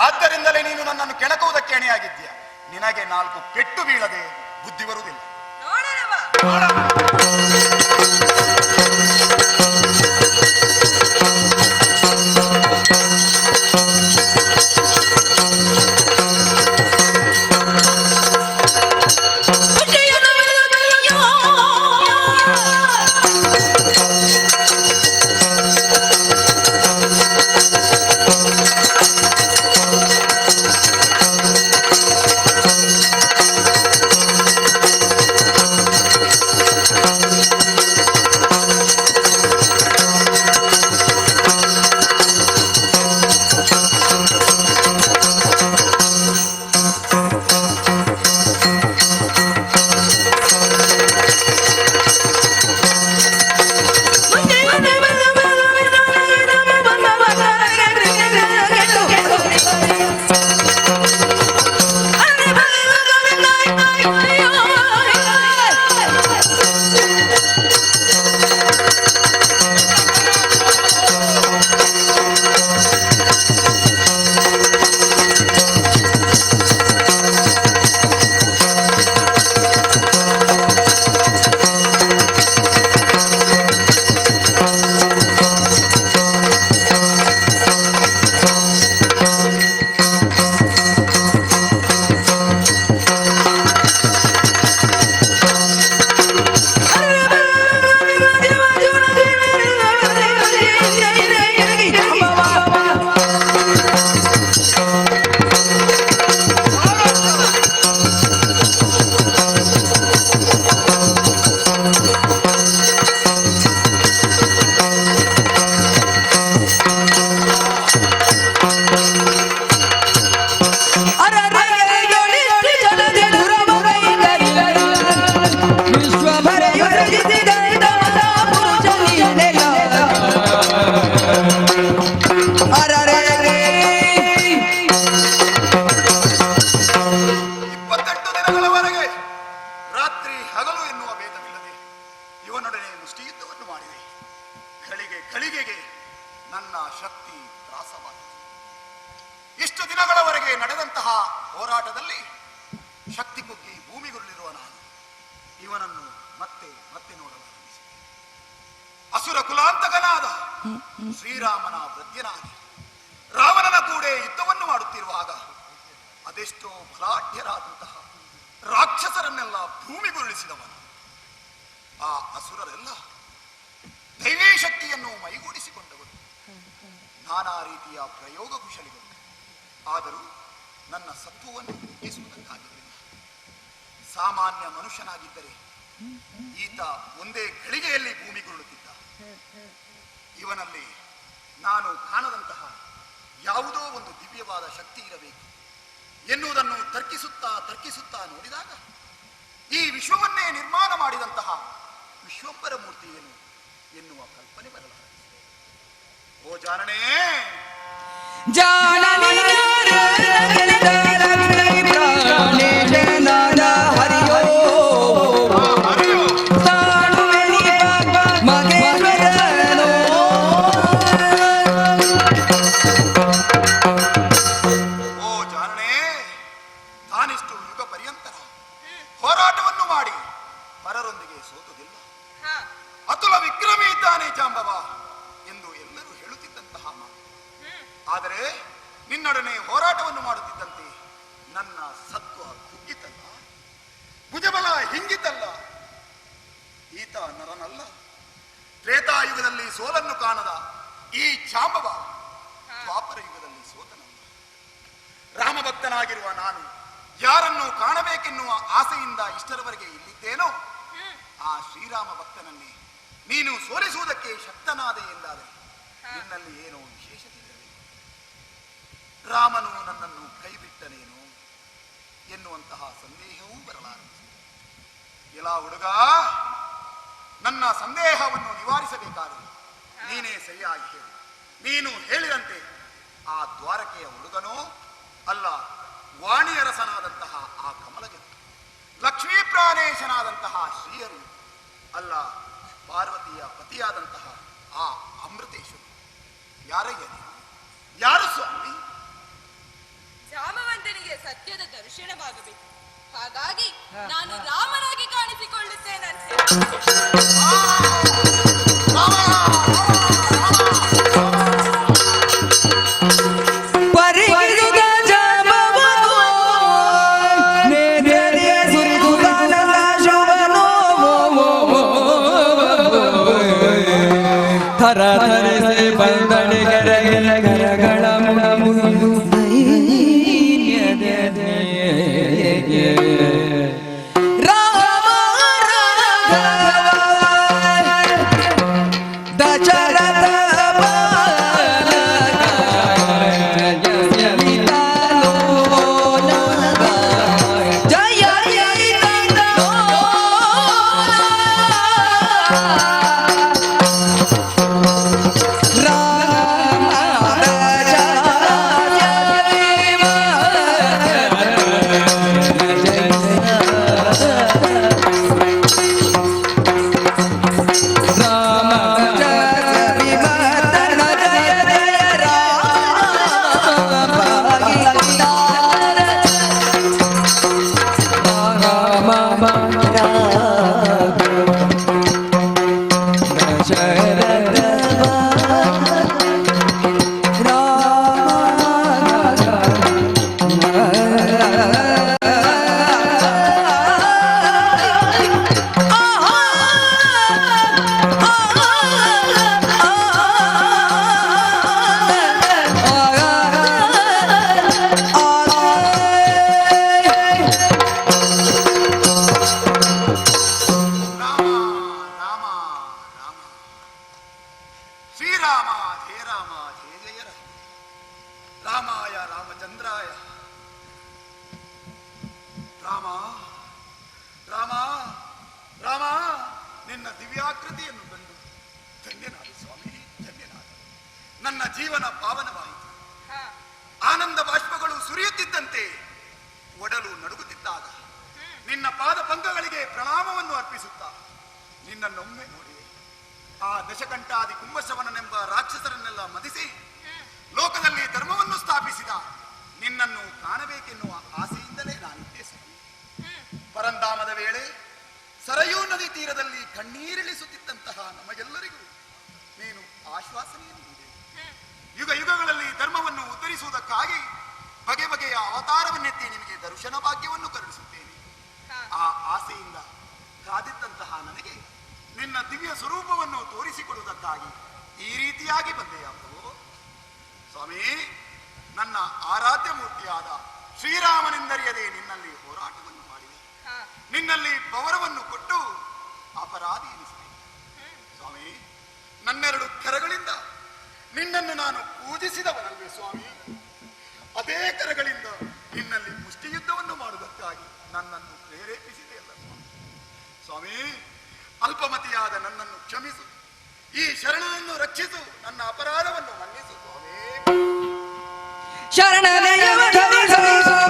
ಆದ್ದರಿಂದಲೇ ನೀನು ನನ್ನನ್ನು ಕೆಣಕುವುದಕ್ಕೆ ಎಣೆಯಾಗಿದ್ದೀಯ. ನಿನಗೆ 4 ಪೆಟ್ಟು ಬೀಳದೆ ಬುದ್ಧಿ ಬರುವುದಿಲ್ಲ. ನನ್ನ ಶಕ್ತಿ ತ್ರಾಸವಾಯಿತು. ಇಷ್ಟು ದಿನಗಳವರೆಗೆ ನಡೆದಂತಹ ಹೋರಾಟದಲ್ಲಿ ಶಕ್ತಿ ಕುಗ್ಗಿ ಭೂಮಿಗುರುಳಿರುವ ನಾನು ಇವನನ್ನು ಮತ್ತೆ ಮತ್ತೆ ನೋಡಲಾರಂಭಿಸಿದೆ. ಅಸುರ ಕುಲಾಂತಕನಾದ ಶ್ರೀರಾಮನ ವೃದ್ಧನಾಗಿ ರಾವಣನ ಕೂಡ ಯುದ್ಧವನ್ನು ಮಾಡುತ್ತಿರುವಾಗ ಅದೆಷ್ಟೋ ಬಲಾಢ್ಯರಾದಂತಹ ರಾಕ್ಷಸರನ್ನೆಲ್ಲ ಭೂಮಿಗುರುಳಿಸಿದವನು. ಆ ಅಸುರರೆಲ್ಲ ದೈವೀ ಶಕ್ತಿಯನ್ನು ಮೈಗೂಡಿಸಿಕೊಂಡವರು, ನಾನಾ ರೀತಿಯ ಪ್ರಯೋಗ ಕುಶಲಿಗಳು. ಆದರೂ ನನ್ನ ಸತ್ವವನ್ನು ಹೆಚ್ಚಿಸುವುದಕ್ಕಾಗಲಿಲ್ಲ. ಸಾಮಾನ್ಯ ಮನುಷ್ಯನಾಗಿದ್ದರೆ ಈತ ಒಂದೇ ಗಳಿಗೆಯಲ್ಲಿ ಭೂಮಿಗುರುಳುತ್ತಿದ್ದ. ಇವನಲ್ಲಿ ನಾನು ಕಾಣದಂತಹ ಯಾವುದೋ ಒಂದು ದಿವ್ಯವಾದ ಶಕ್ತಿ ಇರಬೇಕು ಎನ್ನುವುದನ್ನು ತರ್ಕಿಸುತ್ತಾ ನೋಡಿದಾಗ ಈ ವಿಶ್ವವನ್ನೇ ನಿರ್ಮಾಣ ಮಾಡಿದಂತಹ ವಿಶ್ವಂಬರ ಮೂರ್ತಿ ಏನು ಎನ್ನುವ ಕಲ್ಪನೆ ಬರಲಾರಂಭಿಸಿದೆ. ಓ ಜಾಣನೇ, ತಾನಿಷ್ಟು ಯುಗ ಪರ್ಯಂತರ ಹೋರಾಟವನ್ನು ಮಾಡಿ ಪರರೊಂದಿಗೆ ಸೋತುದಿಲ್ಲ. ಅತುಲ ವಿಕ್ರಮಿ ಇದ್ದಾನೆ ಜಾಂಬವ ಎಂದು ಎಲ್ಲರೂ ಹೇಳುತ್ತಿದ್ದಂತಹ ಮಾತು. ಆದರೆ ನಿನ್ನೊಡನೆ ಹೋರಾಟವನ್ನು ಮಾಡುತ್ತಿದ್ದಂತೆ ನನ್ನ ಸತ್ವ ಕುಗ್ಗಿತಲ್ಲ, ಭುಜಬಲ ಹಿಂಗಿತಲ್ಲ. ಈತ ನರನಲ್ಲ. ತ್ರೇತಾಯುಗದಲ್ಲಿ ಸೋಲನ್ನು ಕಾಣದ ಈ ಜಾಂಬವ ದ್ವಾಪರ ಯುಗದಲ್ಲಿ ಸೋತನಲ್ಲ. ರಾಮಭಕ್ತನಾಗಿರುವ ನಾನು ಯಾರನ್ನು ಕಾಣಬೇಕೆನ್ನುವ ಆಸೆಯಿಂದ ಇಷ್ಟರವರೆಗೆ ಇಲ್ಲಿದ್ದೇನೋ ಆ ಶ್ರೀರಾಮ ಭಕ್ತನನ್ನೇ ನೀನು ಸೋಲಿಸುವುದಕ್ಕೆ ಶಕ್ತನಾದೆ ಎಂದಾದರೆ ನಿನ್ನಲ್ಲಿ ಏನೋ ವಿಶೇಷತೆ ಇರಬೇಕು. ರಾಮನು ನನ್ನನ್ನು ಕೈಬಿಟ್ಟನೇನು ಎನ್ನುವಂತಹ ಸಂದೇಹವೂ ಬರಲಾರಂಭಿಸಿದೆ. ಎಲ್ಲ ಹುಡುಗ, ನನ್ನ ಸಂದೇಹವನ್ನು ನಿವಾರಿಸಬೇಕಾದರೆ ನೀನೇ ಸರಿಯಾಗಿ ಹೇಳು. ನೀನು ಹೇಳಿದಂತೆ ಆ ದ್ವಾರಕೆಯ ಹುಡುಗನೋ ಅಲ್ಲ ವಾಣಿಯರಸನಾದಂತಹ ಆ ಕಮಲಜನು, ಲಕ್ಷ್ಮೀ ಪ್ರಾಣೇಶನಾದಂತಹ ಶ್ರೀಹರಿ ಅಲ್ಲ ಪಾರ್ವತಿಯ ಪತಿಯಾದಂತಹ ಆ ಅಮೃತೇಶ್ವರ, ಯಾರಯ್ಯ ನೀನು? ಯಾರು ಸ್ವಾಮಿ? ಜಾಮವಂತನಿಗೆ ಸತ್ಯದ ದರ್ಶನವಾಗಬೇಕು. ಹಾಗಾಗಿ ನಾನು ರಾಮನಾಗಿ ಕಾಣಿಸಿಕೊಳ್ಳುತ್ತೇನಂತೆ. ನಿನ್ನನ್ನೊಮ್ಮೆ ನೋಡಿ ಆ ದಶಕಂಠಾದಿ ಕುಂಭಶವನನೆಂಬ ರಾಕ್ಷಸರನ್ನೆಲ್ಲ ಮದಿಸಿ ಪೂಜಿಸುವುದಕ್ಕಾಗಿ ಬಗೆ ಬಗೆಯ ಅವತಾರವನ್ನೆತ್ತಿ ನಿನಗೆ ದರ್ಶನ ಭಾಗ್ಯವನ್ನು ಕರುಣಿಸುತ್ತೇನೆ. ಆ ಆಸೆಯಿಂದ ಕಾದಿದ್ದಂತಹ ನನಗೆ ನಿನ್ನ ದಿವ್ಯ ಸ್ವರೂಪವನ್ನು ತೋರಿಸಿಕೊಡುವುದಕ್ಕಾಗಿ ಈ ರೀತಿಯಾಗಿ ಬಂದೆಯ ಪ್ರಭು. ಸ್ವಾಮಿ, ನನ್ನ ಆರಾಧ್ಯ ಮೂರ್ತಿಯಾದ ಶ್ರೀರಾಮನೆಂದರಿಯದೆ ನಿನ್ನಲ್ಲಿ ಹೋರಾಟವನ್ನು ಮಾಡಿದೆ, ನಿನ್ನಲ್ಲಿ ಪವರವನ್ನು ಕೊಟ್ಟು ಅಪರಾಧಿ ಎನಿಸಿದೆ. ಸ್ವಾಮಿ, ನನ್ನೆರಡು ಕರಗಳಿಂದ ನಿನ್ನನ್ನು ನಾನು ಪೂಜಿಸಿದವನಲ್ವೇ ಸ್ವಾಮಿ? ಅದೇ ಕರಗಳಿಂದ ನಿನ್ನಲ್ಲಿ ಮುಷ್ಟಿಯುದ್ಧವನ್ನು ಮಾಡುವುದಕ್ಕಾಗಿ ನನ್ನನ್ನು ಪ್ರೇರೇಪಿಸಿದೆಯಲ್ಲ ಸ್ವಾಮಿ. ಸ್ವಾಮಿ, ಅಲ್ಪಮತಿಯಾದ ನನ್ನನ್ನು ಕ್ಷಮಿಸು, ಈ ಶರಣನನ್ನು ರಕ್ಷಿಸು, ನನ್ನ ಅಪರಾಧವನ್ನು ಮನ್ನಿಸು ಸ್ವಾಮಿ. ಶರಣನೆಯವ ಧರಿಸು,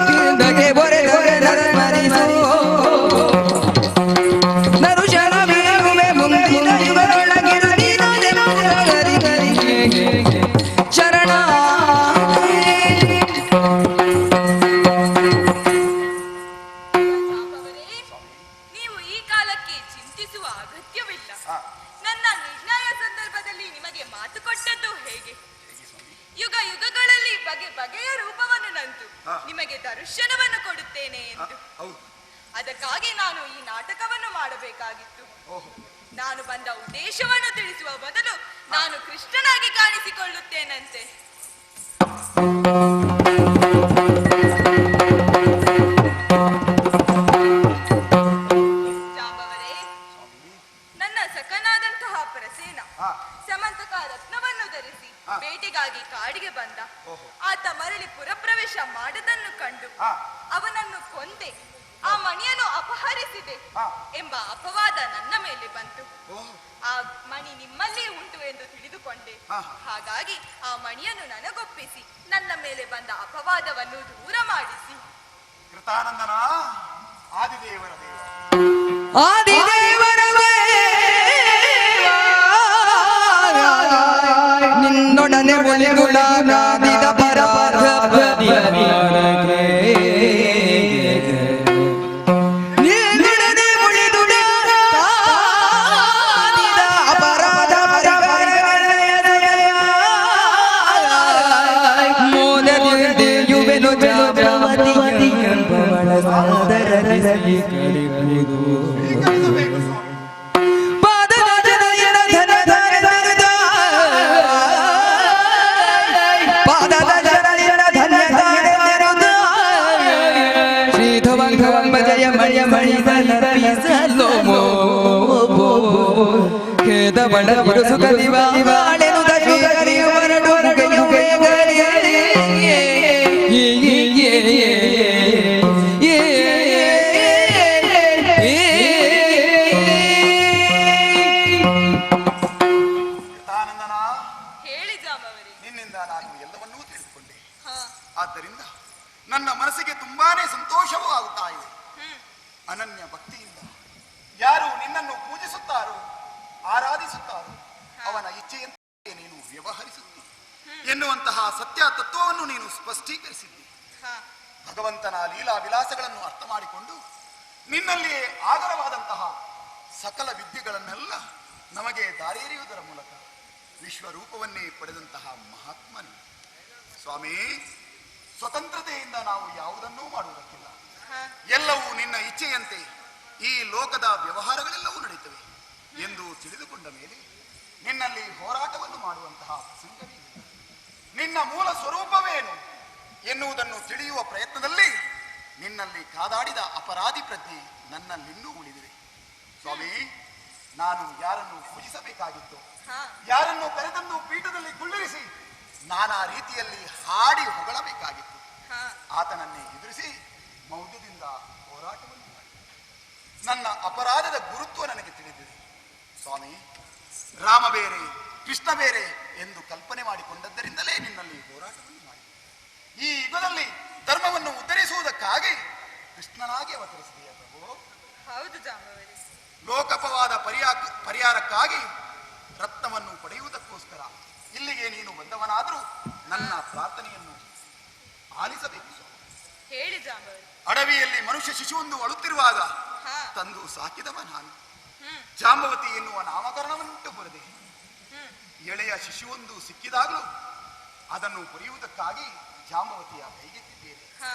ಕಿಂದಗೆ ಬೊರೆದೊರೆ ಧರ್ಮರಿಸು. ನರುಶನಮೇರುವೆ ಮುಂದಿನ ಯುಗದೊಳಗಿರು ನೀನು ಜನರಿಗೆ ಶರಣ. ನೀವು ಈ ಕಾಲಕ್ಕೆ ಚಿಂತಿಸುವ ಅಗತ್ಯವಿಲ್ಲ. ನನ್ನ ನಿರ್ಣಯ ಸಂದರ್ಭದಲ್ಲಿ ನಿಮಗೆ ಮಾತು ಕೊಟ್ಟದ್ದು ಹೇಗೆ? ಯುಗ ಯುಗಗಳಲ್ಲಿ ಬಗೆ ಬಗೆಯ ರೂಪವನ್ನು ನಂತು ನಿಮಗೆ ದರ್ಶನವನ್ನು ಕೊಡುತ್ತೇನೆ ಎಂದು. ಅದಕ್ಕಾಗಿ ನಾನು ಈ ನಾಟಕವನ್ನು ಮಾಡಬೇಕಾಗಿತ್ತು. ನಾನು ಬಂದ ಉದ್ದೇಶವನ್ನು ತಿಳಿಸುವ ಬದಲು ನಾನು ಕೃಷ್ಣನಾಗಿ ಕಾಣಿಸಿಕೊಳ್ಳುತ್ತೇನಂತೆ. ಜಾಂಬವರೇ, ನನ್ನ ಸಖನಾದಂತಹ ಪ್ರಸೇನ ಸಮಂತಕ ರತ್ನವನ್ನು ಧರಿಸಿ ಬೇಟೆಗಾಗಿ ಕಾಡಿಗೆ ಬಂದ. ಆತ ಮರಳಿ ಪುರಪ್ರವೇಶ ಮಾಡದನ್ನು ಕಂಡು ಅವನನ್ನು ಕೊಂದೆ, ಆ ಮಣಿಯನ್ನು ಅಪಹರಿಸಿದೆ ಎಂಬ ಅಪವಾದ ನನ್ನ ಮೇಲೆ ಬಂತು. ಆ ಮಣಿ ನಿಮ್ಮಲ್ಲಿ ಉಂಟು ಎಂದು ತಿಳಿದುಕೊಂಡೆ. ಹಾಗಾಗಿ ಆ ಮಣಿಯನ್ನು ನನಗೊಪ್ಪಿಸಿ ನನ್ನ ಮೇಲೆ ಬಂದ ಅಪವಾದವನ್ನು ದೂರ ಮಾಡಿಸಿ. ಕೃತಾನಂದನ, ಆದಿದೇವರ ದೇವ, ಆದಿದೇವರ ನಿನ್ನೊಡನೆ ಒಲಿಗುಳಾದಿದ ನಿನ್ನೊಡನೆ ಉಳಿದುಳಾದಿದ ಅಪರಾಧ ಮೋದದಿಯುವೆನು ಜಾಬವತಿ ಎಂಬವಳ ಸಾದರದಲ್ಲಿ ಕಡಿಗುವುದು. ಜಯ ಮಯ ಮಣಿ ಸಲೋ ಖೇದ ಬಡ ಸುಖ ದಿವಾಳೆನು ದಶುಗರಿಯು ಹೊರಡು ಹೇಳಿ ಜಾಂಬವರೇ. ನಿನ್ನಿಂದ ನಾನು ಎಲ್ಲವನ್ನೂ ತಿಳಿದುಕೊಂಡೆ. ಆದ್ದರಿಂದ ನನ್ನ ಮನಸ್ಸಿಗೆ ತುಂಬಾನೇ ಸಂತೋಷವೂ ಆಗುತ್ತಾ ಇದೆ. ಅನನ್ಯ ಭಕ್ತಿಯಿಂದ ಯಾರು ನಿನ್ನನ್ನು ಪೂಜಿಸುತ್ತಾರೋ, ಆರಾಧಿಸುತ್ತಾರೋ ಅವನ ಇಚ್ಛೆಯಂತೆ ನೀನು ವ್ಯವಹರಿಸುತ್ತಿ ಎನ್ನುವಂತಹ ಸತ್ಯ ತತ್ವವನ್ನು ನೀನು ಸ್ಪಷ್ಟೀಕರಿಸಿದ್ದಿ. ಭಗವಂತನ ಲೀಲಾ ವಿಲಾಸಗಳನ್ನು ಅರ್ಥ ಮಾಡಿಕೊಂಡು ನಿನ್ನಲ್ಲಿಯೇ ಆಗರವಾದಂತಹ ಸಕಲ ವಿದ್ಯೆಗಳನ್ನೆಲ್ಲ ನಮಗೆ ದಾರಿಯೆರೆಯುವುದರ ಮೂಲಕ ವಿಶ್ವರೂಪವನ್ನೇ ಪಡೆದಂತಹ ಮಹಾತ್ಮನು ಸ್ವಾಮಿ. ಸ್ವತಂತ್ರತೆಯಿಂದ ನಾವು ಯಾವುದನ್ನೂ ಮಾಡುವುದಕ್ಕಿಲ್ಲ, ಎಲ್ಲವೂ ನಿನ್ನ ಇಚ್ಛೆಯಂತೆ ಈ ಲೋಕದ ವ್ಯವಹಾರಗಳೆಲ್ಲವೂ ನಡೆಯುತ್ತವೆ ಎಂದು ತಿಳಿದುಕೊಂಡ ಮೇಲೆ ನಿನ್ನಲ್ಲಿ ಹೋರಾಟವನ್ನು ಮಾಡುವಂತಹ ಪ್ರಸಂಗವೇ ಇಲ್ಲ. ನಿನ್ನ ಮೂಲ ಸ್ವರೂಪವೇನು ಎನ್ನುವುದನ್ನು ತಿಳಿಯುವ ಪ್ರಯತ್ನದಲ್ಲಿ ನಿನ್ನಲ್ಲಿ ಕಾದಾಡಿದ ಅಪರಾಧಿ ಪ್ರಜ್ಞೆ ನನ್ನಲ್ಲಿನ್ನೂ ಉಳಿದಿದೆ. ಸ್ವಾಮಿ, ನಾನು ಯಾರನ್ನು ಪೂಜಿಸಬೇಕಾಗಿತ್ತು, ಯಾರನ್ನು ಕರೆತಂದು ಪೀಠದಲ್ಲಿ ಕುಳ್ಳಿರಿಸಿ ನಾನಾ ರೀತಿಯಲ್ಲಿ ಹಾಡಿ ಹೊಗಳಬೇಕಾಗಿತ್ತು, ಆತನನ್ನೇ ಎದುರಿಸಿ ಮೌಢ್ಯದಿಂದ ಹೋರಾಟವನ್ನು ಮಾಡಿ ನನ್ನ ಅಪರಾಧದ ಗುರುತ್ವ ನನಗೆ ತಿಳಿದಿದೆ. ಸ್ವಾಮಿ, ರಾಮ ಬೇರೆ ಕೃಷ್ಣ ಬೇರೆ ಎಂದು ಕಲ್ಪನೆ ಮಾಡಿಕೊಂಡದ್ದರಿಂದಲೇ ನಿನ್ನಲ್ಲಿ ಹೋರಾಟವನ್ನು ಮಾಡಿ ಈ ಯುಗದಲ್ಲಿ ಧರ್ಮವನ್ನು ಉದ್ಧರಿಸುವುದಕ್ಕಾಗಿ ಕೃಷ್ಣನಾಗಿ ಅವತರಿಸಿದೆಯ ಪ್ರಭು. ಹೌದು ಜಾಂಬವರೇ. ಲೋಕಪವಾದ ಪರಿಹಾರಕ್ಕಾಗಿ ರತ್ನವನ್ನು ಪಡೆಯುವುದಕ್ಕೋಸ್ಕರ ಇಲ್ಲಿಗೆ ನೀನು ಬಂದವನಾದರೂ ನನ್ನ ಪ್ರಾರ್ಥನೆಯನ್ನು ಆಲಿಸಬೇಕು. ಹೇಳಿ ಜಾಂಬವರೇ. ಅಡವಿಯಲ್ಲಿ ಮನುಷ್ಯ ಶಿಶುವೊಂದು ಅಳುತ್ತಿರುವಾಗ ತಂದು ಸಾಕಿದವ ನಾನು. ಜಾಂಬವತಿ ಎನ್ನುವ ನಾಮಕರಣವನ್ನುಂಟು ಬರೆದೆ. ಎಳೆಯ ಶಿಶುವೊಂದು ಸಿಕ್ಕಿದಾಗಲೂ ಅದನ್ನು ಪೊರೆಯುವುದಕ್ಕಾಗಿ ಜಾಂಬವತಿಯ ಕೈಗೆತ್ತಿದ್ದೇನೆ. ಹಾ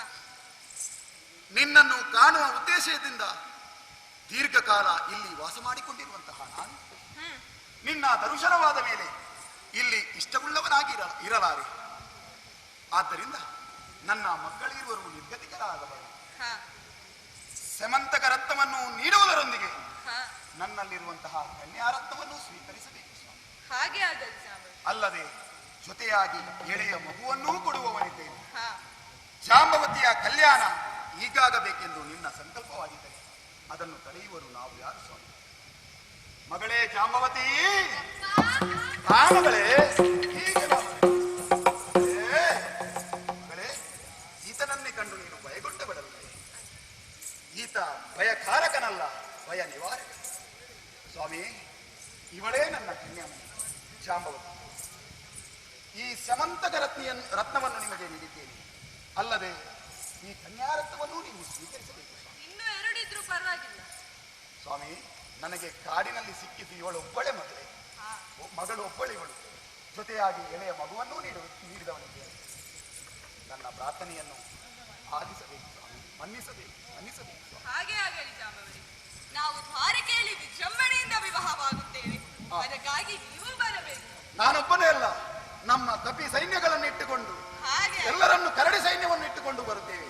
ನಿನ್ನನ್ನು ಕಾಣುವ ಉದ್ದೇಶದಿಂದ ದೀರ್ಘಕಾಲ ಇಲ್ಲಿ ವಾಸ ಮಾಡಿಕೊಂಡಿರುವಂತಹ ನಾನು ನಿನ್ನ ದರ್ಶನವಾದ ಮೇಲೆ ಇಲ್ಲಿ ಇಷ್ಟವುಳ್ಳವನಾಗಿ ಇರಲಾರೆ. ಆದ್ದರಿಂದ ನನ್ನ ಮಕ್ಕಳಿರುವರು ನಿರ್ಗತಿಕರಾಗಬಾರದು. ಹಾ ಸೆಮಂತಕ ರತ್ನವನ್ನು ನೀಡುವುದರೊಂದಿಗೆ ಹಾ ನನ್ನಲ್ಲಿರುವಂತಹ ಕನ್ಯಾರತ್ನವನ್ನು ಸ್ವೀಕರಿಸಬೇಕು ಸ್ವಾಮಿ. ಹಾಗೆ ಆಗಲಿ ಜಾಂಬವತಿ. ಅಲ್ಲದೆ ಜೊತೆಯಾಗಿ ಎಳೆಯ ಮಗುವನ್ನೂ ಕೊಡುವವನಿದ್ದೇನೆ. ಹಾ ಜಾಂಬವತಿಯ ಕಲ್ಯಾಣ ಈಗಾಗಬೇಕೆಂದು ನಿನ್ನ ಸಂಕಲ್ಪವಾಗಿದ್ದರೆ ಅದನ್ನು ತಡೆಯುವರು ನಾವು ಯಾರು ಸ್ವಾಮಿ? ಮಗಳೇ ಜಾಂಬವತಿ, ಮಗಳೇ ಹೀಗೆ ಮಗಳೇ, ಈತನನ್ನೇ ಕಂಡು ನೀನು ಭಯಗೊಂಡ ಬಿಡಲಿಲ್ಲ. ಈತ ಭಯಕಾರಕನಲ್ಲ, ಭಯ ನಿವಾರಕ. ಸ್ವಾಮಿ, ಇವಳೇ ನನ್ನ ಕನ್ಯಾಮಣಿ ಜಾಂಬವತಿ. ಈ ಸಮಂತಕ ರತ್ನವನ್ನು ನಿಮಗೆ ನೀಡಿದ್ದೇನೆ. ಅಲ್ಲದೆ ಈ ಕನ್ಯಾರತ್ನವನ್ನು ನೀವು ಸ್ವೀಕರಿಸಬೇಕು ಸ್ವಾಮಿ. ಇನ್ನು ಎರಡಿದ್ರು ಪರವಾಗಿಲ್ಲ ಸ್ವಾಮಿ. ನನಗೆ ಕಾಡಿನಲ್ಲಿ ಸಿಕ್ಕಿದ್ದು ಇವಳೊಬ್ಬಳೆ ಮಗಳೇ, ಮಗಳು ಒಬ್ಬಳೆ ಇವಳು. ಜೊತೆಯಾಗಿ ಎಳೆಯ ಮಗುವನ್ನೂ ನೀಡಿದವನಿದ್ದೇನೆ. ನನ್ನ ಪ್ರಾರ್ಥನೆಯನ್ನು ಆಲಿಸಬೇಕು ಸ್ವಾಮಿ, ಮನ್ನಿಸಬೇಕು ಸ್ವಾಮಿ. ಹಾಗೆ ಆಗಲಿ ಜಾಂಬವತಿ. ನಾವು ದ್ವಾರಕೆಯಲ್ಲಿ ವಿಜೃಂಭಣೆಯಿಂದ ವಿವಾಹವಾಗುತ್ತೇವೆ. ಅದಕ್ಕಾಗಿ ನೀವು ಬರಬೇಕು. ನಾನೊಬ್ಬನೇ ಅಲ್ಲ, ನಮ್ಮ ಕಪಿ ಸೈನ್ಯಗಳನ್ನು ಇಟ್ಟುಕೊಂಡು ಹಾಗೆ ಎಲ್ಲರನ್ನು ಕರಡಿ ಸೈನ್ಯವನ್ನು ಇಟ್ಟುಕೊಂಡು ಬರುತ್ತೇವೆ.